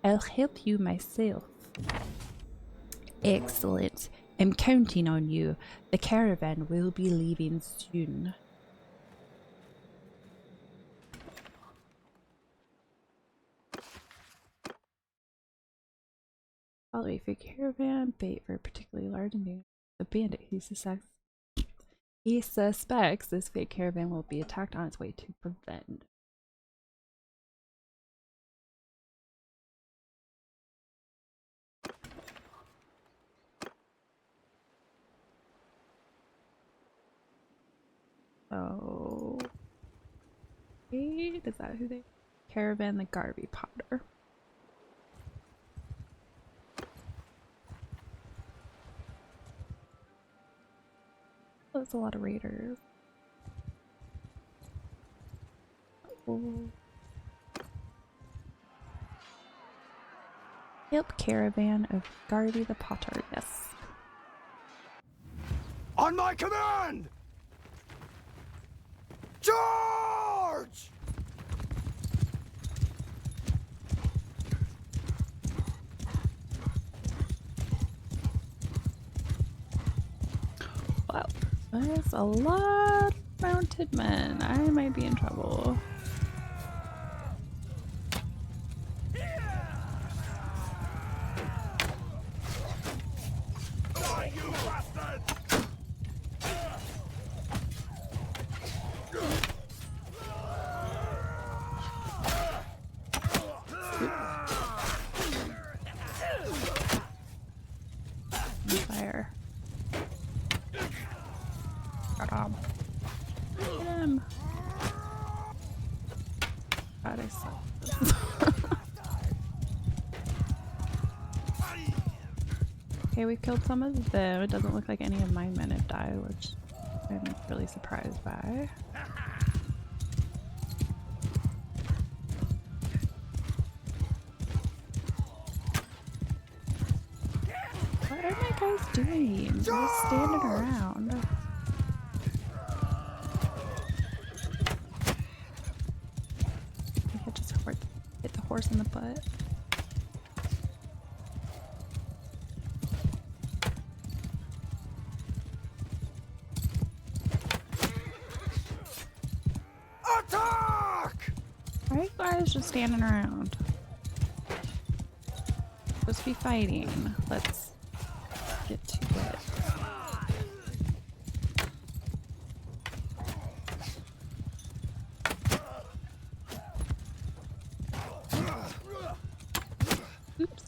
I'll help you myself. Excellent. I'm counting on you. The caravan will be leaving soon. Follow a fake caravan, bait for a particularly large and the bandit he suspects this fake caravan will be attacked on its way to Prevend. Oh, wait, is that who they? Caravan the Garvey Potter. That's a lot of raiders. Oh. Help caravan of Garvey the Potter, yes. On my command! Charge! Wow, that's a lot of mounted men. I might be in trouble. Fire. Got him. Get him. God, I suck. Okay, we killed some of them. It doesn't look like any of my men have died, which I'm really surprised by. What are my guys doing? They're just standing around. I could just hit the horse in the butt. Attack! Why are you guys just standing around? Supposed to be fighting. Let's get to it. Oops.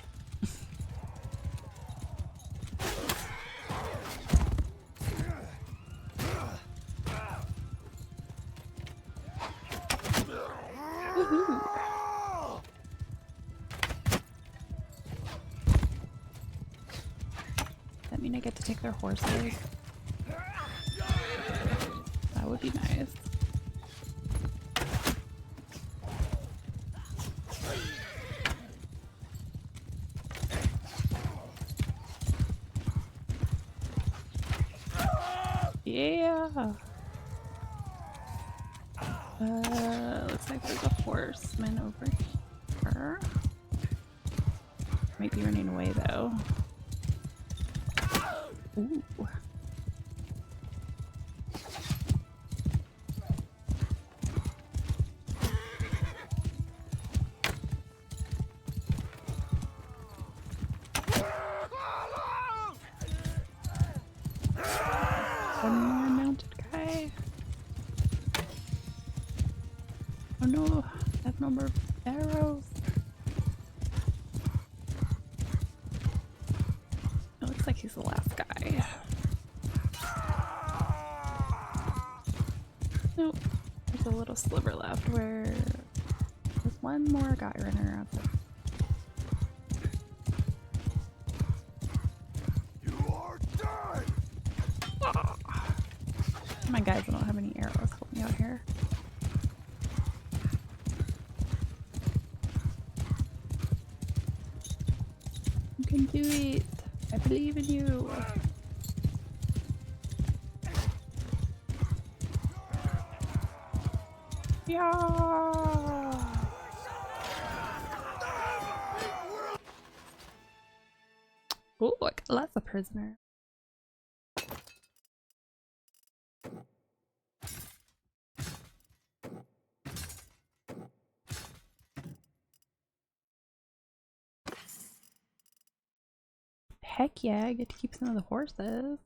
mean I get to take their horses? That would be nice. Yeah. Looks like there's a horseman over here. Might be running away though. Ooh. One more mounted guy. Oh no, I have no more arrows. It looks like he's the last guy. Nope. There's a little sliver left where there's one more guy running around. Come on, guys, I don't have any arrows. Help me out here. You can do it. I believe in you. Yeah. Oh, I got lots of prisoner. Heck yeah, I get to keep some of the horses.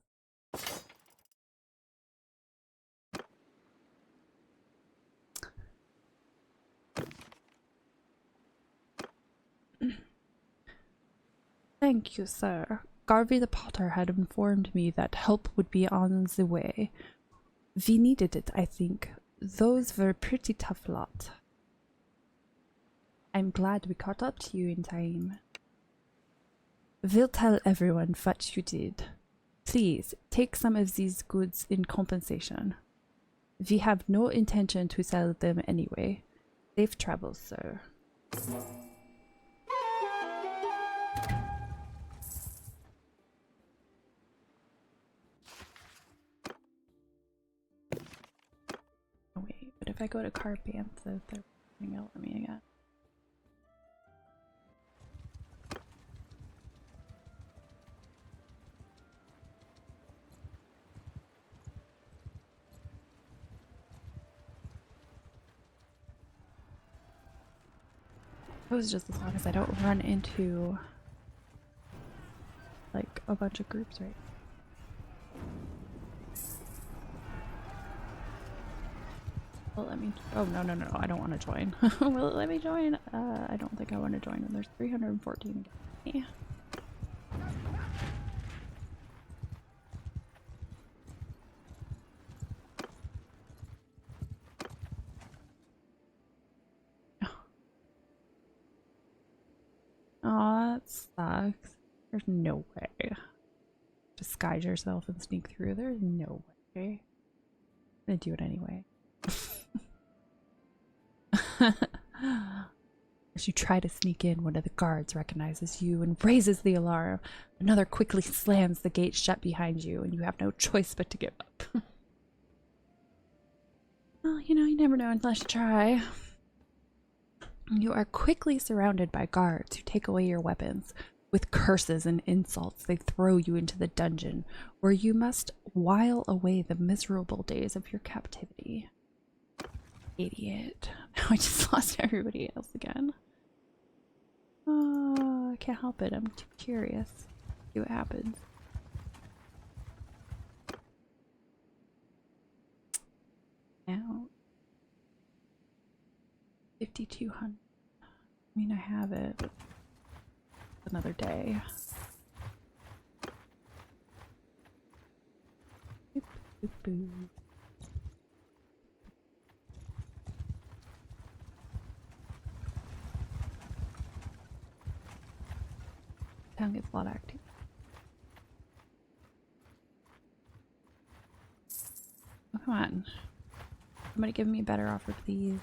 Thank you, sir. Garvey the Potter had informed me that help would be on the way. We needed it, I think. Those were a pretty tough lot. I'm glad we caught up to you in time. We'll tell everyone what you did. Please, take some of these goods in compensation. We have no intention to sell them anyway. Safe travels, sir. Oh wait, but if I go to Carpantha, they're going to let me again. It was just as long as I don't run into like a bunch of groups, right? Well, let me. Oh no no no! I don't want to join. Will it let me join? I don't think I want to join. And there's 314 again. Yeah. Aw, that sucks. There's no way. Disguise yourself and sneak through. There's no way. I'm gonna do it anyway. As you try to sneak in, one of the guards recognizes you and raises the alarm. Another quickly slams the gate shut behind you, and you have no choice but to give up. Well, you know, you never know unless you try. You are quickly surrounded by guards who take away your weapons. With curses and insults, they throw you into the dungeon, where you must while away the miserable days of your captivity. Idiot. Now I just lost everybody else again. Oh, I can't help it. I'm too curious. See what happens. Now. 5,200. I mean, I have it, but another day. Boop, boop, boop. Town gets a lot active. Come on. Somebody give me a better offer, please.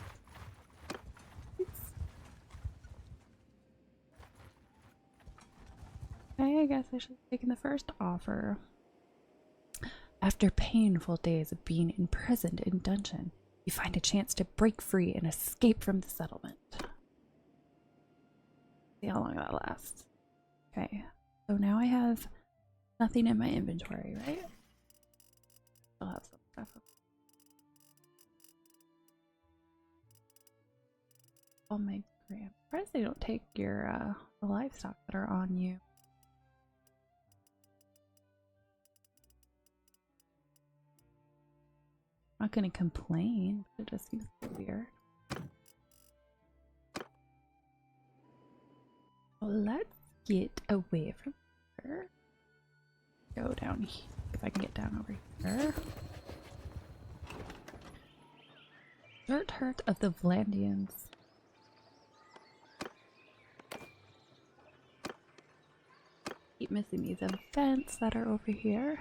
Okay, I guess I should have taken the first offer. After painful days of being imprisoned in dungeon, you find a chance to break free and escape from the settlement. See how long that lasts. Okay, so now I have nothing in my inventory, right? Still have some stuff. Oh my grand. I'm surprised they don't take your the livestock that are on you. I'm not gonna complain, but it just seems weird. Well, let's get away from here. Go down here. If I can get down over here. Dirt hurt of the Vlandians. Keep missing these events that are over here.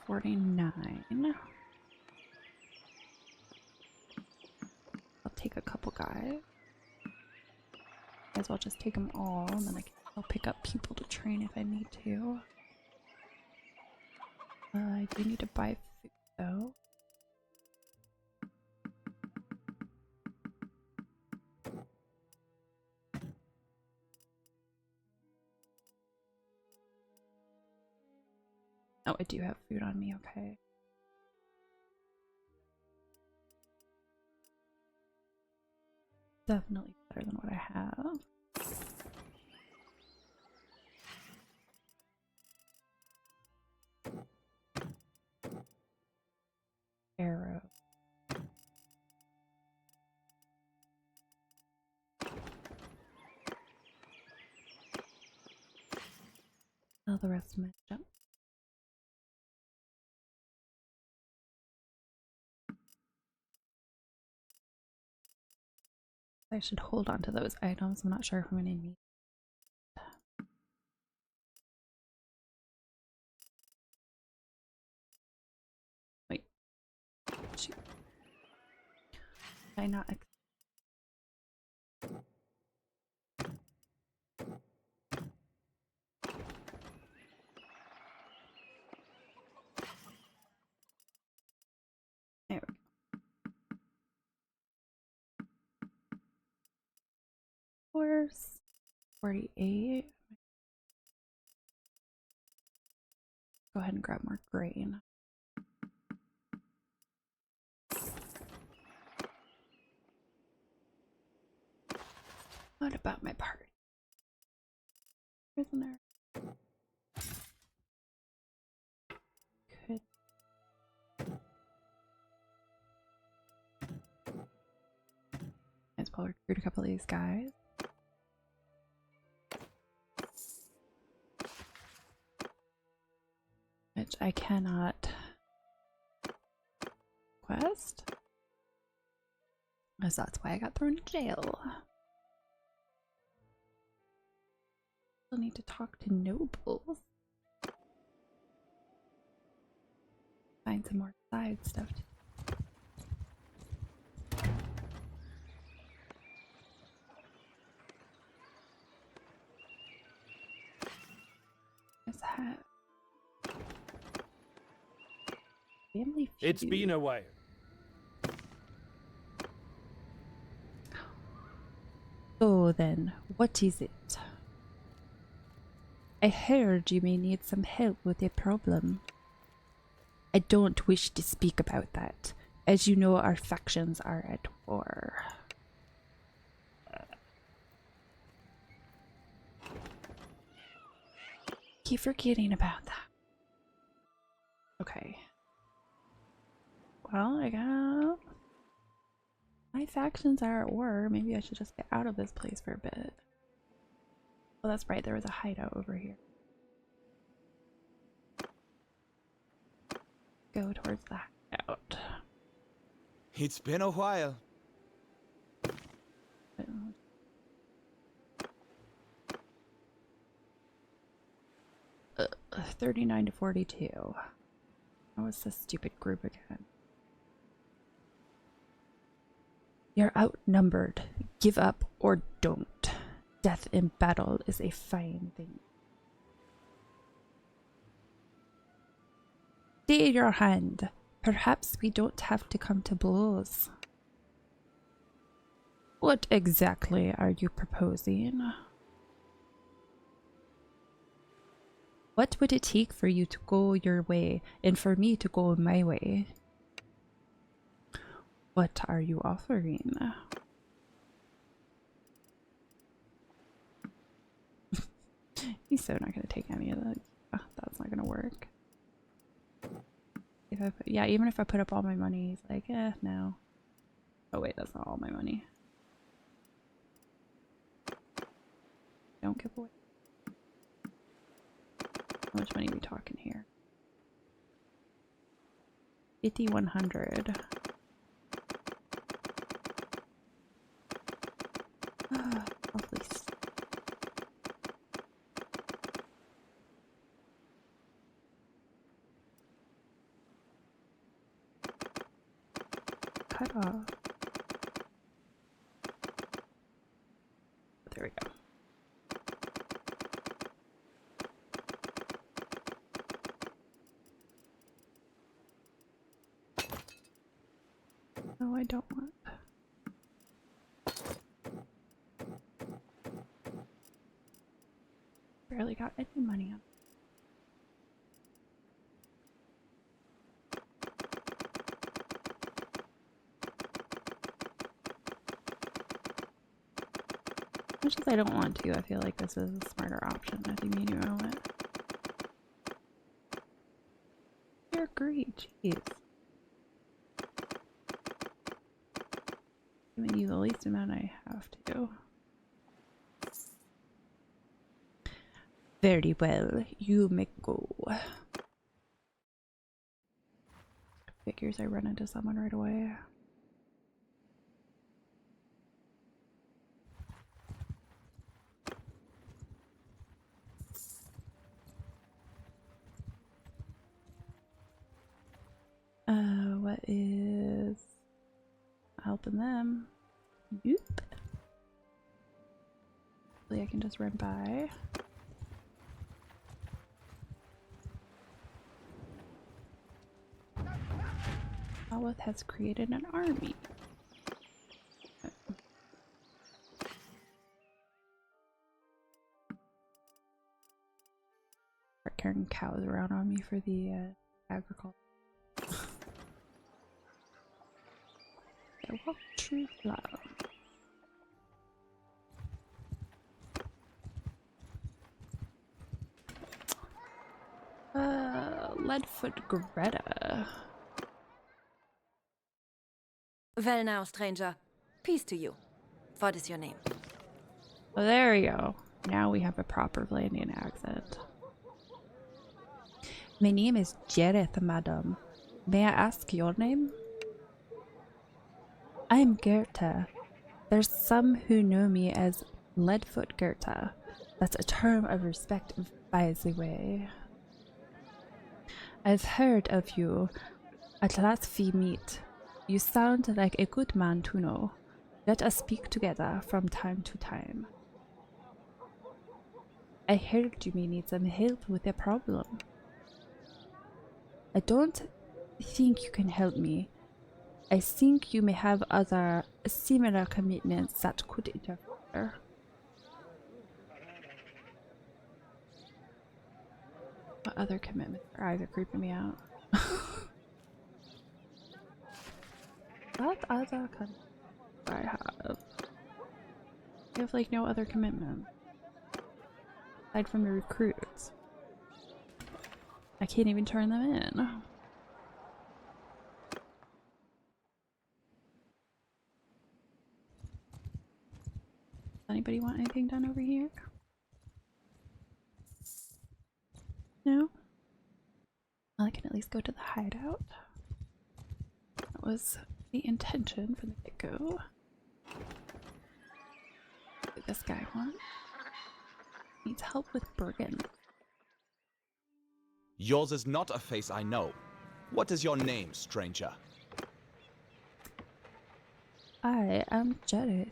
49. I'll take a couple guys. Might as well just take them all, and then I'll pick up people to train if I need to. I do need to buy food though. Oh, I do have food on me, okay. Definitely better than what I have. Arrow. All the rest of my junk. I should hold on to those items. I'm not sure if I'm going to need. Wait. Shoot. Did I not? There we go. Horse. 48. Go ahead and grab more grain. What about my party? Prisoner. Could. Might as well recruit a couple of these guys. Which I cannot quest. Because that's why I got thrown in jail. Still need to talk to nobles. Find some more side stuff to Let's have family feud. It's been a while. So then, what is it? I heard you may need some help with a problem. I don't wish to speak about that. As you know, our factions are at war. Keep forgetting about that. Okay. Well, I got... My factions are at war. Maybe I should just get out of this place for a bit. Oh, that's right. There was a hideout over here. Go towards the hideout. It's been a while. 39 to 42. Oh, it's this stupid group again. You're outnumbered. Give up or don't. Death in battle is a fine thing. Stay your hand. Perhaps we don't have to come to blows. What exactly are you proposing? What would it take for you to go your way and for me to go my way? What are you offering? He's so not going to take any of that. Oh, that's not going to work. If I put, yeah, even if I put up all my money, he's like, no. Oh wait, that's not all my money. Don't give away. How much money are we talking here? 5,100. Lovely. Cut off. There we go. No, I don't want. Barely got any money on. As much as I don't want to, I feel like this is a smarter option. I think you know it. You're great, jeez. Giving you the least amount I have to. Very well, you may go. Figures I run into someone right away. What is helping them? Nope. Hopefully I can just run by. Alweth has created an army. Start carrying cows around on me for the agriculture. Walk true love. Leadfoot Greta. Well now, stranger. Peace to you. What is your name? Oh, there we go. Now we have a proper Battanian accent. My name is Jareth, madam. May I ask your name? I'm Gerta. There's some who know me as Leadfoot Gerta. That's a term of respect, by the way. I've heard of you. At last we meet. You sound like a good man to know. Let us speak together from time to time. I heard you may need some help with a problem. I don't think you can help me. I think you may have other similar commitments that could interfere. What other commitments are either creeping me out? What other commitments do I have? I have like no other commitment. Aside from the recruits. I can't even turn them in. Anybody want anything done over here? No? Well, I can at least go to the hideout. That was the intention from the get-go. What did this guy want? Needs help with Bergen. Yours is not a face I know. What is your name, stranger? I am Jareth.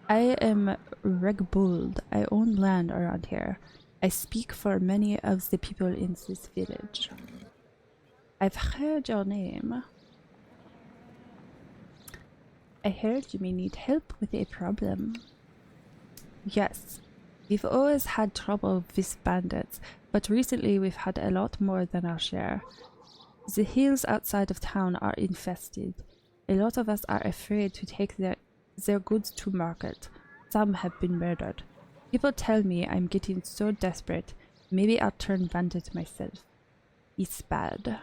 I am Regbold. I own land around here. I speak for many of the people in this village. I've heard your name. I heard you may need help with a problem. Yes, we've always had trouble with bandits, but recently we've had a lot more than our share. The hills outside of town are infested. A lot of us are afraid to take their goods to market. Some have been murdered. People tell me I'm getting so desperate, maybe I'll turn bandit myself. It's bad.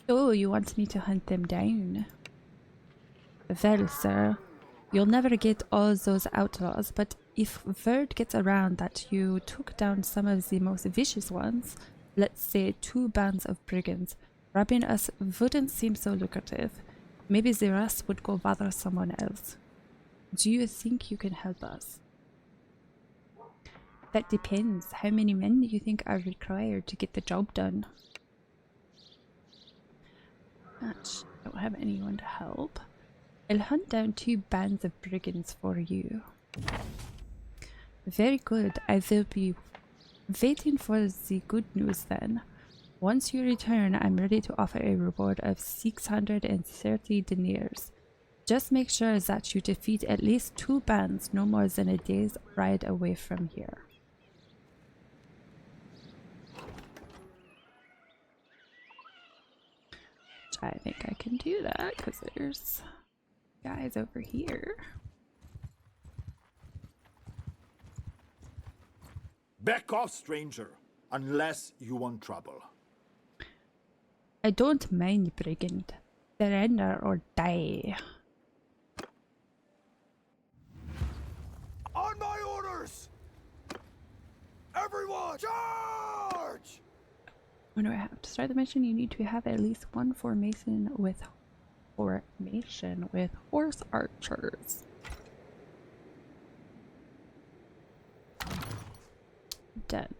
So, you want me to hunt them down? Well, sir, you'll never get all those outlaws, but if word gets around that you took down some of the most vicious ones, let's say 2 bands of brigands, robbing us wouldn't seem so lucrative. Maybe the rest would go bother someone else. Do you think you can help us? That depends. How many men do you think are required to get the job done? Gosh, I don't have anyone to help. I'll hunt down 2 bands of brigands for you. Very good. I will be waiting for the good news then. Once you return, I'm ready to offer a reward of 630 deniers. Just make sure that you defeat at least 2 bands no more than a day's ride away from here. I think I can do that because there's guys over here. Back off, stranger, unless you want trouble. I don't mind, brigand. Surrender or die. On my orders! Everyone, charge! When do I have to start the mission? You need to have at least 1 formation with horse archers. Done.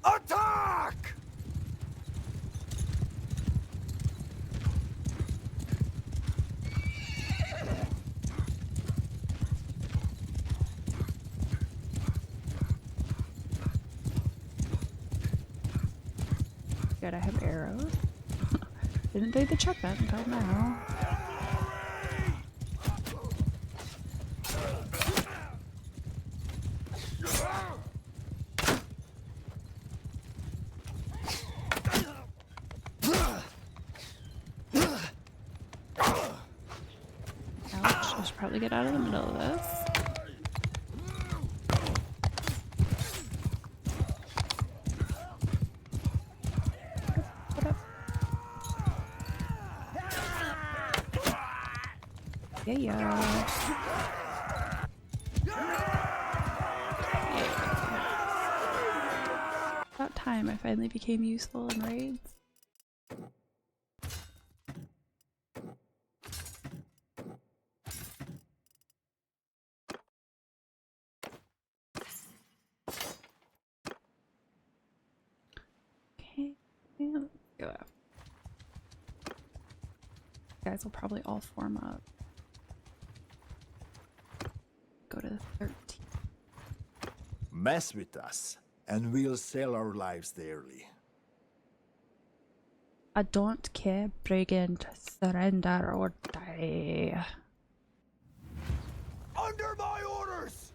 Attack! Good, I have arrows. Didn't do the check that until now. Ouch, I should probably get out of the middle of this. Yeah. About time I finally became useful in raids. Okay, let's go. Guys will probably all form up. Go to 13. Mess with us, and we'll sell our lives dearly. I don't care, brigand. Surrender or die. Under my orders!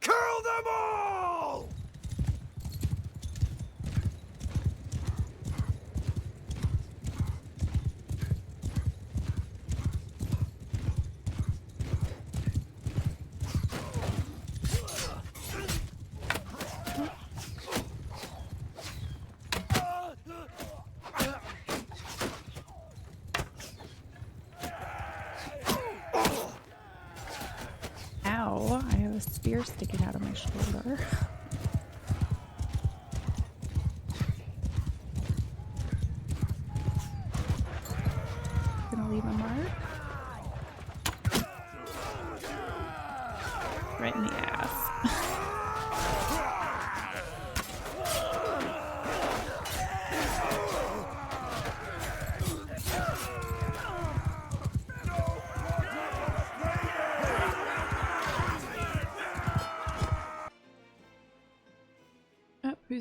Kill them all! Ow, I have a spear sticking out of my shoulder. Gonna leave a mark.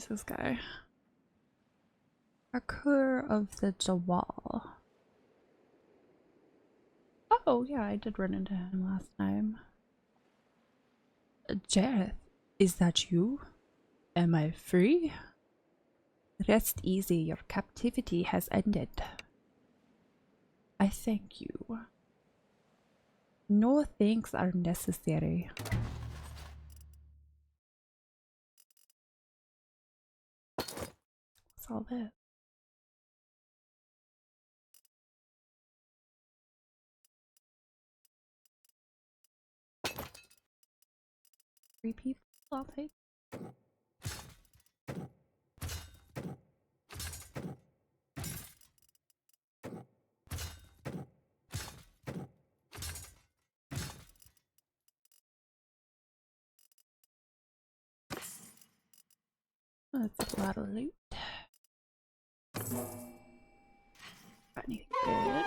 Who's this guy? Parkour of the Jawal. Oh, yeah, I did run into him last time. Jareth, is that you? Am I free? Rest easy, your captivity has ended. I thank you. No thanks are necessary. What's all this? Three people, I'll take. That's a lot of loot. Got anything good?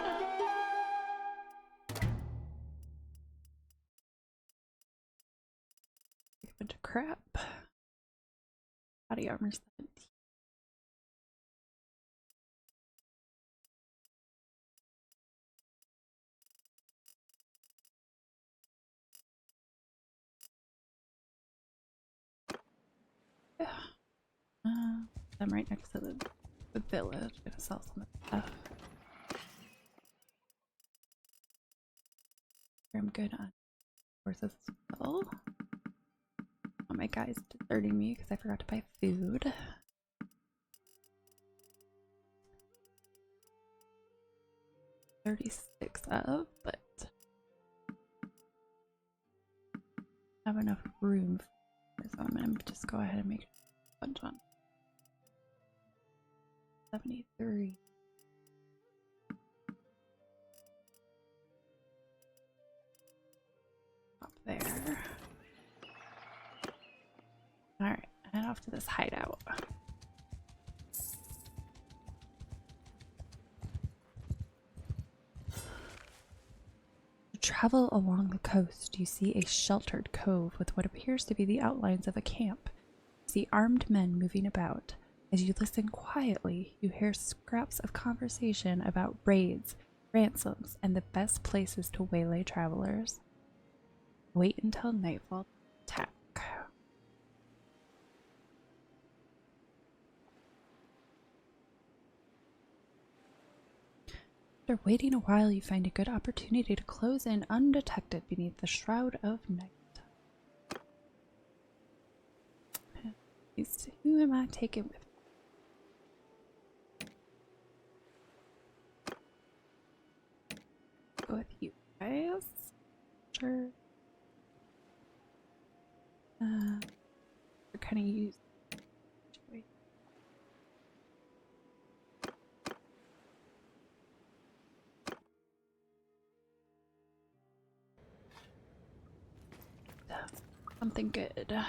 A bunch of crap. Body armor 17. Yeah. I'm right next to the village. I'm gonna sell some of the stuff. I'm good on horses as well. Oh, my guy's deserting me because I forgot to buy food. $36 of, but I have enough room for this, so I'm gonna just go ahead and make a bunch on. 73. Up there. Alright, head off to this hideout. Travel along the coast, you see a sheltered cove with what appears to be the outlines of a camp. You see armed men moving about. As you listen quietly, you hear scraps of conversation about raids, ransoms, and the best places to waylay travelers. Wait until nightfall to attack. After waiting a while, you find a good opportunity to close in undetected beneath the shroud of night. Who am I taking with me? Go with you guys. Sure. We're kind of used. Something good. I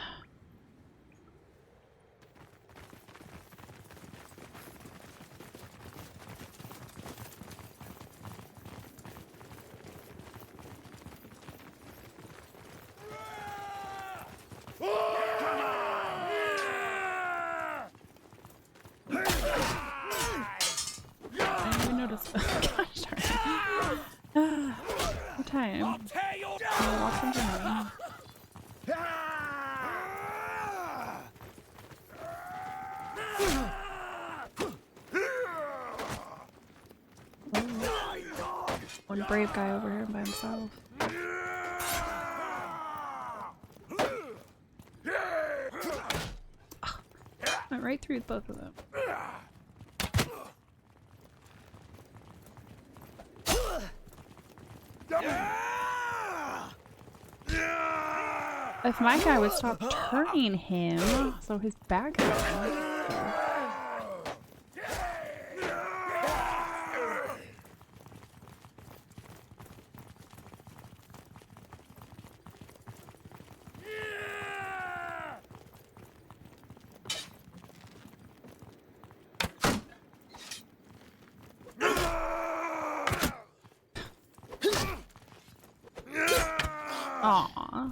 didn't even notice. Gosh darn. What time? I'll walk into him. One brave guy over here by himself. Went right through both of them. If my guy would stop turning him, so his back is Aw.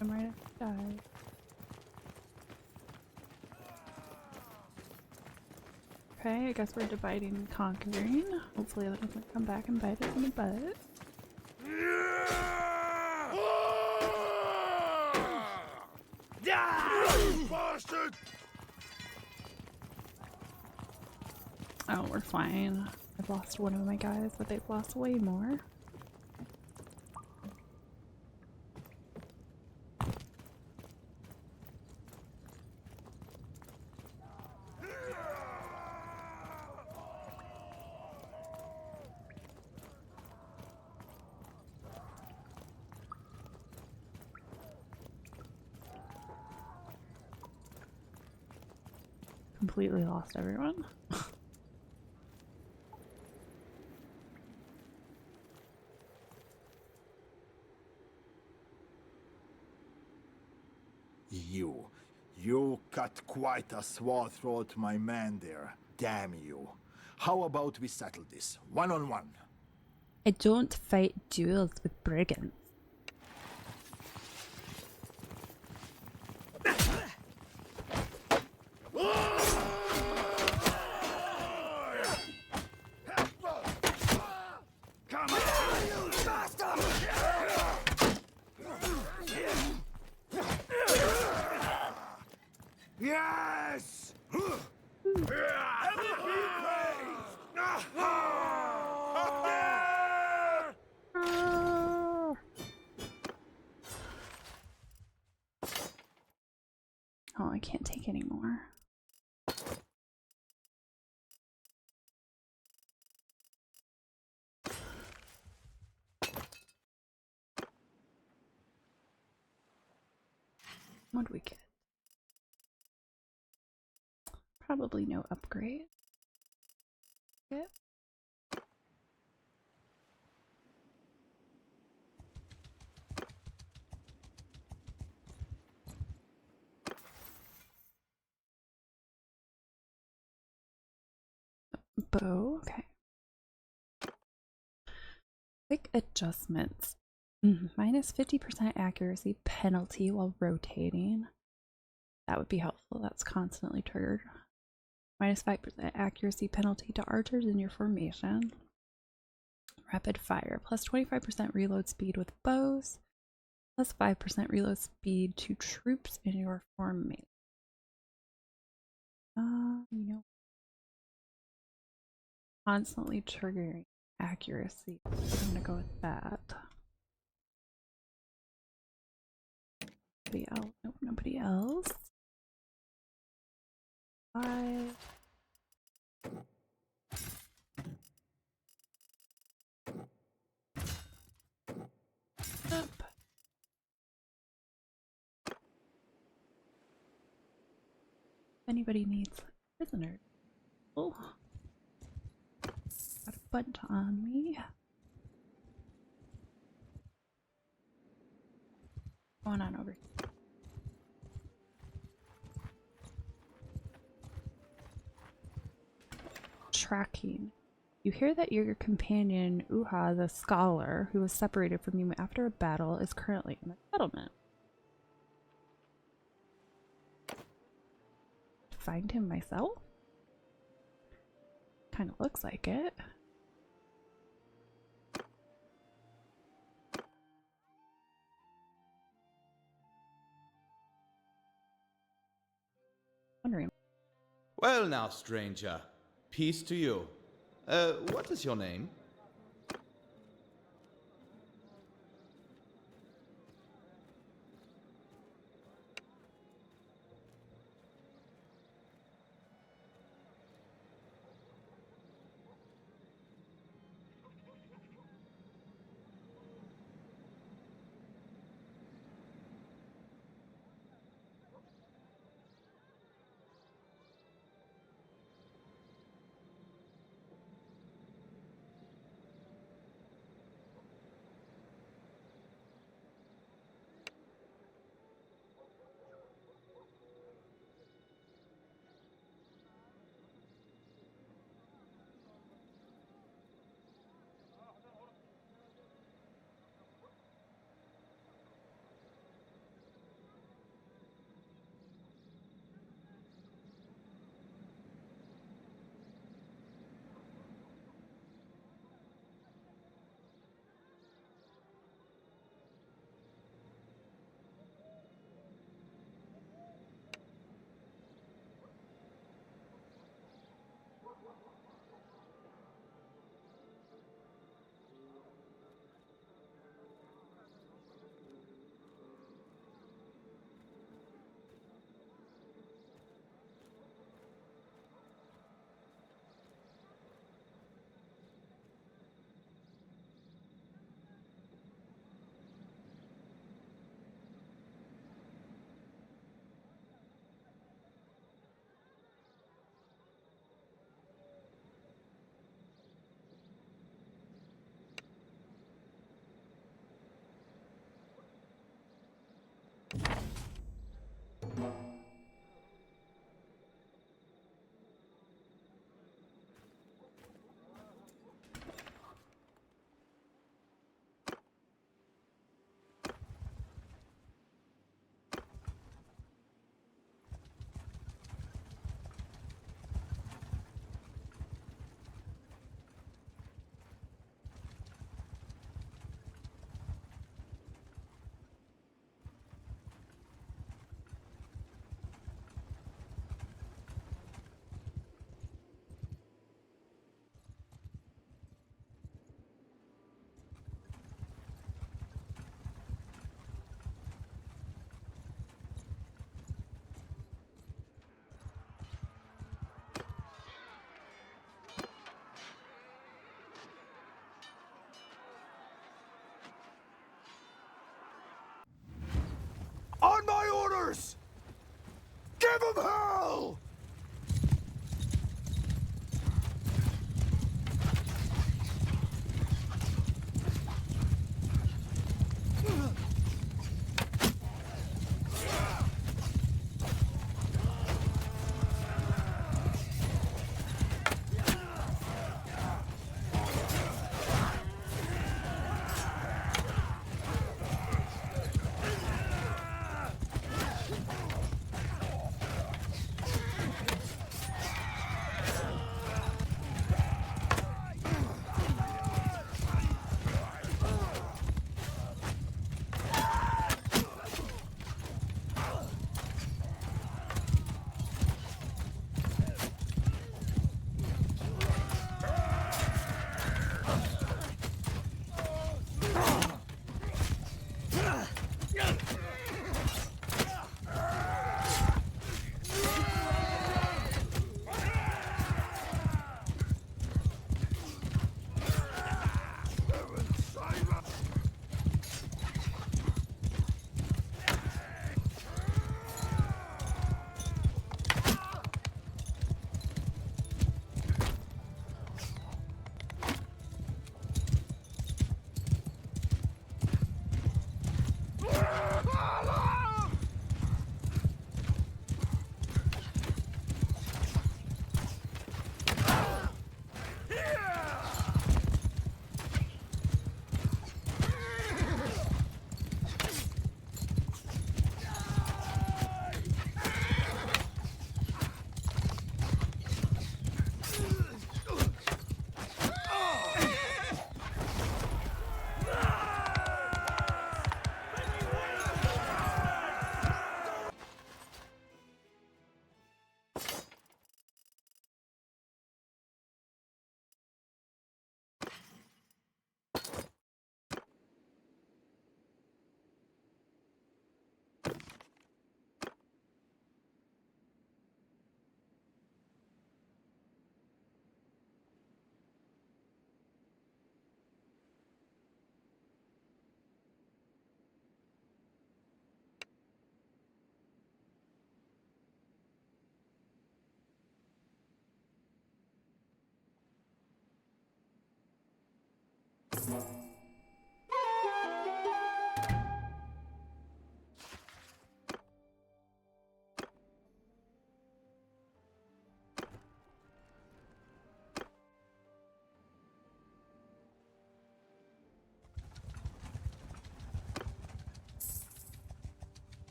I might have to die. Okay, I guess we're dividing and conquering. Hopefully that doesn't come back and bite us in the butt. Bastard! Oh, we're fine. I've lost one of my guys, but they've lost way more. Completely lost everyone. You cut quite a swath through my man there. Damn you. How about we settle this, one-on-one? I don't fight duels with brigands. Yes! Oh, I can't take any more. What do we get? Probably no upgrade. Yep. Bow, okay. Quick adjustments. Minus 50% accuracy penalty while rotating. That would be helpful. That's constantly triggered. Minus 5% accuracy penalty to archers in your formation. Rapid fire. Plus 25% reload speed with bows. Plus 5% reload speed to troops in your formation. You know. Constantly triggering accuracy. I'm gonna go with that. Nobody else? Nope, nobody else. 5. Up. If anybody needs prisoners. Oh. Got a bunch on me. Going on over here. Tracking. You hear that your companion, Uha, the scholar, who was separated from you after a battle, is currently in the settlement. Find him myself? Kind of looks like it. Wondering. Well now, stranger. Peace to you. What is your name?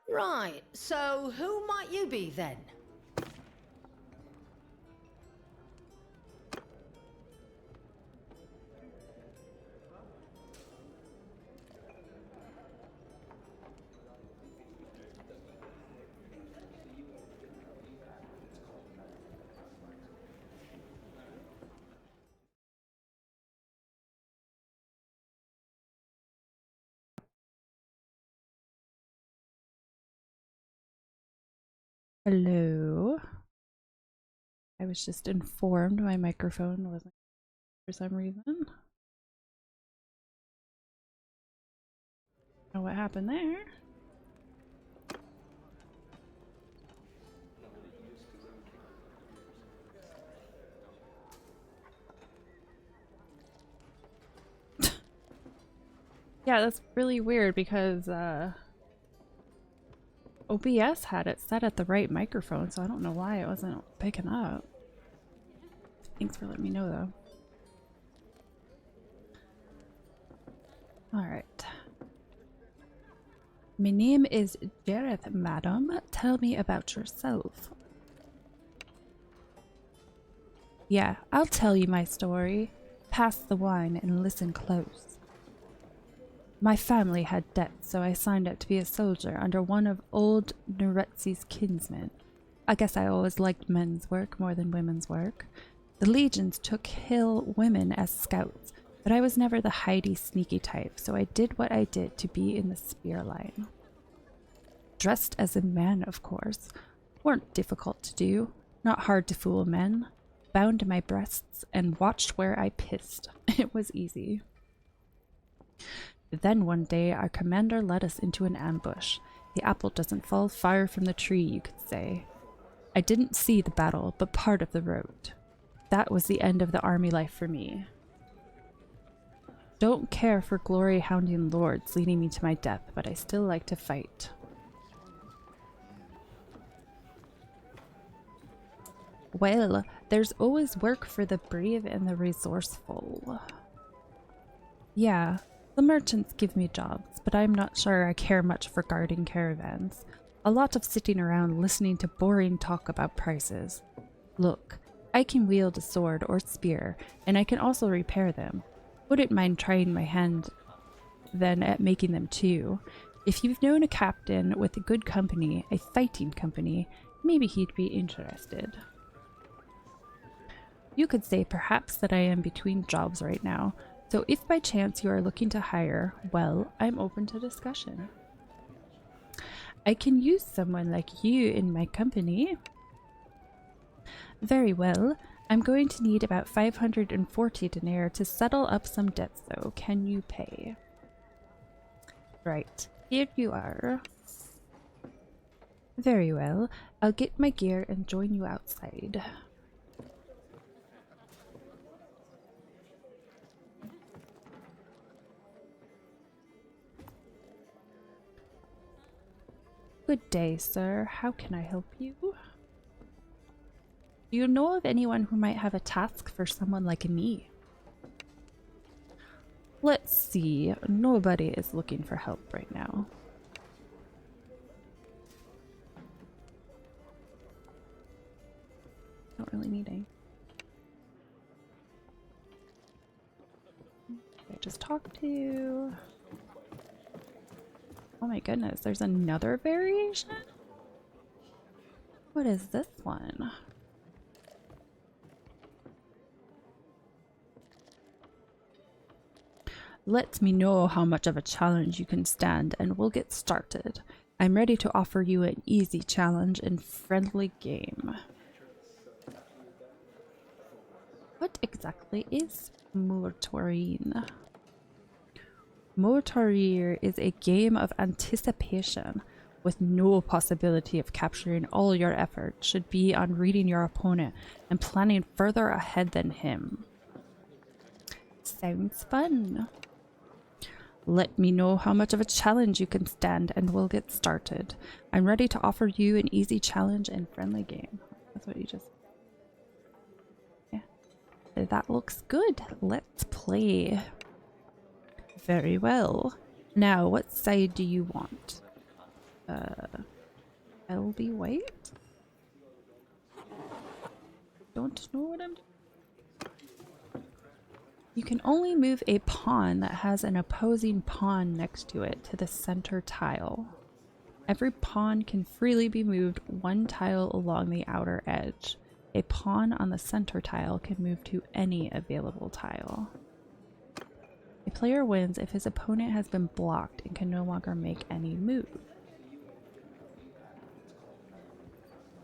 Right, so who might you be then? Hello. I was just informed my microphone wasn't for some reason. Don't know what happened there. Yeah, that's really weird because OBS had it set at the right microphone, so I don't know why it wasn't picking up. Thanks for letting me know, though. Alright. My name is Jareth, madam. Tell me about yourself. Yeah, I'll tell you my story. Pass the wine and listen close. My family had debts, so I signed up to be a soldier under one of old Nuretzi's kinsmen. I guess I always liked men's work more than women's work. The legions took hill women as scouts, but I was never the hidey, sneaky type, so I did what I did to be in the spear line. Dressed as a man, of course. Weren't difficult to do, not hard to fool men. Bound my breasts and watched where I pissed. It was easy. Then one day our commander led us into an ambush. The apple doesn't fall far from the tree, you could say. I didn't see the battle, but part of the road. That was the end of the army life for me. Don't care for glory-hounding lords leading me to my death, but I still like to fight. Well, there's always work for the brave and the resourceful. Yeah, the merchants give me jobs, but I'm not sure I care much for guarding caravans. A lot of sitting around listening to boring talk about prices. Look, I can wield a sword or spear, and I can also repair them. Wouldn't mind trying my hand then at making them too. If you've known a captain with a good company, a fighting company, maybe he'd be interested. You could say perhaps that I am between jobs right now, so if by chance you are looking to hire, well, I'm open to discussion. I can use someone like you in my company. Very well. I'm going to need about 540 denarii to settle up some debts, though. Can you pay? Right. Here you are. Very well. I'll get my gear and join you outside. Good day, sir. How can I help you? Do you know of anyone who might have a task for someone like me? Let's see. Nobody is looking for help right now. Don't really need any. I just talked to. Oh my goodness, there's another variation? What is this one? Let me know how much of a challenge you can stand and we'll get started. I'm ready to offer you an easy challenge and friendly game. What exactly is Mortorine? Mortarir is a game of anticipation with no possibility of capturing. All your effort should be on reading your opponent and planning further ahead than him. Sounds fun. Let me know how much of a challenge you can stand and we'll get started. I'm ready to offer you an easy challenge and friendly game. That's what you just... Yeah. That looks good. Let's play. Very well. Now, what side do you want? LB White? Don't know what I'm doing. You can only move a pawn that has an opposing pawn next to it to the center tile. Every pawn can freely be moved one tile along the outer edge. A pawn on the center tile can move to any available tile. A player wins if his opponent has been blocked and can no longer make any move.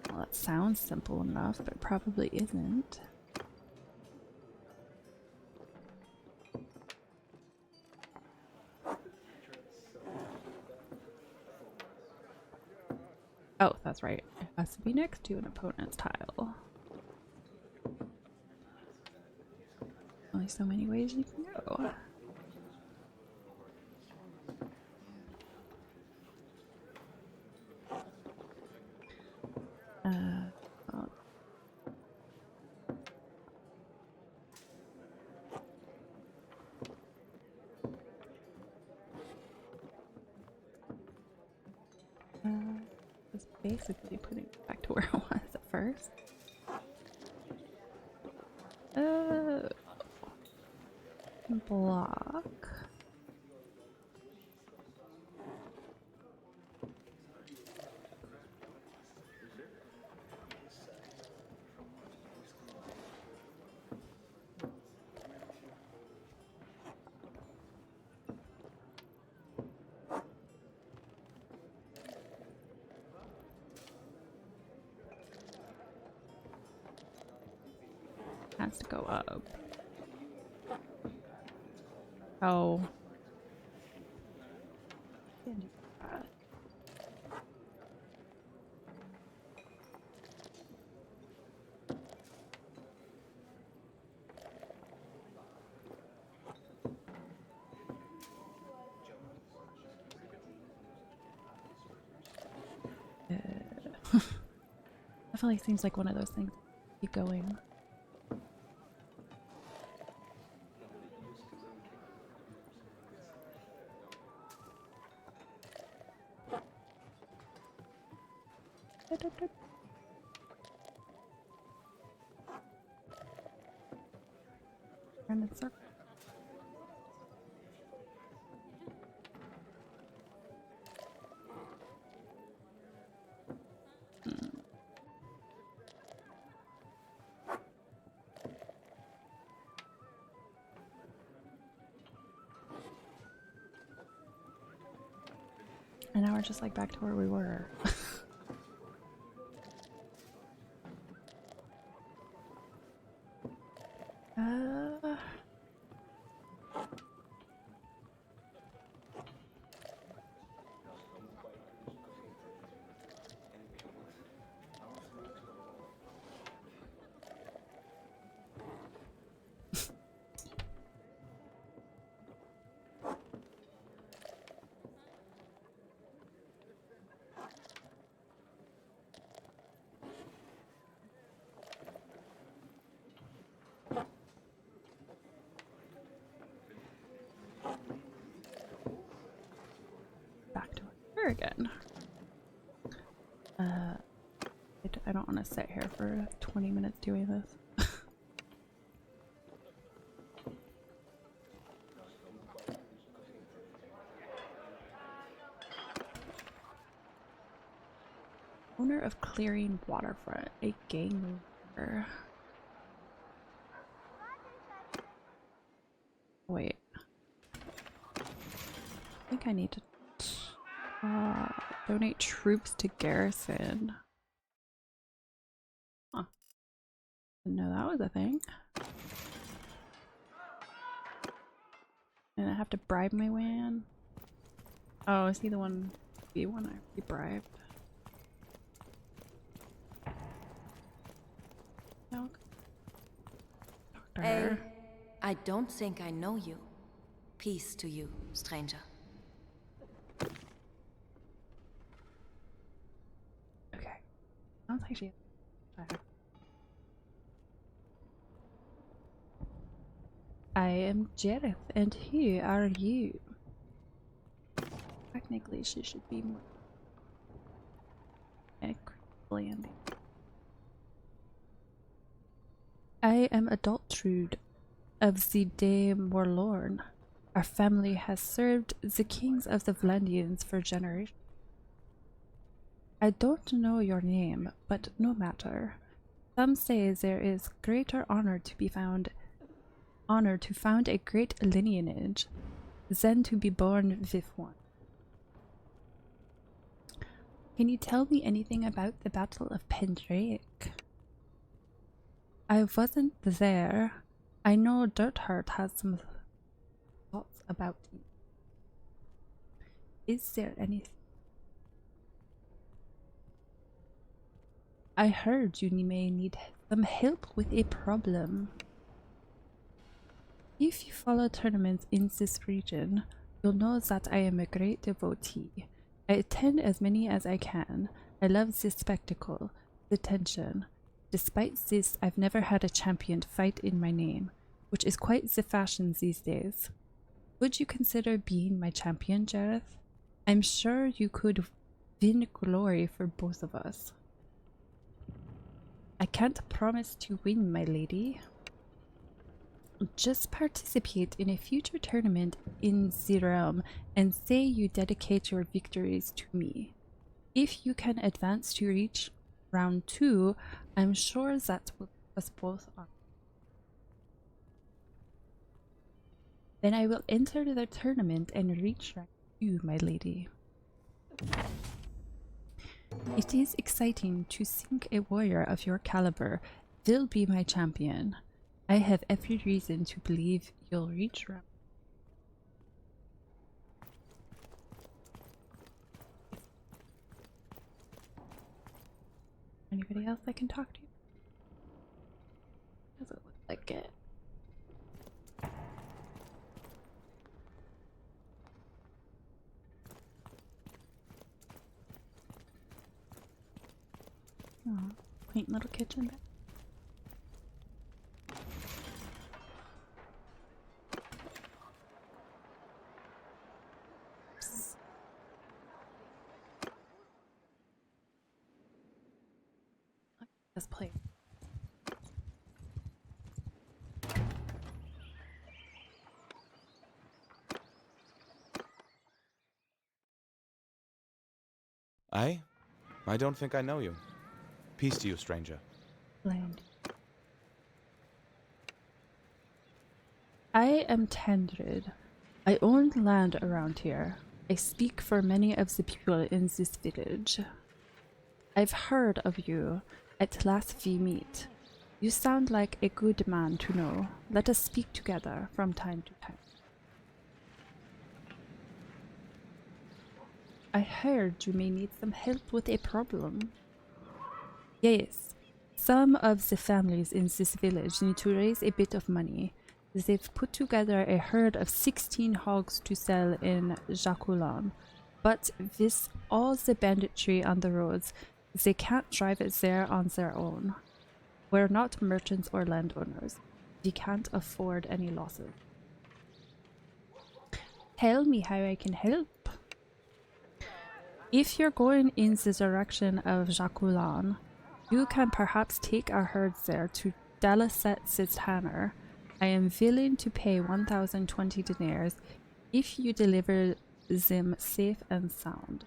Well, that sounds simple enough, but probably isn't. Oh, that's right. It has to be next to an opponent's tile. Only so many ways you can go. Oh. Just basically putting it back to where it was at first. Block. Has to go up. Oh. Can't do that. I feel like it seems like one of those things. Keep going. Run in circle. And now we're just like back to where we were. Back to where again. I don't want to sit here for 20 minutes doing this. Owner of Clearing Waterfront, a gang member. Wait. I think I need to donate troops to garrison. Huh. Didn't know that was a thing. And I have to bribe my way in. Oh, is he the one? The one I be bribed? No. Doctor. I don't think I know you. Peace to you, stranger. Okay. Sounds like she. I am Jareth, and who are you? Technically, she should be more. landing. I am Adultrude of the De Morlorn. Our family has served the kings of the Vlandians for generations. I don't know your name, but no matter. Some say there is greater honor to found a great lineage than to be born with one. Can you tell me anything about the Battle of Pendrake? I wasn't there. I know Dirtheart has some thoughts about you. Is there anything? I heard you may need some help with a problem. If you follow tournaments in this region, you'll know that I am a great devotee. I attend as many as I can. I love the spectacle, the tension. Despite this, I've never had a champion fight in my name, which is quite the fashion these days. Would you consider being my champion, Jareth? I'm sure you could win glory for both of us. I can't promise to win, my lady. Just participate in a future tournament in the realm and say you dedicate your victories to me. If you can advance to reach round 2, I'm sure that will put us both on. Then I will enter the tournament and reach rank 2, my lady. It is exciting to think a warrior of your caliber will be my champion. I have every reason to believe you'll reach round. Anybody else I can talk to? Doesn't look like it. Oh, quaint little kitchen back. Let's play. I don't think I know you. Peace to you, stranger. Land. I am Tandrid. I own land around here. I speak for many of the people in this village. I've heard of you. At last we meet. You sound like a good man to know. Let us speak together from time to time. I heard you may need some help with a problem. Yes, some of the families in this village need to raise a bit of money. They've put together a herd of 16 hogs to sell in Jaculan, but with all the banditry on the roads, they can't drive it there on their own. We're not merchants or landowners. We can't afford any losses. Tell me how I can help. If you're going in the direction of Jaculan, you can perhaps take our herds there to Dalaset the Tanner. I am willing to pay 1,020 dinars if you deliver them safe and sound.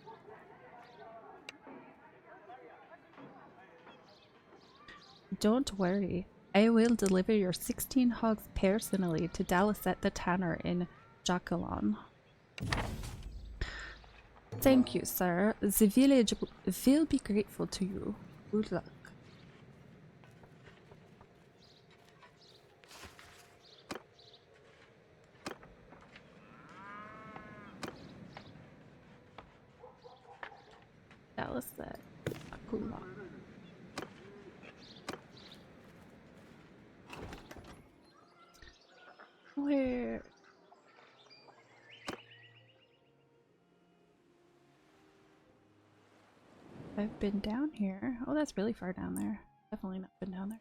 Don't worry, I will deliver your 16 hogs personally to Dalaset the Tanner in Jaculan. Thank you, sir. The village will be grateful to you. Good luck. That was that. Akula. Where? I've been down here. Oh, that's really far down there. Definitely not been down there.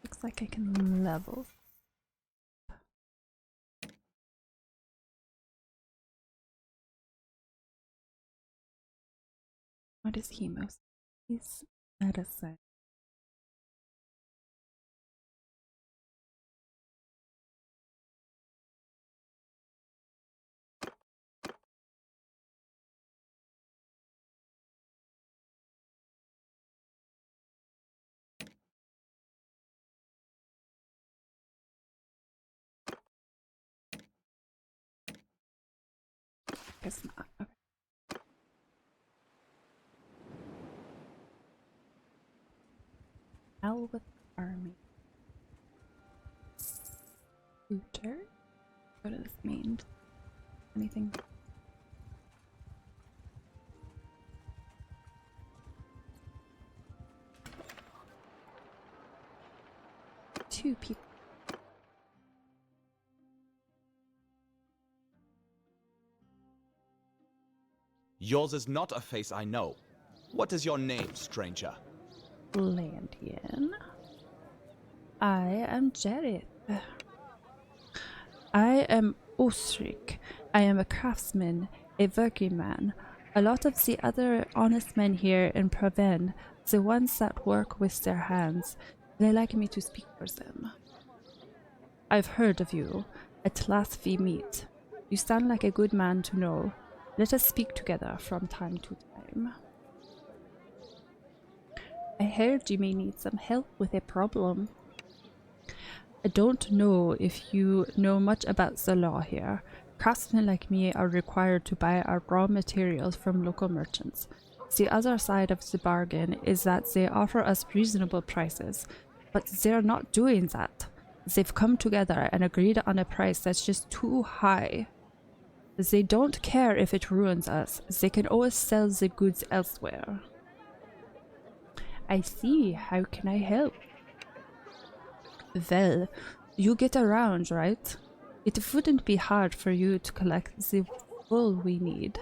Looks like I can level. What is hemos? He's medicine. Guess not. Okay. Hell with army. Shooter. What does this mean? Anything? Two people. Yours is not a face I know. What is your name, stranger? Landian. I am Jareth. I am Osric. I am a craftsman, a working man. A lot of the other honest men here in Praven, the ones that work with their hands, they like me to speak for them. I've heard of you. At last we meet. You sound like a good man to know. Let us speak together from time to time. I heard you may need some help with a problem. I don't know if you know much about the law here. Craftsmen like me are required to buy our raw materials from local merchants. The other side of the bargain is that they offer us reasonable prices, but they're not doing that. They've come together and agreed on a price that's just too high. They don't care if it ruins us. They can always sell the goods elsewhere. I see. How can I help? Well, you get around, right? It wouldn't be hard for you to collect the wool we need.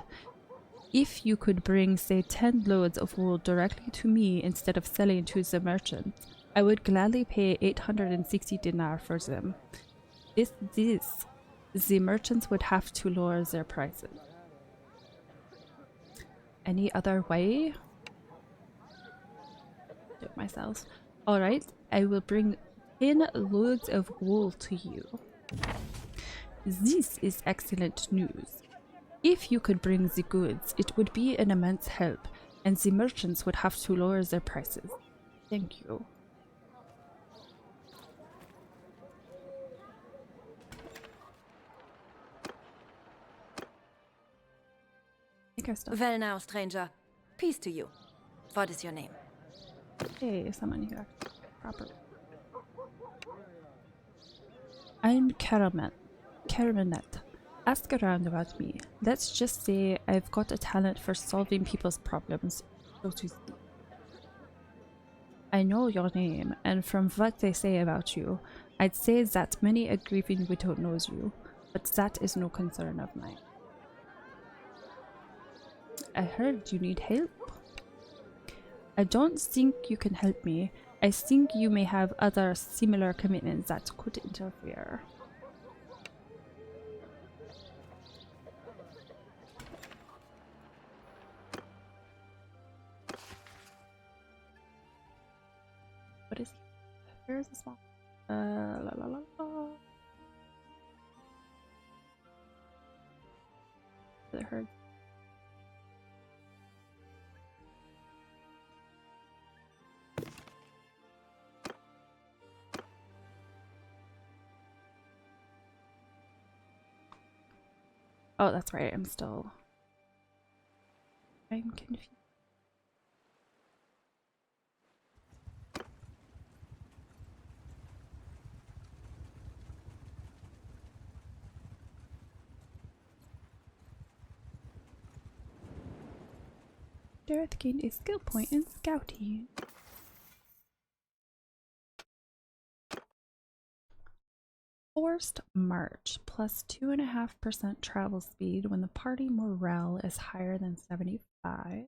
If you could bring, say, 10 loads of wool directly to me instead of selling to the merchant, I would gladly pay 860 dinar for them. The merchants would have to lower their prices. Any other way? Do it myself. Alright, I will bring 10 loads of wool to you. This is excellent news. If you could bring the goods, it would be an immense help, and the merchants would have to lower their prices. Thank you. Well now, stranger. Peace to you. What is your name? Hey, someone who acts properly. I'm Caramanette. Ask around about me. Let's just say I've got a talent for solving people's problems, so to speak. I know your name, and from what they say about you, I'd say that many a grieving widow knows you, but that is no concern of mine. I heard you need help. I don't think you can help me. I think you may have other similar commitments that could interfere. What is he? Where is the small? La la la la. It hurts. Oh, that's right. I'm confused. Jareth gained a skill point in scouting. Forced march plus 2.5% travel speed when the party morale is higher than 75.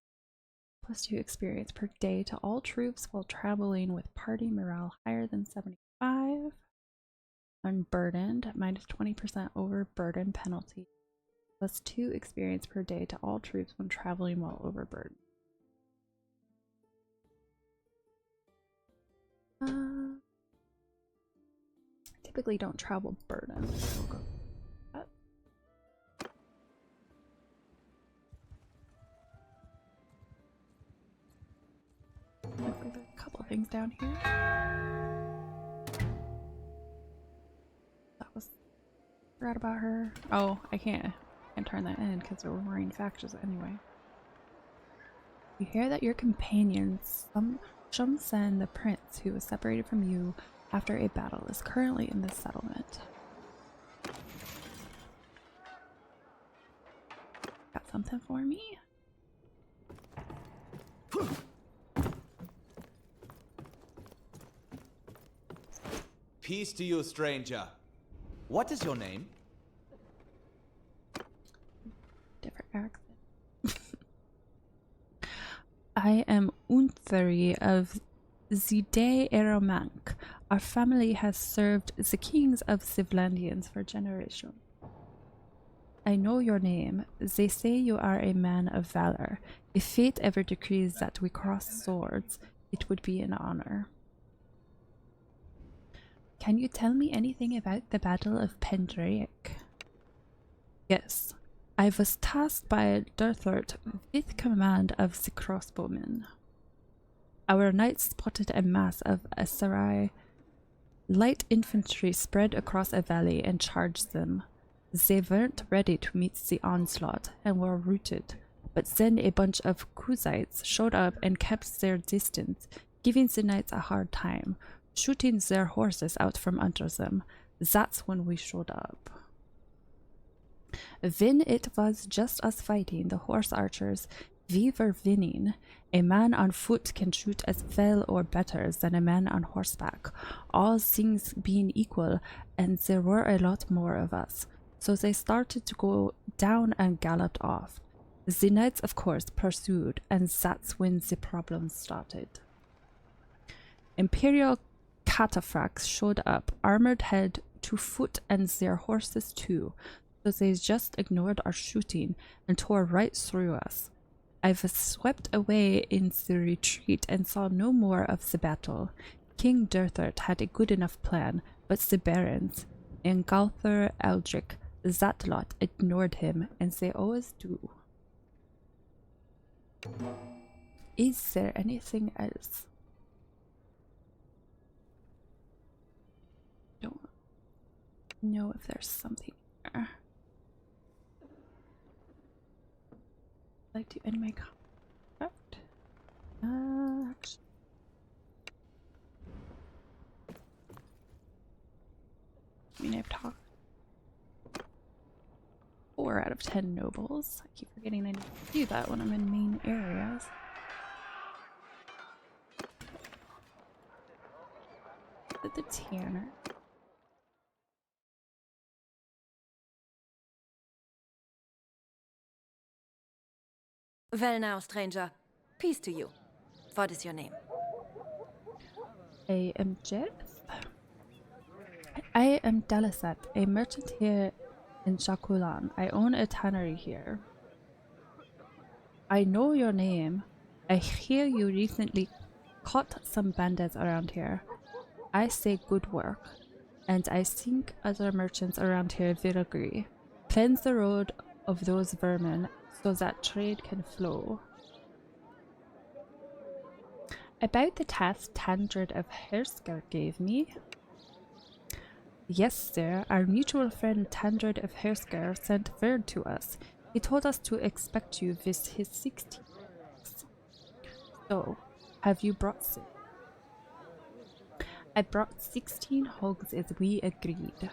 Plus 2 experience per day to all troops while traveling with party morale higher than 75. Unburdened, minus 20% overburden penalty. Plus 2 experience per day to all troops when traveling while overburdened. Typically don't travel burdened. So we'll go up. Looks like there's a couple of things down here. That was... Forgot about her. Oh, I can't turn that in because we're wearing factions anyway. You hear that your companion, Shumsen the prince, who was separated from you after a battle, is currently in this settlement. Got something for me? Peace to you, stranger. What is your name? Different accent. I am Unthari of Zide Eromank. Our family has served the kings of Sivlandians for generations. I know your name. They say you are a man of valor. If fate ever decrees that we cross swords, it would be an honor. Can you tell me anything about the Battle of Pendraic? Yes. I was tasked by Durthort with command of the crossbowmen. Our knights spotted a mass of Asarai light infantry spread across a valley and charged them. They weren't ready to meet the onslaught and were routed, but then a bunch of Kuzites showed up and kept their distance, giving the knights a hard time, shooting their horses out from under them. That's when we showed up. When it was just us fighting the horse archers, we were winning. A man on foot can shoot as well or better than a man on horseback, all things being equal, and there were a lot more of us. So they started to go down and galloped off. The knights, of course, pursued, and that's when the problem started. Imperial cataphracts showed up, armored head to foot and their horses too. So they just ignored our shooting and tore right through us. I was swept away in the retreat and saw no more of the battle. King Durthert had a good enough plan, but the barons, Ingalthur, Eldric, that lot ignored him, and they always do. Is there anything else? Don't know if there's something there. I'd like to end my contract. Actually. I mean, I've talked 4 out of 10 nobles. I keep forgetting I need to do that when I'm in main areas. But the tanner. Well now, stranger. Peace to you. What is your name? I am Jeff. I am Delisat, a merchant here in Shakulan. I own a tannery here. I know your name. I hear you recently caught some bandits around here. I say good work, and I think other merchants around here will agree. Cleanse the road of those vermin so that trade can flow. About the task Tandred of Hersker gave me. Yes, sir. Our mutual friend Tandred of Hersker sent word to us. He told us to expect you with his 16. So, have you brought some? I brought 16 hogs as we agreed.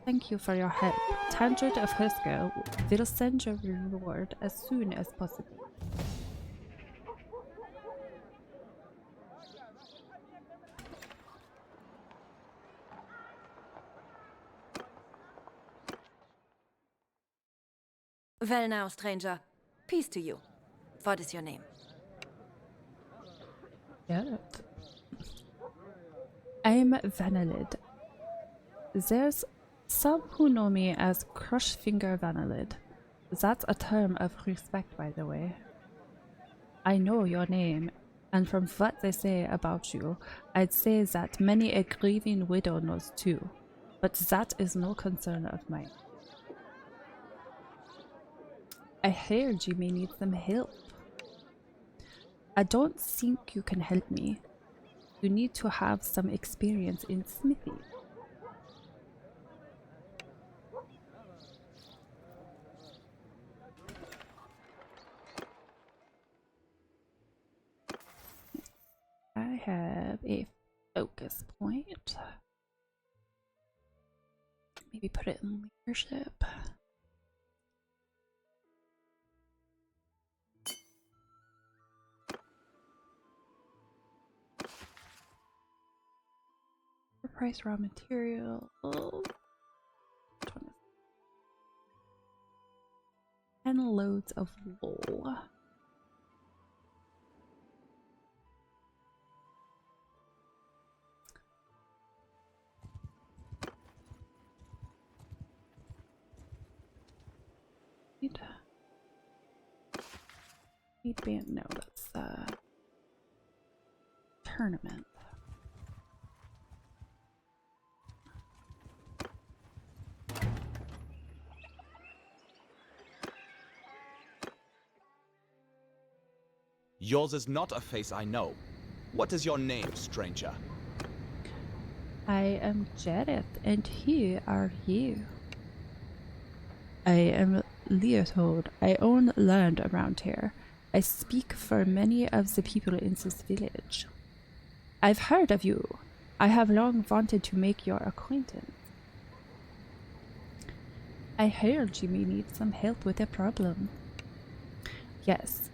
Thank you for your help. Tandred of Hersker will send your reward as soon as possible. Well now, stranger. Peace to you. What is your name? Get it. I'm Vanillid. There's some who know me as Crushfinger Vanillid. That's a term of respect, by the way. I know your name, and from what they say about you, I'd say that many a grieving widow knows too. But that is no concern of mine. I heard you may need some help. I don't think you can help me. You need to have some experience in smithy. I have a focus point. Maybe put it in leadership. Price raw material. 10 loads of wool. Need band. No, that's tournament. Yours is not a face I know. What is your name, stranger? I am Jareth, and who are you? I am Leotold. I own land around here. I speak for many of the people in this village. I've heard of you. I have long wanted to make your acquaintance. I heard you may need some help with a problem. Yes,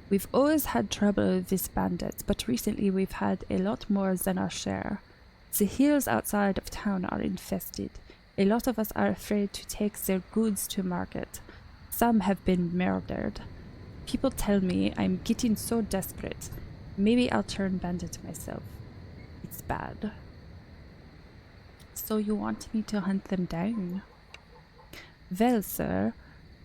we've always had trouble with bandits, but recently we've had a lot more than our share. The hills outside of town are infested. A lot of us are afraid to take their goods to market. Some have been murdered. People tell me I'm getting so desperate. Maybe I'll turn bandit myself. It's bad. So you want me to hunt them down? Well, sir,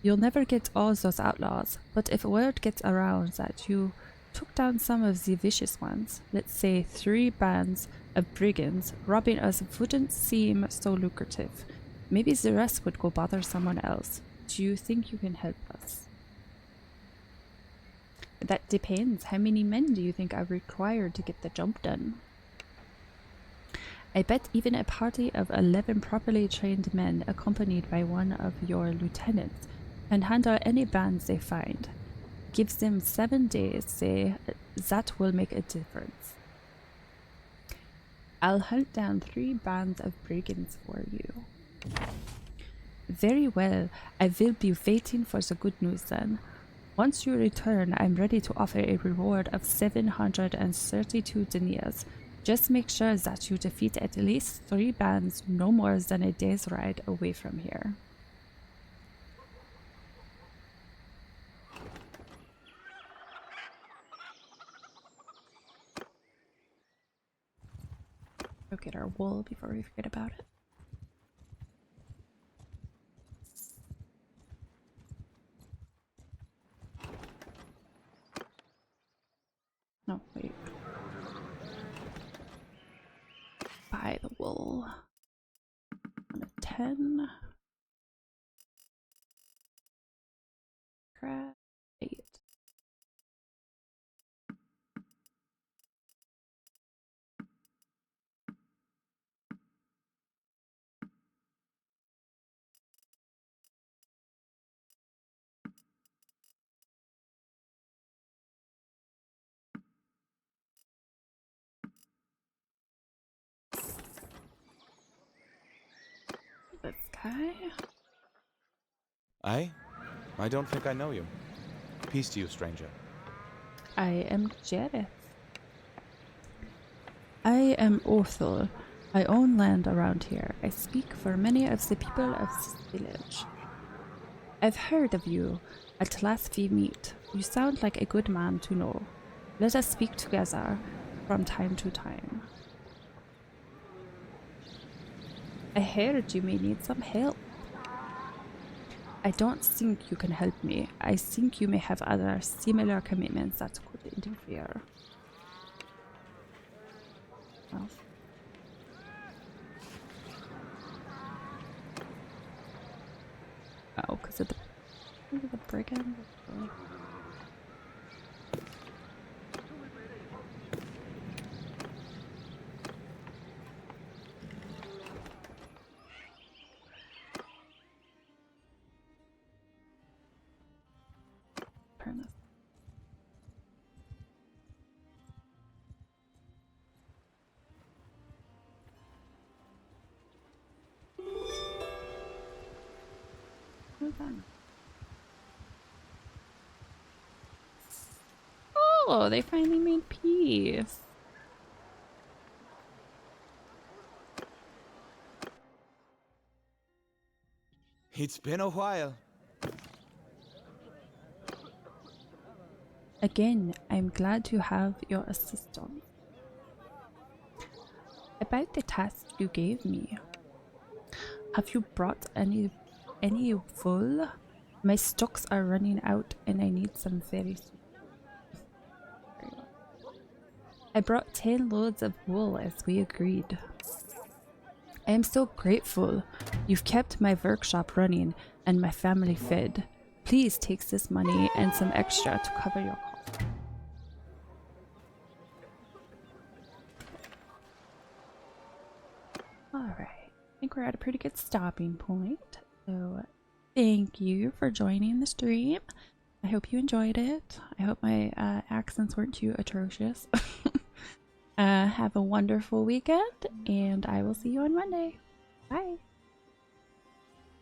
you'll never get all those outlaws, but if word gets around that you took down some of the vicious ones, let's say 3 bands of brigands, robbing us wouldn't seem so lucrative. Maybe the rest would go bother someone else. Do you think you can help us? That depends. How many men do you think are required to get the job done? I bet even a party of 11 properly trained men accompanied by one of your lieutenants can handle any bands they find. Gives them 7 days, say, that will make a difference. I'll hunt down 3 bands of brigands for you. Very well, I will be waiting for the good news then. Once you return, I'm ready to offer a reward of 732 deniers. Just make sure that you defeat at least 3 bands no more than a day's ride away from here. Go get our wool before we forget about it. No, wait. Buy the wool. 1 of 10. Crap. 8. This guy. I don't think I know you. Peace to you, stranger. I am Jareth. I am Othel. I own land around here. I speak for many of the people of this village. I've heard of you. At last we meet. You sound like a good man to know. Let us speak together from time to time. I heard you may need some help. I don't think you can help me. I think you may have other similar commitments that could interfere. Well. Oh, because of the brigand? Oh. Turn this. Who's that? Oh, they finally made peace. It's been a while. Again, I'm glad to have your assistance. About the task you gave me, have you brought any wool? My stocks are running out and I need some very soon. I brought 10 loads of wool as we agreed. I am so grateful. You've kept my workshop running and my family fed. Please take this money and some extra to cover your costs. Alright, I think we're at a pretty good stopping point. So thank you for joining the stream. I hope you enjoyed it. I hope my accents weren't too atrocious. Have a wonderful weekend, and I will see you on Monday. Bye.